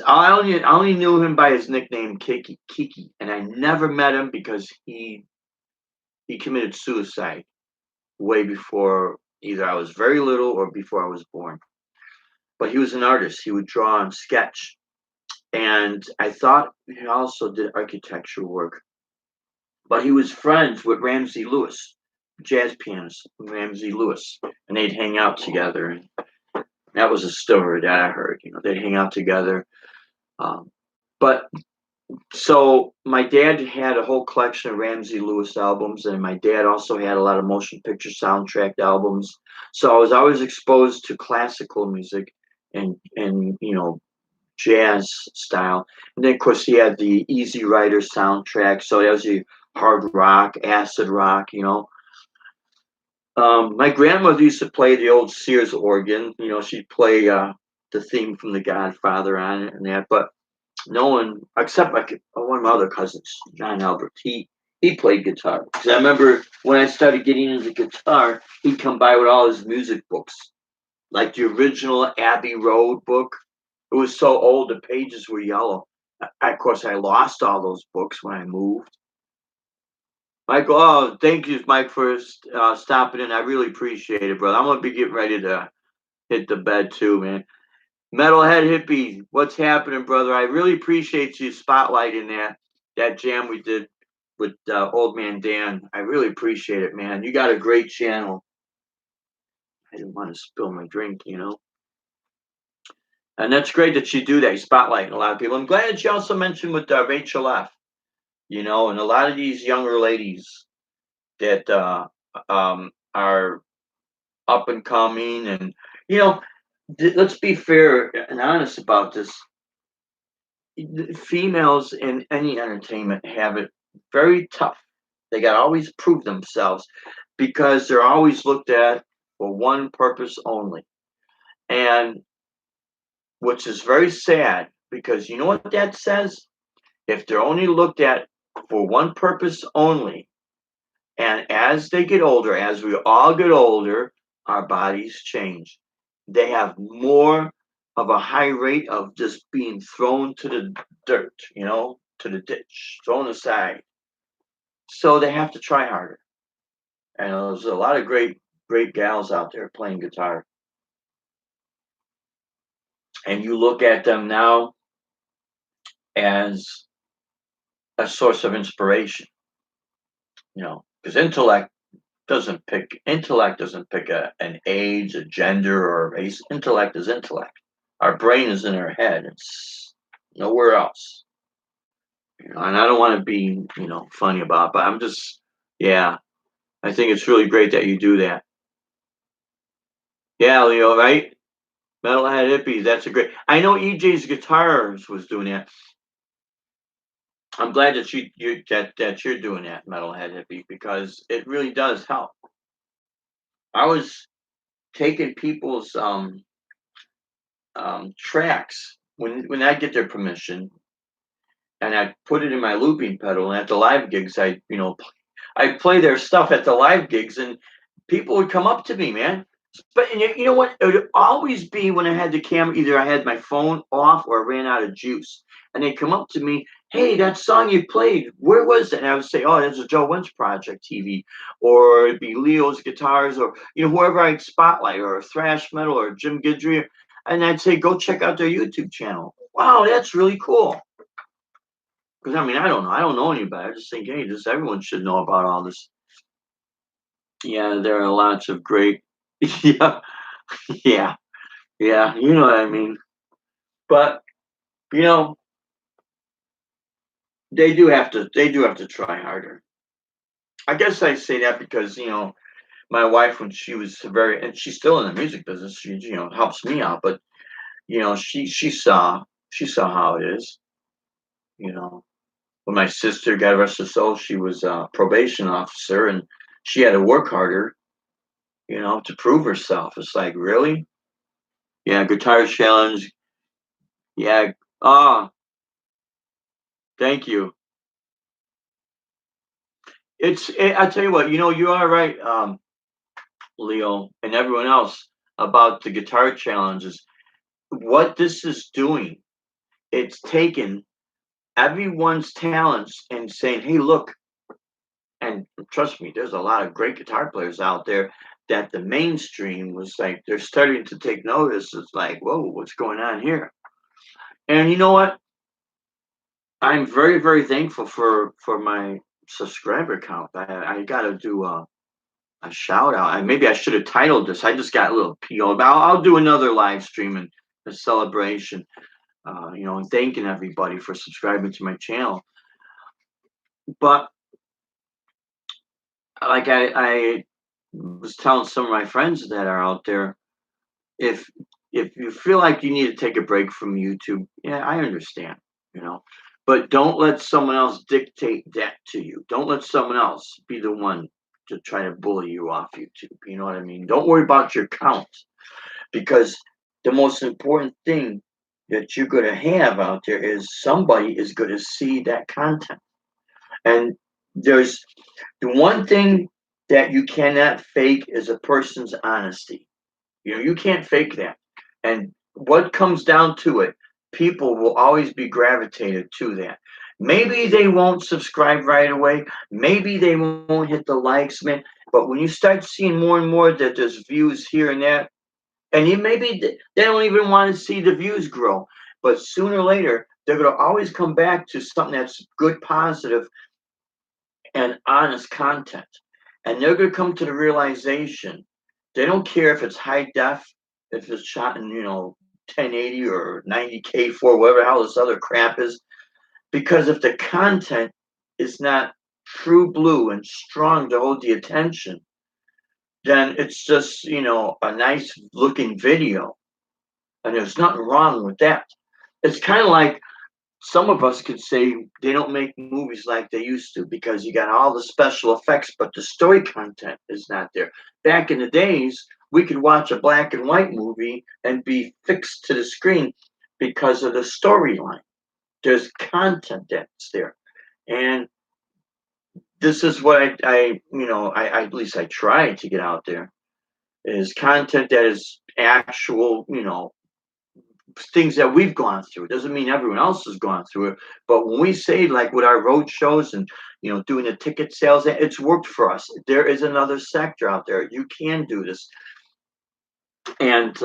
I only knew him by his nickname Kiki, and I never met him because he committed suicide way before either I was very little or before I was born. But he was an artist. He would draw and sketch, and I thought he also did architectural work. But he was friends with Ramsey Lewis, jazz pianist Ramsey Lewis, and they'd hang out together. And that was a story that I heard. They'd hang out together. But So my dad had a whole collection of Ramsey Lewis albums, and my dad also had a lot of motion picture soundtrack albums. So I was always exposed to classical music and jazz style. And then of course he had the Easy Rider soundtrack. So that was your hard rock, acid rock. My grandmother used to play the old Sears organ. She'd play the theme from The Godfather on it and that, but no one except like one of my other cousins, John Albert. He played guitar. 'Cause I remember when I started getting into guitar, he'd come by with all his music books, like the original Abbey Road book. It was so old, the pages were yellow. Of course, I lost all those books when I moved. Michael, oh, thank you, Mike, for stopping in. I really appreciate it, brother. I'm gonna be getting ready to hit the bed too, man. Metalhead hippie, what's happening, brother? I really appreciate you spotlighting that jam we did with Old Man Dan. I really appreciate it, man. You got a great channel. I didn't want to spill my drink, you know. And that's great that you do that. You spotlight a lot of people. I'm glad that you also mentioned with Rachel F. You know, and a lot of these younger ladies that are up and coming, and you know, let's be fair and honest about this. Females in any entertainment have it very tough. They got to always prove themselves because they're always looked at for one purpose only. And which is very sad because you know what that says? If they're only looked at for one purpose only, and as they get older, as we all get older, our bodies change. They have more of a high rate of just being thrown to the dirt, you know, to the ditch, thrown aside. So they have to try harder. And there's a lot of great gals out there playing guitar. And you look at them now as a source of inspiration, you know, because intellect doesn't pick an age, a gender, or a race. Intellect is intellect. Our brain is in our head. It's nowhere else. You know, and I don't want to be, you know, funny about it, but I'm just, yeah, I think it's really great that you do that. Yeah, Leo, right? Metalhead hippies, that's a great. I know EJ's Guitars was doing that. I'm glad that that you're doing that, Metalhead hippie, because it really does help. I was taking people's tracks when I get their permission, and I put it in my looping pedal. And at the live gigs, I play their stuff at the live gigs, and people would come up to me, man. But and you know what? It would always be when I had the camera. Either I had my phone off or I ran out of juice, and they'd come up to me. Hey, that song you played, where was it? And I would say, oh, that's a Joe Wentz Project TV, or it'd be Leo's Guitars, or whoever I'd spotlight, or thrash metal, or Jim Guidry, and I'd say, go check out their YouTube channel. Wow, that's really cool. Because I mean, I don't know anybody. I just think, hey, this everyone should know about all this. Yeah, there are lots of great. Yeah, yeah, yeah. You know what I mean. But you know, they do have to try harder. I guess I say that because my wife, when she was and she's still in the music business, she helps me out. But she saw how it is. You know, when my sister, God rest her soul, she was a probation officer, and she had to work harder, to prove herself. It's like, really? Yeah, guitar challenge. Yeah. Ah, thank you. I tell you what, you are right, Leo, and everyone else about the guitar challenges. What this is doing, it's taken everyone's talents and saying, hey, look, and trust me, there's a lot of great guitar players out there that the mainstream was like, they're starting to take notice. It's like, whoa, what's going on here? And you know what? I'm very, very thankful for my subscriber count. I got to do a shout out. Maybe I should have titled this. I just got a little PO. But I'll do another live stream and a celebration, and thanking everybody for subscribing to my channel. But like I was telling some of my friends that are out there, if you feel like you need to take a break from YouTube, yeah, I understand, but don't let someone else dictate that to you. Don't let someone else be the one to try to bully you off YouTube. You know what I mean? Don't worry about your count, because the most important thing that you're going to have out there is somebody is going to see that content. And there's the one thing that you cannot fake is a person's honesty. You can't fake that. And what comes down to it, people will always be gravitated to that. Maybe they won't subscribe right away. Maybe they won't hit the likes, man. But when you start seeing more and more that there's views here and there, and maybe they don't even want to see the views grow. But sooner or later, they're going to always come back to something that's good, positive, and honest content. And they're going to come to the realization They don't care if it's high def, if it's shot in 1080 or 90K4, whatever the hell this other crap is, because if the content is not true blue and strong to hold the attention, then it's just a nice looking video, and there's nothing wrong with that. It's kind of like some of us could say they don't make movies like they used to because you got all the special effects, but the story content is not there. Back in the days, we could watch a black and white movie and be fixed to the screen because of the storyline. There's content that's there. And this is what I at least I try to get out there is content that is actual, things that we've gone through. It doesn't mean everyone else has gone through it, but when we say like with our road shows and doing the ticket sales, it's worked for us. There is another sector out there. You can do this, and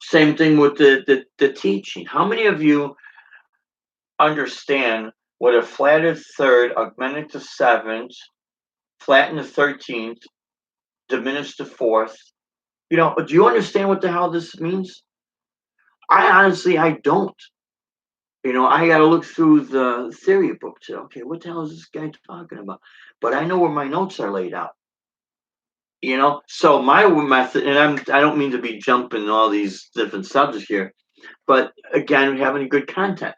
same thing with the teaching. How many of you understand what a flatted third, augmented to seventh, flattened to 13th, diminished to fourth? Do you understand what the hell this means? I don't. I got to look through the theory book to, okay, what the hell is this guy talking about? But I know where my notes are laid out. So my method, and I don't mean to be jumping all these different subjects here, but again, having good content.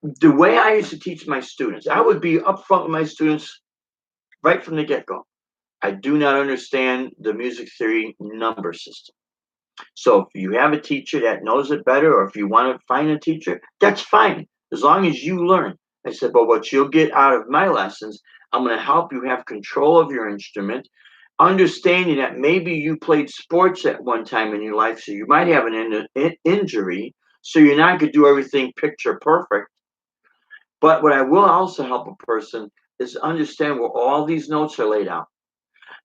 The way I used to teach my students, I would be upfront with my students right from the get-go. I do not understand the music theory number system. So if you have a teacher that knows it better, or if you want to find a teacher, that's fine, as long as you learn. I said, but what you'll get out of my lessons, I'm going to help you have control of your instrument, understanding that maybe you played sports at one time in your life, so you might have an injury, so you're not going to do everything picture perfect. But what I will also help a person is understand where all these notes are laid out.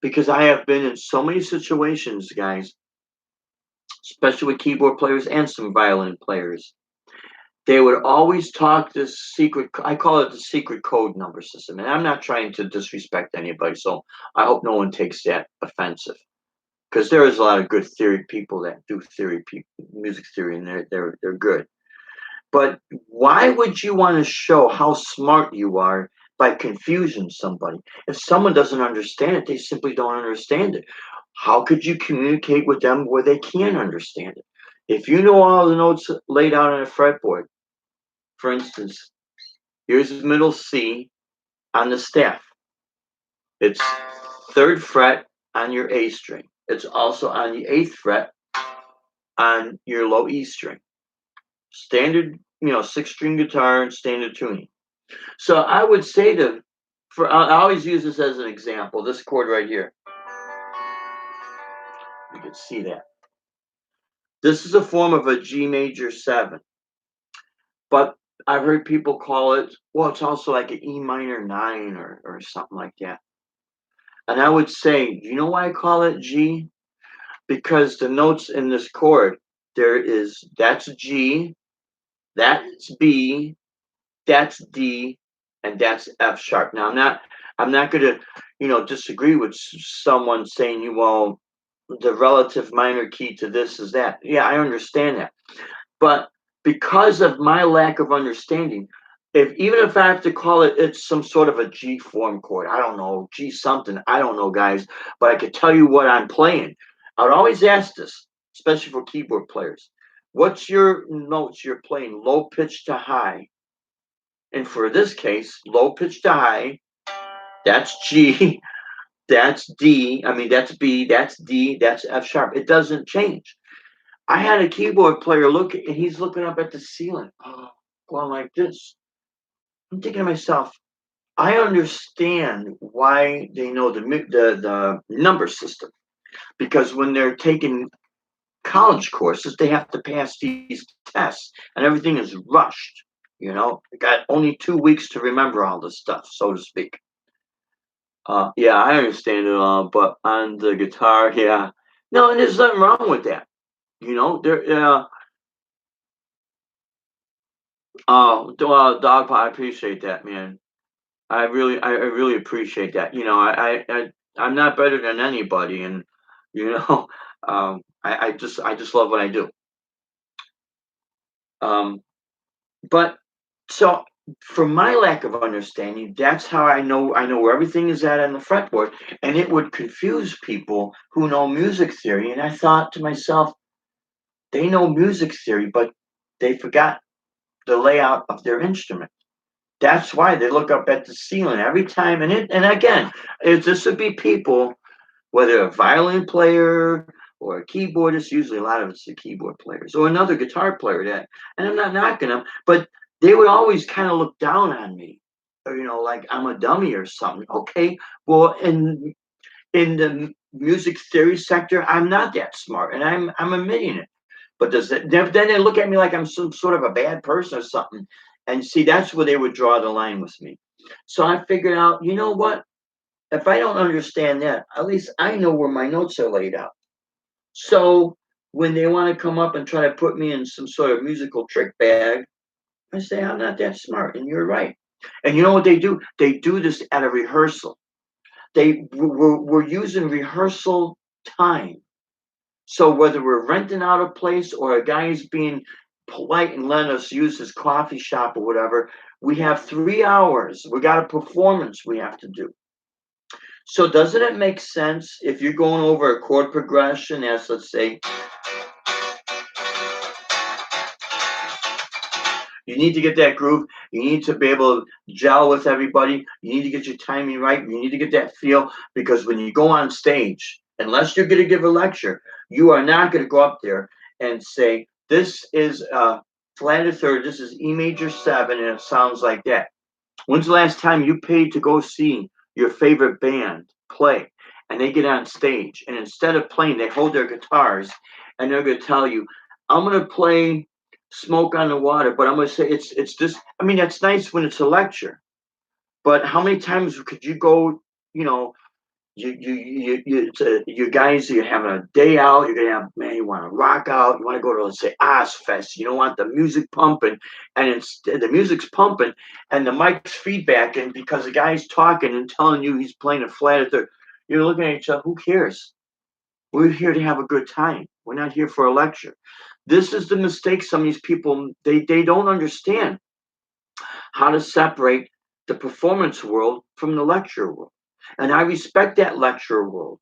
Because I have been in so many situations, guys, especially with keyboard players and some violin players. They would always talk this secret, I call it the secret code number system. And I'm not trying to disrespect anybody, so I hope no one takes that offensive. Because there is a lot of good theory people that do music theory, and they're good. But why would you want to show how smart you are by confusing somebody? If someone doesn't understand it, they simply don't understand it. How could you communicate with them where they can understand it? If you know all the notes laid out on a fretboard, for instance, here's middle C on the staff. It's third fret on your A string. It's also on the eighth fret on your low E string. Standard, 6-string guitar and standard tuning. So I would say I always use this as an example. This chord right here. You can see that. This is a form of a G major 7. But I've heard people call it, well, it's also like an E minor 9 or something like that. And I would say, you know why I call it G? Because the notes in this chord, that's G, that's B, that's D, and that's F sharp. Now I'm not gonna, disagree with someone saying, well, the relative minor key to this is that. Yeah, I understand that. But because of my lack of understanding, even if I have to call it's some sort of a G form chord. I don't know, G something. I don't know, guys. But I could tell you what I'm playing. I would always ask this, especially for keyboard players. What's your notes you're playing, low pitch to high? And for this case, low pitch to high, that's G, that's D. I mean, that's B, that's D, that's F sharp. It doesn't change. I had a keyboard player and he's looking up at the ceiling, going like this. I'm thinking to myself, I understand why they know the number system, because when they're taking college courses, they have to pass these tests, and everything is rushed. They got only 2 weeks to remember all this stuff, so to speak. Yeah, I understand it all, but on the guitar, yeah, no, and there's nothing wrong with that. There. Oh, dog, I appreciate that, man. I really appreciate that. I'm not better than anybody, and You know, I just love what I do. Um, but so from my lack of understanding, that's how I know where everything is at on the fretboard, and it would confuse people who know music theory. And I thought to myself, they know music theory, but they forgot the layout of their instrument. That's why they look up at the ceiling every time. And again, this would be people, whether a violin player or a keyboardist, usually a lot of it's the keyboard players, or another guitar player that, and I'm not knocking them, but they would always kind of look down on me, or, like I'm a dummy or something. Okay, well, in the music theory sector, I'm not that smart, and I'm admitting it. But then they look at me like I'm some sort of a bad person or something. And see, that's where they would draw the line with me. So I figured out, you know what? If I don't understand that, at least I know where my notes are laid out. So when they want to come up and try to put me in some sort of musical trick bag, I say, I'm not that smart. And you're right. And you know what they do? They do this at a rehearsal. We're using rehearsal time. So whether we're renting out a place or a guy is being polite and letting us use his coffee shop or whatever, we have 3 hours. We got a performance we have to do. So doesn't it make sense if you're going over a chord progression as, let's say, you need to get that groove, you need to be able to gel with everybody, you need to get your timing right, you need to get that feel, because when you go on stage, unless you're going to give a lecture, you are not going to go up there and say, this is flat third, this is E major 7, and it sounds like that. When's the last time you paid to go see your favorite band play, and they get on stage, and instead of playing, they hold their guitars, and they're going to tell you, I'm going to play Smoke on the Water, but I'm going to say it's this. I mean, that's nice when it's a lecture, but how many times could you go, you know, you guys, you're having a day out, you're gonna have, man, you want to rock out, you want to go to, let's say, Ozfest, you don't want the music pumping, and instead the music's pumping and the mic's feedback, and because the guy's talking and telling you he's playing a flat at the, you're looking at each other, who cares? We're here to have a good time, we're not here for a lecture. This is the mistake some of these people, they don't understand how to separate the performance world from the lecture world. And I respect that lecture world.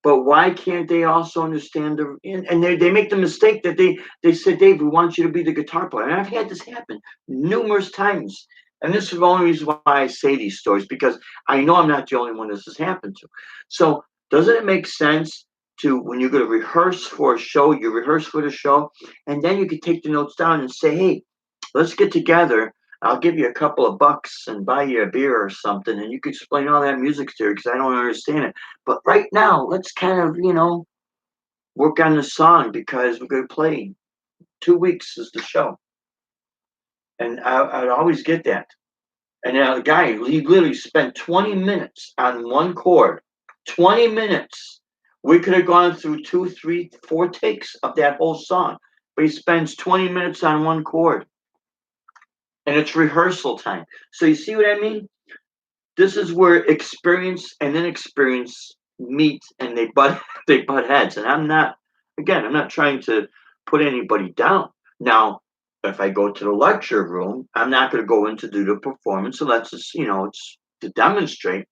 But why can't they also understand and they make the mistake that they said, Dave, we want you to be the guitar player. And I've had this happen numerous times. And this is the only reason why I say these stories, because I know I'm not the only one this has happened to. So doesn't it make sense to, when you're going to rehearse for a show, you rehearse for the show, and then you can take the notes down and say, hey, let's get together. I'll give you a couple of bucks and buy you a beer or something, and you can explain all that music theory because I don't understand it. But right now, let's kind of, work on the song because we're going to play 2 weeks is the show. And I'd always get that. And now the guy, he literally spent 20 minutes on one chord. 20 minutes. We could have gone through 2, 3, 4 takes of that whole song. But he spends 20 minutes on one chord. And it's rehearsal time. So you see what I mean? This is where experience and inexperience meet, and they butt heads. And I'm not trying to put anybody down. Now, if I go to the lecture room, I'm not going to go in to do the performance unless it's to demonstrate.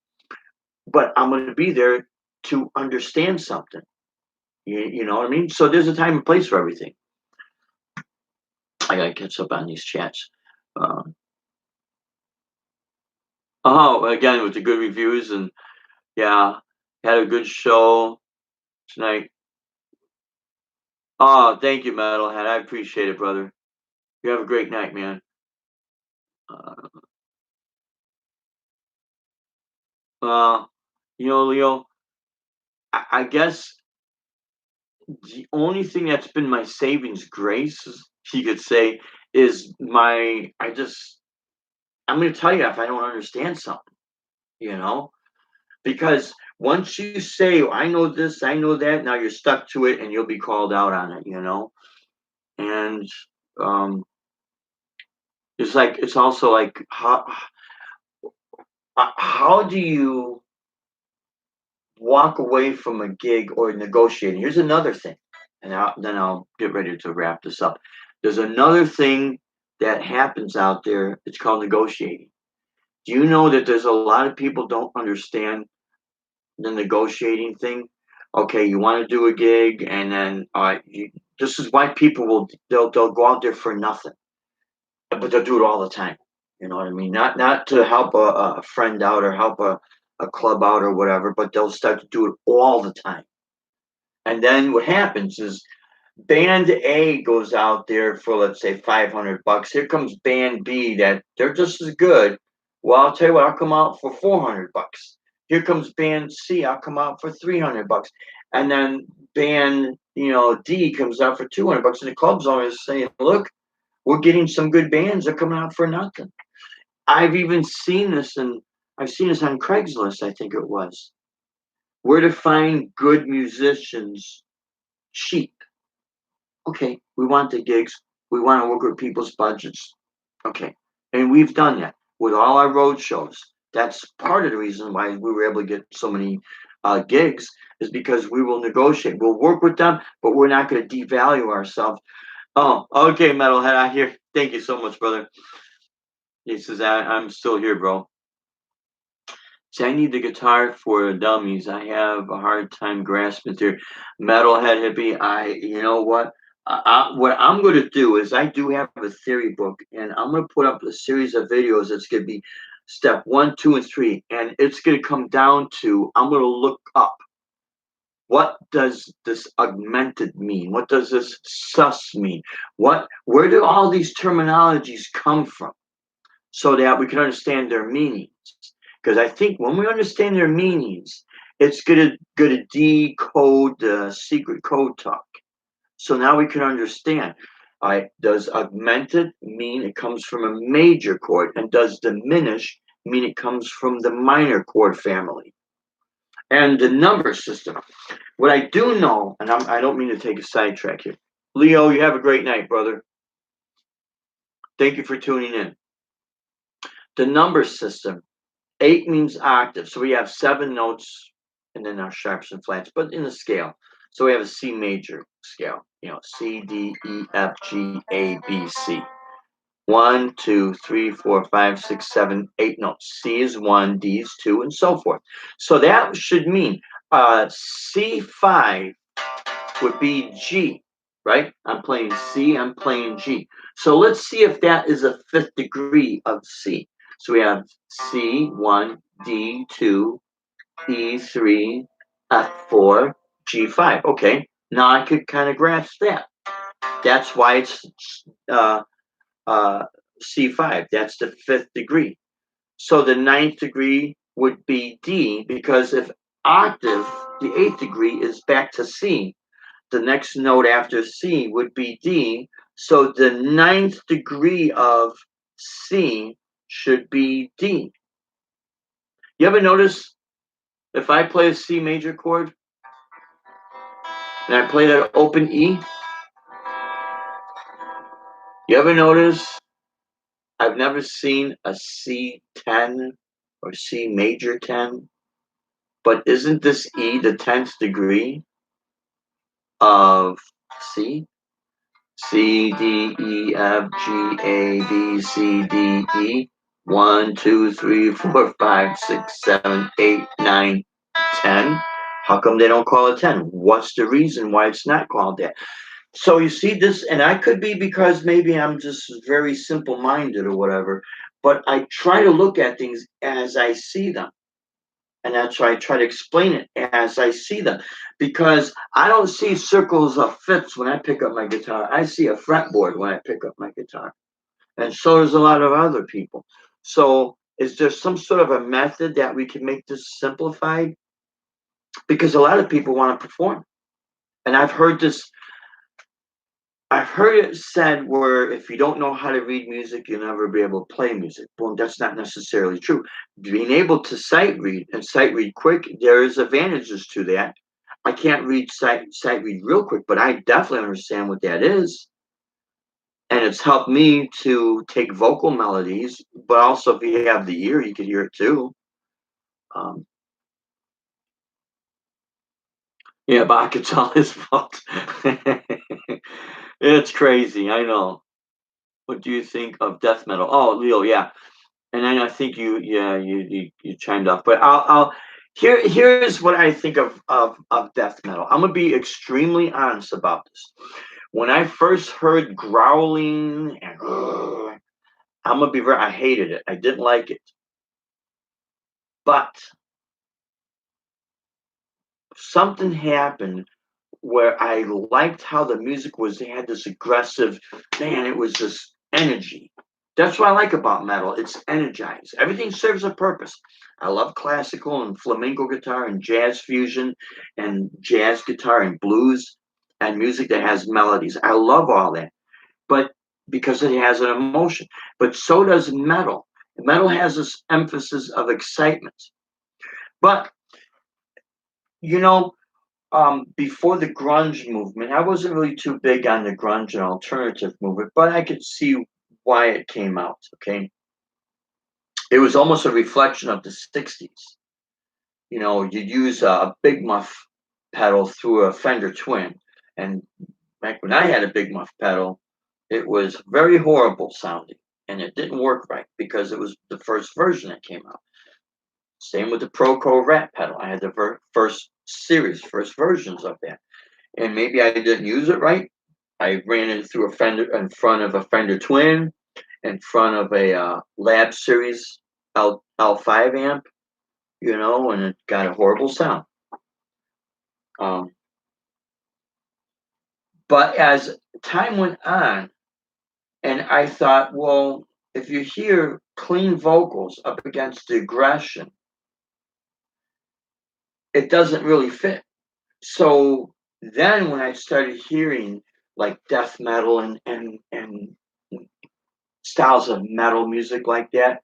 But I'm going to be there to understand something. You know what I mean? So there's a time and place for everything. I got to catch up on these chats. Uh, again, with the good reviews, and yeah, had a good show tonight. Oh, thank you, Metalhead. I appreciate it, brother. You have a great night, man. Uh, uh, Leo, I guess the only thing that's been my savings grace, you could say, is I'm going to tell you if I don't understand something, you know, because once you say, I know this, I know that, now you're stuck to it and you'll be called out on it. And um, it's also like, how do you walk away from a gig or negotiating. Here's another thing, and then I'll get ready to wrap this up. There's another thing that happens out there. It's called negotiating. Do you know that there's a lot of people don't understand the negotiating thing? Okay, you want to do a gig, and then this is why people they'll go out there for nothing, but they'll do it all the time. You know what I mean? Not to help a friend out or help a club out or whatever, but they'll start to do it all the time. And then what happens is band A goes out there for, let's say, $500. Here comes band B that they're just as good. Well, I'll tell you what, I'll come out for $400. Here comes band C, I'll come out for $300. And then band, D comes out for $200. And the club's always saying, look, we're getting some good bands. They're coming out for nothing. I've even seen this, and I've seen this on Craigslist, I think it was. Where to find good musicians cheap. Okay, we want the gigs. We want to work with people's budgets. Okay, and we've done that with all our road shows. That's part of the reason why we were able to get so many gigs, is because we will negotiate. We'll work with them, but we're not going to devalue ourselves. Oh, okay, Metalhead, I hear. Thank you so much, brother. He says, I'm still here, bro. See, I need the guitar for dummies. I have a hard time grasping through Metalhead hippie. You know what? What I'm going to do is I do have a theory book, and I'm going to put up a series of videos that's going to be step 1, 2, and 3, and it's going to come down to I'm going to look up what does this augmented mean? What does this sus mean? Where do all these terminologies come from, so that we can understand their meanings? Because I think when we understand their meanings, it's going to decode the secret code talk. So now we can understand. Does augmented mean it comes from a major chord, and does diminish mean it comes from the minor chord family? And the number system. What I do know, and I don't mean to take a sidetrack here. Leo, you have a great night, brother. Thank you for tuning in. The number system. 8 means octave. So we have 7 notes, and then our sharps and flats, but in a scale. So we have a C major scale, C, D, E, F, G, A, B, C. 1, 2, 3, 4, 5, 6, 7, 8 notes. C is 1, D is 2, and so forth. So that should mean C5 would be G, right? I'm playing C, I'm playing G. So let's see if that is a 5th degree of C. So we have C1, D2, E3, F4, G5. Okay, now I could kind of grasp that. That's why it's C5. That's the 5th degree. So the 9th degree would be D, because if octave, the 8th degree, is back to C, the next note after C would be D. So the 9th degree of C should be D. You ever notice if I play a C major chord and I play that open E, you ever notice I've never seen a C10 or C major 10? But isn't this E the 10th degree of C? C, D, E, F, G, A, B, C, D, E. 1, 2, 3, 4, 5, 6, 7, 8, 9, 10. How come they don't call it 10? What's the reason why it's not called that? So you see this, and I could be because maybe I'm just very simple-minded or whatever, but I try to look at things as I see them. And that's why I try to explain it as I see them, because I don't see circles of fifths when I pick up my guitar. I see a fretboard when I pick up my guitar, and so does a lot of other people. So is there some sort of a method that we can make this simplified? Because a lot of people want to perform, and I've heard it said where if you don't know how to read music, you'll never be able to play music. Well, that's not necessarily true. Being able to sight read and sight read quick, there's advantages to that. I can't read sight read real quick, but I definitely understand what that is. And it's helped me to take vocal melodies, but also if you have the ear, you can hear it too. Um, Yeah, Bach, it's all his fault. It's crazy, I know. What do you think of death metal? Oh, Leo, yeah. And then I think yeah, you chimed off. But here's what I think of death metal. I'm gonna be extremely honest about this. When I first heard growling and I'm gonna be very, I hated it. I didn't like it. But something happened where I liked how the music was. They had this aggressive, man, it was this energy. That's what I like about metal. It's energized. Everything serves a purpose. I love classical and flamenco guitar and jazz fusion and jazz guitar and blues and music that has melodies. I love all that. But because it has an emotion. But so does metal. Metal has this emphasis of excitement. But you know, before the grunge movement, I wasn't really too big on the grunge and alternative movement, but I could see why it came out. Okay, it was almost a reflection of the '60s. You know, you'd use a big muff pedal through a Fender Twin, and back when I had a big muff pedal, it was very horrible sounding, and it didn't work right because it was the first version that came out. Same with the Proco Rat pedal. I had the first series, first versions of that, and maybe I didn't use it right. I ran it through a Fender in front of a Fender Twin, in front of a Lab Series L5 amp, and it got a horrible sound. Um, but as time went on, and I thought, well, if you hear clean vocals up against the aggression, it doesn't really fit. So then when I started hearing like death metal and styles of metal music like that,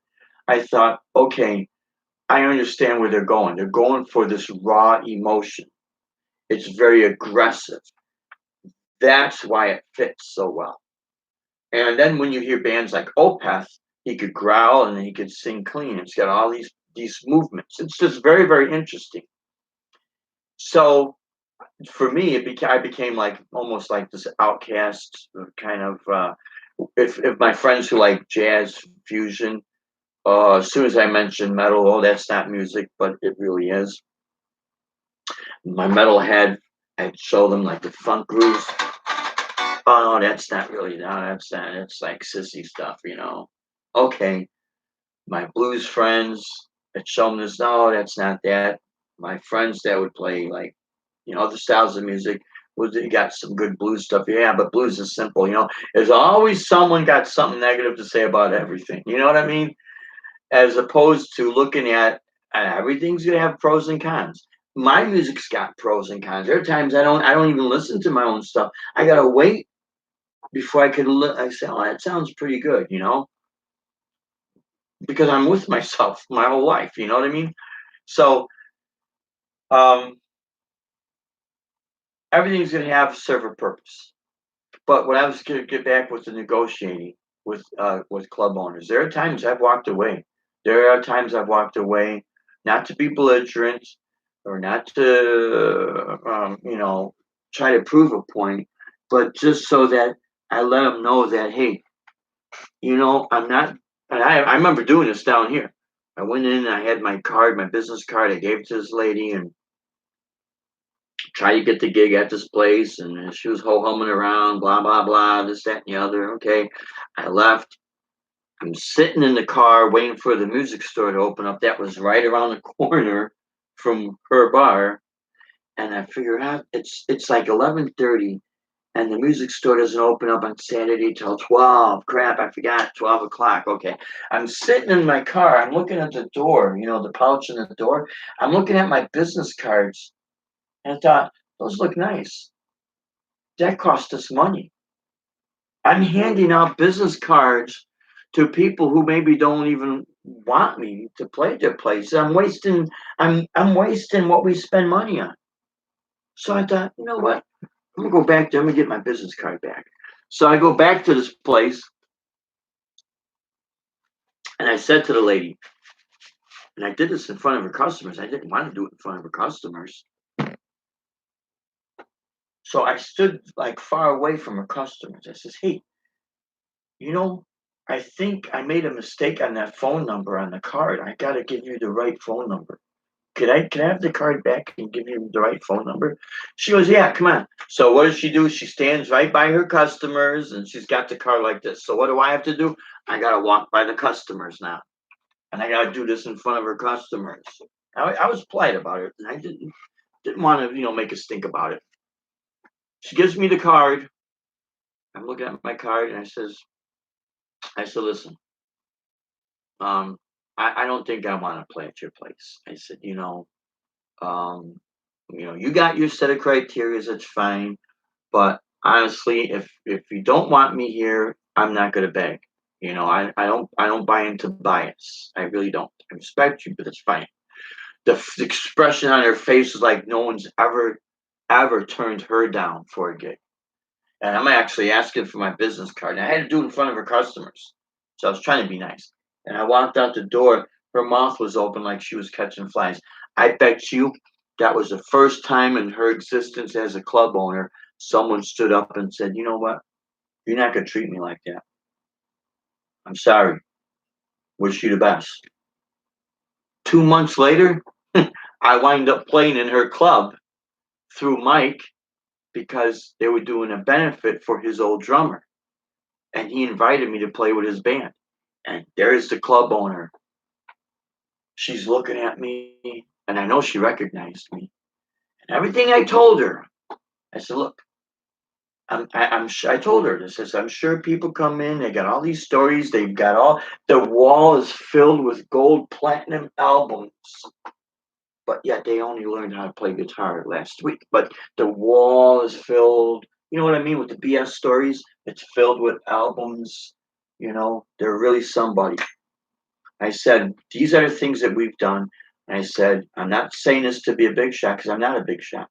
I thought, okay, I understand where they're going. They're going for this raw emotion. It's very aggressive. That's why it fits so well. And then when you hear bands like Opeth, he could growl and he could sing clean. It's got all these movements. It's just very, very interesting. So for me, I became like almost like this outcast kind of. If my friends who like jazz fusion, as soon as I mention metal, oh, that's not music, but it really is. My metalhead, I'd show them like the funk grooves. Oh, no, that's not really, no, that's not, it's like sissy stuff. Okay, my blues friends, I'd show them this, no, that's not that. My friends that would play like, other styles of music, was you got some good blues stuff. Yeah, but blues is simple. There's always someone got something negative to say about everything. You know what I mean? As opposed to looking at everything's gonna have pros and cons. My music's got pros and cons. There are times I don't even listen to my own stuff. I gotta wait before I could look. I say, oh, that sounds pretty good, because I'm with myself my whole life. You know what I mean? So um, everything's gonna have serve a purpose. But when I was gonna get back with the negotiating with club owners, there are times I've walked away. There are times I've walked away, not to be belligerent or not to try to prove a point, but just so that I let them know that, hey, I'm not. And I remember doing this down here. I went in and I had my card, my business card. I gave it to this lady and tried to get the gig at this place. And she was ho humming around, blah, blah, blah, this, that, and the other. Okay. I left. I'm sitting in the car waiting for the music store to open up. That was right around the corner from her bar. And I figured out it's like 11:30 and the music store doesn't open up on Saturday till 12. Crap, I forgot, 12 o'clock. Okay. I'm sitting in my car. I'm looking at the door, the pouch in the door. I'm looking at my business cards and I thought, those look nice. That cost us money. I'm handing out business cards to people who maybe don't even want me to play their place. I'm wasting what we spend money on. So I thought, you know what? I'm gonna go back there. I'm gonna get my business card back. So I go back to this place and I said to the lady, and I did this in front of her customers. I didn't want to do it in front of her customers. So I stood like far away from her customers. I says, "Hey, you know, I think I made a mistake on that phone number on the card. I got to give you the right phone number. Can I have the card back and give you the right phone number?" She goes, "Yeah, come on." So what does she do? She stands right by her customers and she's got the card like this. So what do I have to do? I got to walk by the customers now. And I got to do this in front of her customers. I was polite about it, and I didn't want to, make a stink about it. She gives me the card. I'm looking at my card, and I said, "Listen, um, I don't think I want to play at your place." I said, um, you got your set of criterias. That's fine, but honestly, if you don't want me here, I'm not going to beg. I don't buy into bias. I really don't. I respect you, but it's fine. The expression on her face was like no one's ever turned her down for a gig. And I'm actually asking for my business card. And I had to do it in front of her customers. So I was trying to be nice. And I walked out the door. Her mouth was open like she was catching flies. I bet you that was the first time in her existence as a club owner someone stood up and said, "You know what? You're not going to treat me like that. I'm sorry. Wish you the best." 2 months later, I wind up playing in her club through Mike because they were doing a benefit for his old drummer. And he invited me to play with his band. And there's the club owner. She's looking at me, and I know she recognized me. And everything I told her, I said, "Look, I told her this. I said, I'm sure people come in, they got all these stories, they've got the wall is filled with gold platinum albums, but yet they only learned how to play guitar last week. But the wall is filled, you know what I mean, with the BS stories. It's filled with albums. They're really somebody." I said, "These are the things that we've done." And I said, "I'm not saying this to be a big shot because I'm not a big shot,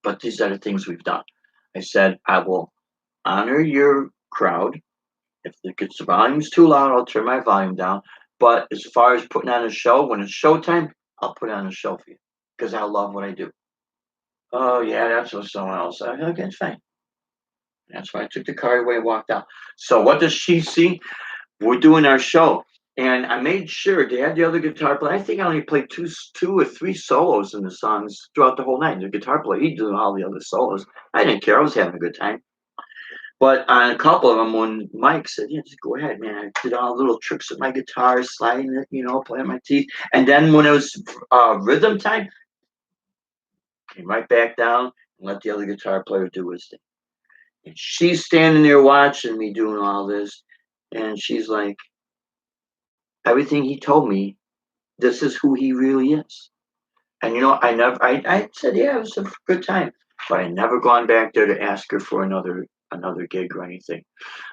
but these are the things we've done." I said, "I will honor your crowd. If the volume's too loud, I'll turn my volume down. But as far as putting on a show, when it's showtime, I'll put on a show for you because I love what I do." "Oh, yeah, that's what someone else said." "Okay, it's fine." That's why I took the card away and walked out. So what does she see? We're doing our show. And I made sure they had the other guitar player. I think I only played two or three solos in the songs throughout the whole night. The guitar player, he doing all the other solos. I didn't care. I was having a good time. But on a couple of them, when Mike said, "Yeah, just go ahead, man," I did all the little tricks with my guitar, sliding it, playing my teeth. And then when it was rhythm time, came right back down and let the other guitar player do his thing. And she's standing there watching me doing all this. And she's like, "Everything he told me, this is who he really is." And I said, "Yeah, it was a good time," but I never gone back there to ask her for another gig or anything.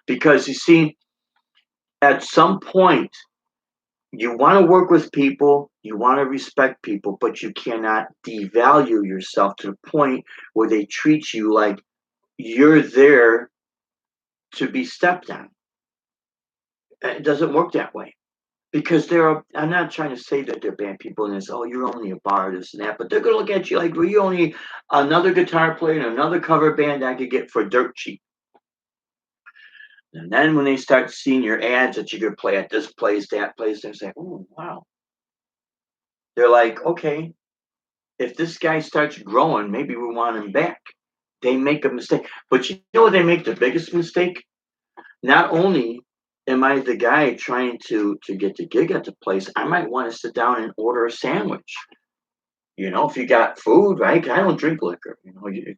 Because you see, at some point, you want to work with people, you want to respect people, but you cannot devalue yourself to the point where they treat you like you're there to be stepped on. It doesn't work that way. Because I'm not trying to say that they're bad people and it's, "Oh, you're only a bar, this and that," but they're gonna look at you like, "Well, you only another guitar player and another cover band I could get for dirt cheap." And then when they start seeing your ads that you could play at this place, that place, they say, "Oh, wow." They're like, "Okay, if this guy starts growing, maybe we want him back." They make a mistake. But you know what they make the biggest mistake? Not only am I the guy trying to get the gig at the place, I might want to sit down and order a sandwich. If you got food, right? I don't drink liquor. You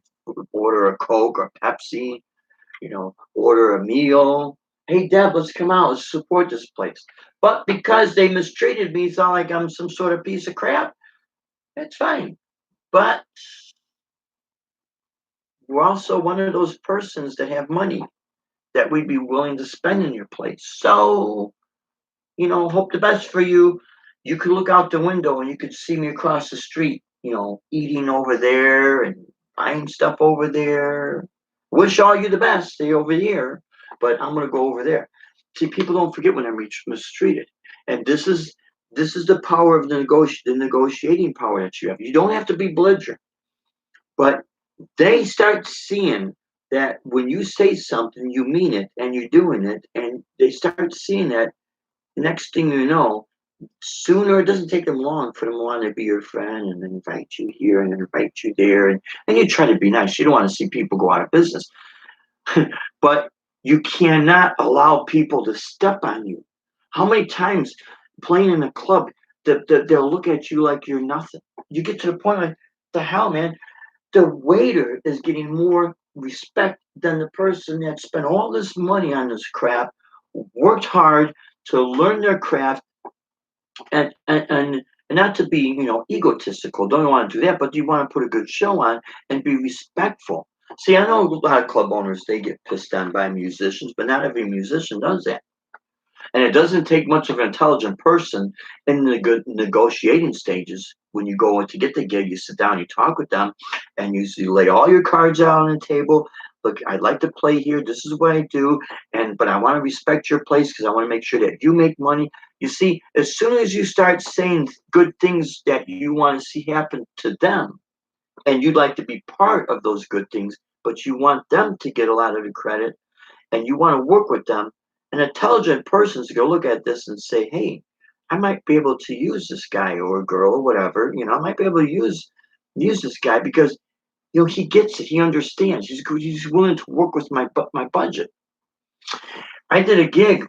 order a Coke or Pepsi, order a meal. "Hey, Deb, let's come out. Let's support this place." But because they mistreated me, it's not like I'm some sort of piece of crap. That's fine. But we're also one of those persons that have money that we'd be willing to spend in your place. So, hope the best for you. You could look out the window and you could see me across the street, eating over there and buying stuff over there. Wish all you the best. Stay over here, but I'm gonna go over there. See, people don't forget when they're mistreated, and this is the power of the negotiating power that you have. You don't have to be belligerent, but They start seeing that when you say something, you mean it and you're doing it, and they start seeing that. Next thing you know, sooner it doesn't take them long for them to want to be your friend and then invite you here and invite you there, and you try to be nice. You don't want to see people go out of business, but you cannot allow people to step on you. How many times playing in a club that they'll look at you like you're nothing? You get to the point like, the hell, man, the waiter is getting more respect than the person that spent all this money on this crap, worked hard to learn their craft, and not to be, egotistical. Don't want to do that, but you want to put a good show on and be respectful. See, I know a lot of club owners, they get pissed on by musicians, but not every musician does that. And it doesn't take much of an intelligent person in the good negotiating stages. When you go in to get the gig, you sit down, you talk with them, and you lay all your cards out on the table. Look, I'd like to play here. This is what I do, but I want to respect your place because I want to make sure that you make money. You see, as soon as you start saying good things that you want to see happen to them, and you'd like to be part of those good things, but you want them to get a lot of the credit, and you want to work with them, an intelligent person is going to look at this and say, hey, I might be able to use this guy or girl or whatever. I might be able to use this guy because he gets it. He understands. He's willing to work with my budget. I did a gig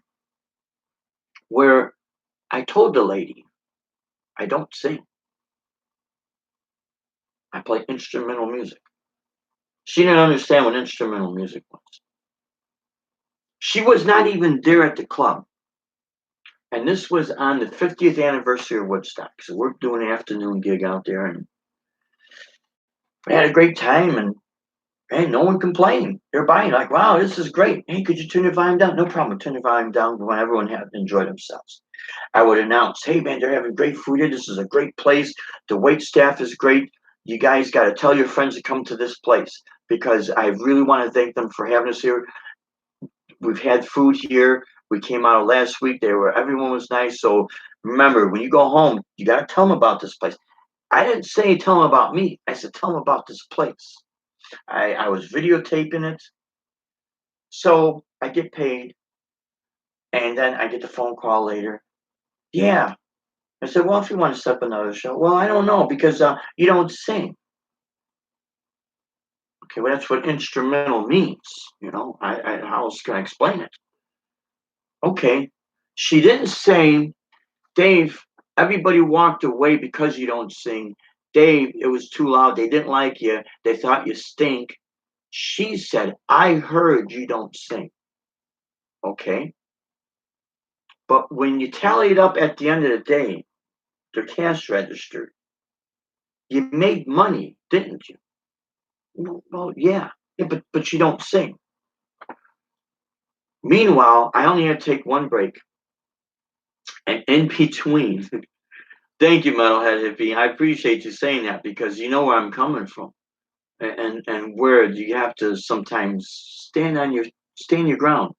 where I told the lady, I don't sing. I play instrumental music. She didn't understand what instrumental music was. She was not even there at the club. And this was on the 50th anniversary of Woodstock. So we're doing an afternoon gig out there, and we had a great time, and hey, no one complained. They're buying like, wow, this is great. Hey, could you turn the volume down? No problem. Turn the volume down when everyone had enjoyed themselves. I would announce, hey man, they're having great food here. This is a great place. The wait staff is great. You guys got to tell your friends to come to this place because I really want to thank them for having us here. We've had food here. We came out last week. Everyone was nice. So remember, when you go home, you got to tell them about this place. I didn't say tell them about me. I said tell them about this place. I was videotaping it. So I get paid, and then I get the phone call later. Yeah. I said, well, if you want to set up another show, well, I don't know because you don't sing. Okay, well, that's what instrumental means. How else can I explain it? Okay. She didn't say, Dave, everybody walked away because you don't sing. Dave, it was too loud. They didn't like you. They thought you stink. She said, I heard you don't sing. Okay. But when you tally it up at the end of the day, the cash register, you made money, didn't you? Well, yeah. Yeah, but you don't sing. Meanwhile, I only had to take one break. And in between, thank you, Metalhead Hippie. I appreciate you saying that because you know where I'm coming from. And where you have to sometimes stand your ground.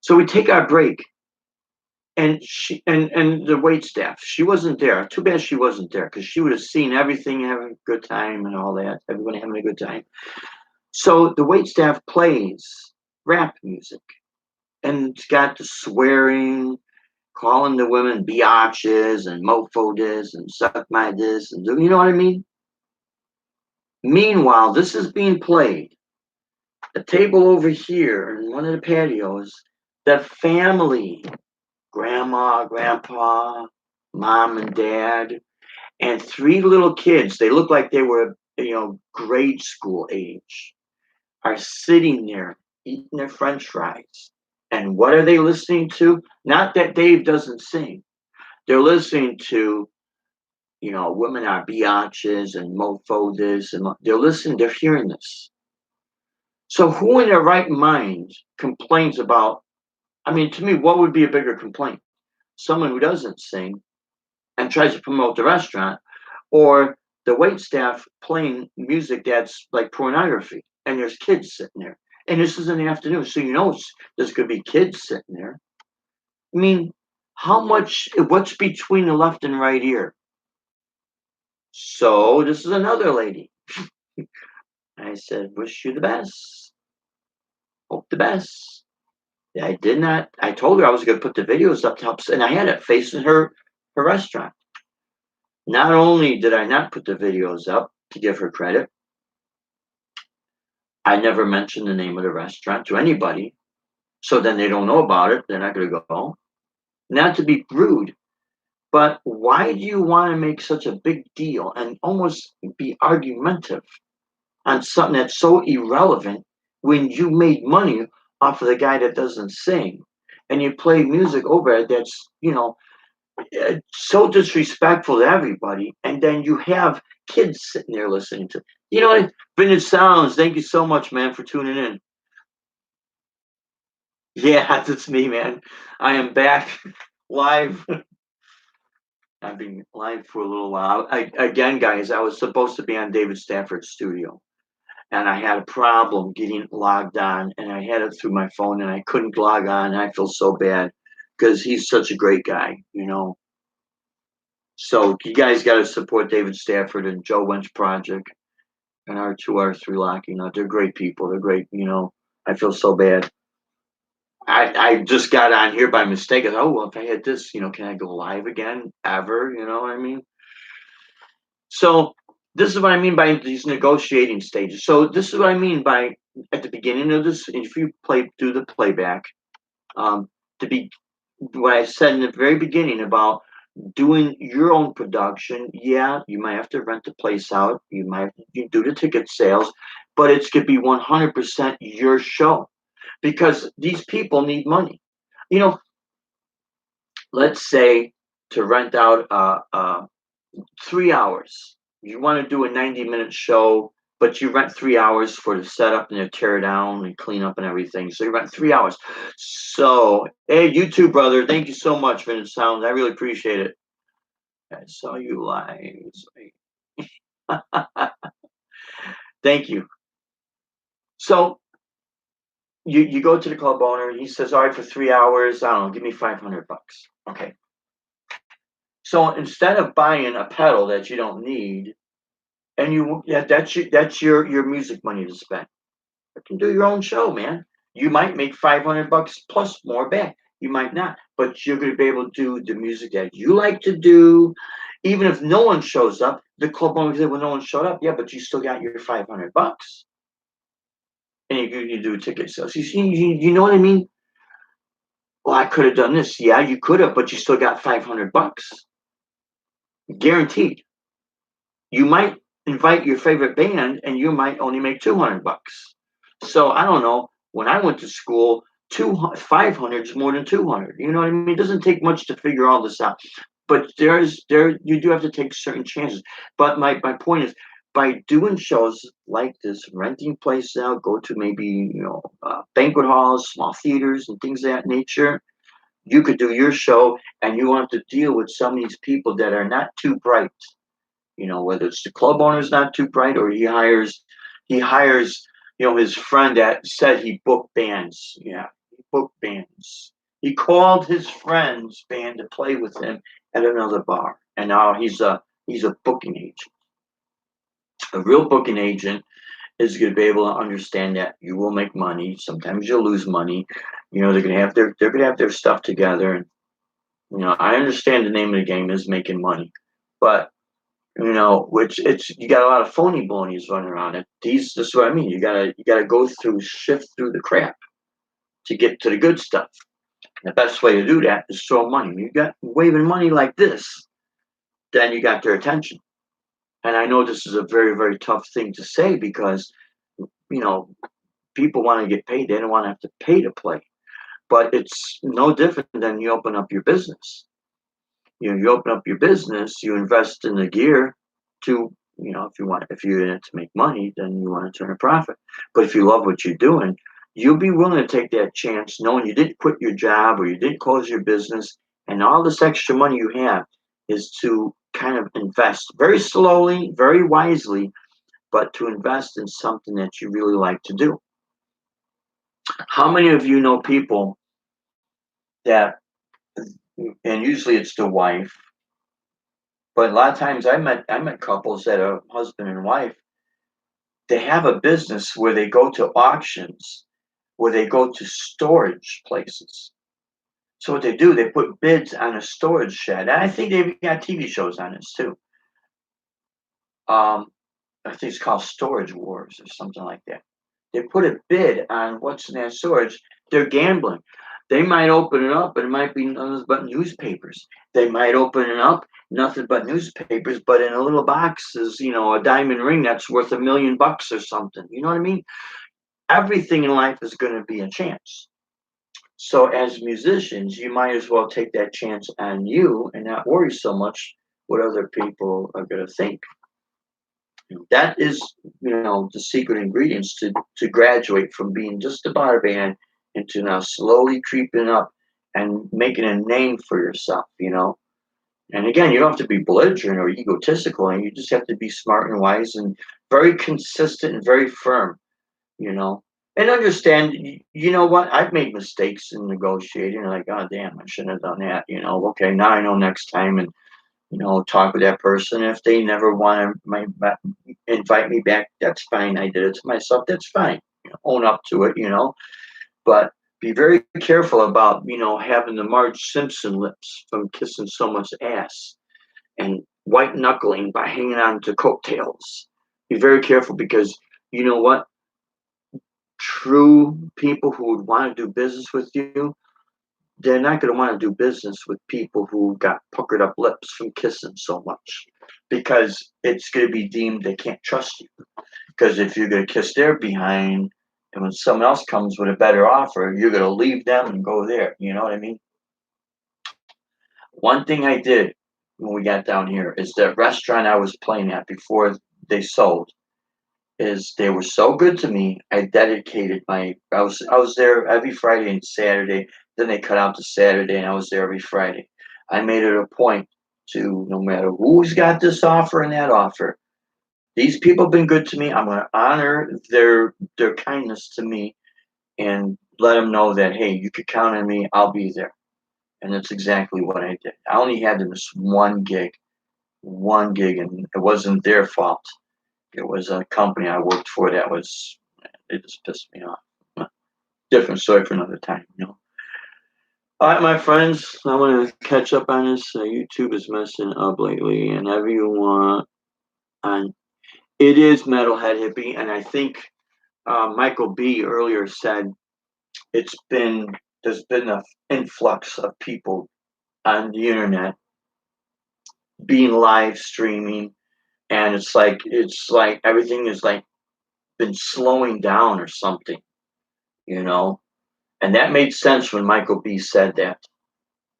So we take our break, and and the wait staff, she wasn't there. Too bad she wasn't there because she would have seen everything, having a good time and all that. Everybody having a good time. So the wait staff plays rap music, and it's got the swearing, calling the women biatches and mofo this and suck my this, and you know what I mean. Meanwhile, this is being played. The table over here in one of the patios, the family, grandma, grandpa, mom and dad, and three little kids, they look like they were, grade school age, are sitting there eating their french fries. And what are they listening to? Not that Dave doesn't sing. They're listening to, women are biatches and mofo this, and they're hearing this. So who in their right mind complains about, I mean, to me, what would be a bigger complaint? Someone who doesn't sing and tries to promote the restaurant, or the wait staff playing music that's like pornography, and there's kids sitting there. And this is in the afternoon, so there's going to be kids sitting there. I mean, what's between the left and right ear? So this is another lady. I said, wish you the best. Hope the best. Yeah, I did not. I told her I was going to put the videos up to help, and I had it facing her restaurant. Not only did I not put the videos up to give her credit, I never mentioned the name of the restaurant to anybody. So then they don't know about it. They're not going to go. Not to be rude, but why do you want to make such a big deal and almost be argumentative on something that's so irrelevant when you made money off of the guy that doesn't sing and you play music over it that's, so disrespectful to everybody, and then you have kids sitting there listening to, Vintage Sounds. Thank you so much, man, for tuning in. Yeah, that's me, man. I am back live. I've been live for a little while. Again, guys, I was supposed to be on David Stafford's studio, and I had a problem getting logged on, and I had it through my phone, and I couldn't log on. And I feel so bad because he's such a great guy. So you guys got to support David Stafford and Joe Wench Project and R2R3 Locking. They're great people. They're great. I feel so bad. I just got on here by mistake. I thought, oh, well, if I had this, can I go live again ever? You know what I mean? So this is what I mean by these negotiating stages. So this is what I mean by at the beginning of this, if you do the playback, to be what I said in the very beginning about doing your own production. Yeah, you might have to rent the place out. You might have to do the ticket sales, but it's going to be 100% your show because these people need money. You know, let's say to rent out 3 hours. You want to do a 90-minute show, but you rent 3 hours for the setup and the tear down and clean up and everything. So you rent 3 hours. So, hey, YouTube brother, thank you so much, Vintage Sounds. I really appreciate it. I saw you live. Thank you. So you go to the club owner. He says, all right, for 3 hours, I don't know, give me $500. Okay. So instead of buying a pedal that you don't need, and that's your music money to spend. You can do your own show, man. You might make $500 plus more back. You might not, but you're going to be able to do the music that you like to do. Even if no one shows up, the club owner said, well, no one showed up. Yeah, but you still got your $500. And you do ticket sales. You know what I mean? Well, I could have done this. Yeah, you could have, but you still got $500. Guaranteed. You might invite your favorite band and you might only make $200. So I don't know. When I went to school, 500 is more than 200. You know what I mean? It doesn't take much to figure all this out. But you do have to take certain chances. But my point is, by doing shows like this, renting places out, go to maybe banquet halls, small theaters, and things of that nature. You could do your show, and you want to deal with some of these people that are not too bright. Whether it's the club owner's not too bright, or he hires his friend that said he booked bands. Yeah, he booked bands. He called his friend's band to play with him at another bar, and now he's a booking agent. A real booking agent is going to be able to understand that you will make money. Sometimes you'll lose money. They're going to have their stuff together, and I understand the name of the game is making money, but which you got a lot of phony bonies running around it. This is what I mean. You gotta go shift through the crap to get to the good stuff. The best way to do that is throw money. You got waving money like this, then you got their attention. And I know this is a very, very tough thing to say because, you know, people want to get paid. They don't want to have to pay to play. But it's no different than you open up your business. You open up your business, you invest in the gear to, if you're in it to make money, then you want to turn a profit. But if you love what you're doing, you'll be willing to take that chance knowing you didn't quit your job or you didn't close your business, and all this extra money you have is to kind of invest very slowly, very wisely, but to invest in something that you really like to do. How many of you know people that, and usually it's the wife, but a lot of times I met couples that are husband and wife they have a business where they go to auctions, where they go to storage places. So what they do, they put bids on a storage shed. And I think they've got TV shows on this too. Um, I think it's called Storage Wars or something like that. They put a bid on what's in that storage. They're gambling. They might open it up, but it might be nothing but newspapers. They might open it up, nothing but newspapers, but in a little box is, a diamond ring that's worth $1 million or something. You know what I mean? Everything in life is going to be a chance. So as musicians, you might as well take that chance on you and not worry so much what other people are going to think. That is, the secret ingredients to graduate from being just a bar band into now slowly creeping up and making a name for yourself. And again, you don't have to be belligerent or egotistical, and you just have to be smart and wise and very consistent and very firm, you know. And understand, you know what? I've made mistakes in negotiating. Like, God damn, I shouldn't have done that. Okay, now I know next time, and talk with that person. If they never want to invite me back, that's fine. I did it to myself. That's fine. Own up to it. But be very careful about, having the Marge Simpson lips from kissing so much ass and white knuckling by hanging on to coattails. Be very careful because you know what? True people who would want to do business with you, they're not going to want to do business with people who got puckered up lips from kissing so much because it's going to be deemed they can't trust you. Because if you're going to kiss their behind and when someone else comes with a better offer, you're going to leave them and go there. You know what I mean? One thing I did when we got down here is that restaurant I was playing at before they sold is they were so good to me. I dedicated I was there every Friday and Saturday. Then they cut out to Saturday, and I was there every Friday. I made it a point to no matter who's got this offer and that offer. These people have been good to me. I'm going to honor their kindness to me and let them know that hey, you could count on me. I'll be there. And that's exactly what I did. I only had this one gig, and it wasn't their fault. It was a company I worked for it just pissed me off. Different story for another time. All right, my friends, I'm going to catch up on this. YouTube is messing up lately, and everyone on it is Metalhead Hippie, and I think Michael B. earlier said it's been there's been an influx of people on the internet being live streaming, and it's like everything is like been slowing down or something, you know. And that made sense when Michael B said that.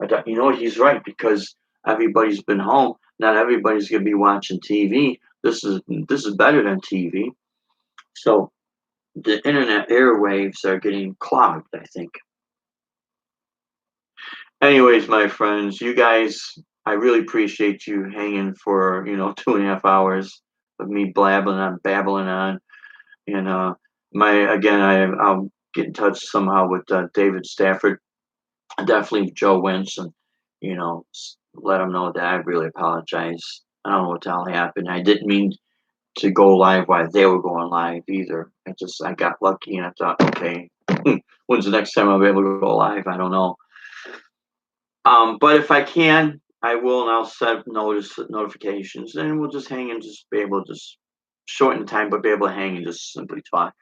I thought, you know what, he's right because everybody's been home. Not everybody's gonna be watching TV. This is better than TV. So the internet airwaves are getting clogged, I think. Anyways, my friends, you guys, I really appreciate you hanging for 2.5 hours of me babbling on. And I'll get in touch somehow with David Stafford. Definitely Joe Wentz, and let him know that I really apologize. I don't know what the hell happened. I didn't mean to go live while they were going live either. I got lucky and I thought, okay, when's the next time I'll be able to go live? I don't know. But if I can, I will, and I'll set notifications, and we'll just hang and just be able to just shorten time, but be able to hang and just simply talk.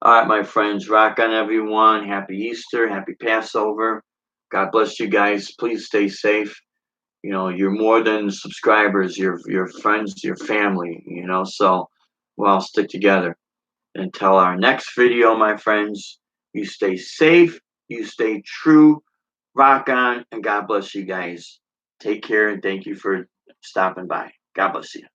All right, my friends, rock on everyone. Happy Easter, happy Passover. God bless you guys. Please stay safe. You're more than subscribers. You're friends, your family. So we'll all stick together. Until our next video, my friends. You stay safe. You stay true. Rock on, and God bless you guys. Take care, and thank you for stopping by. God bless you.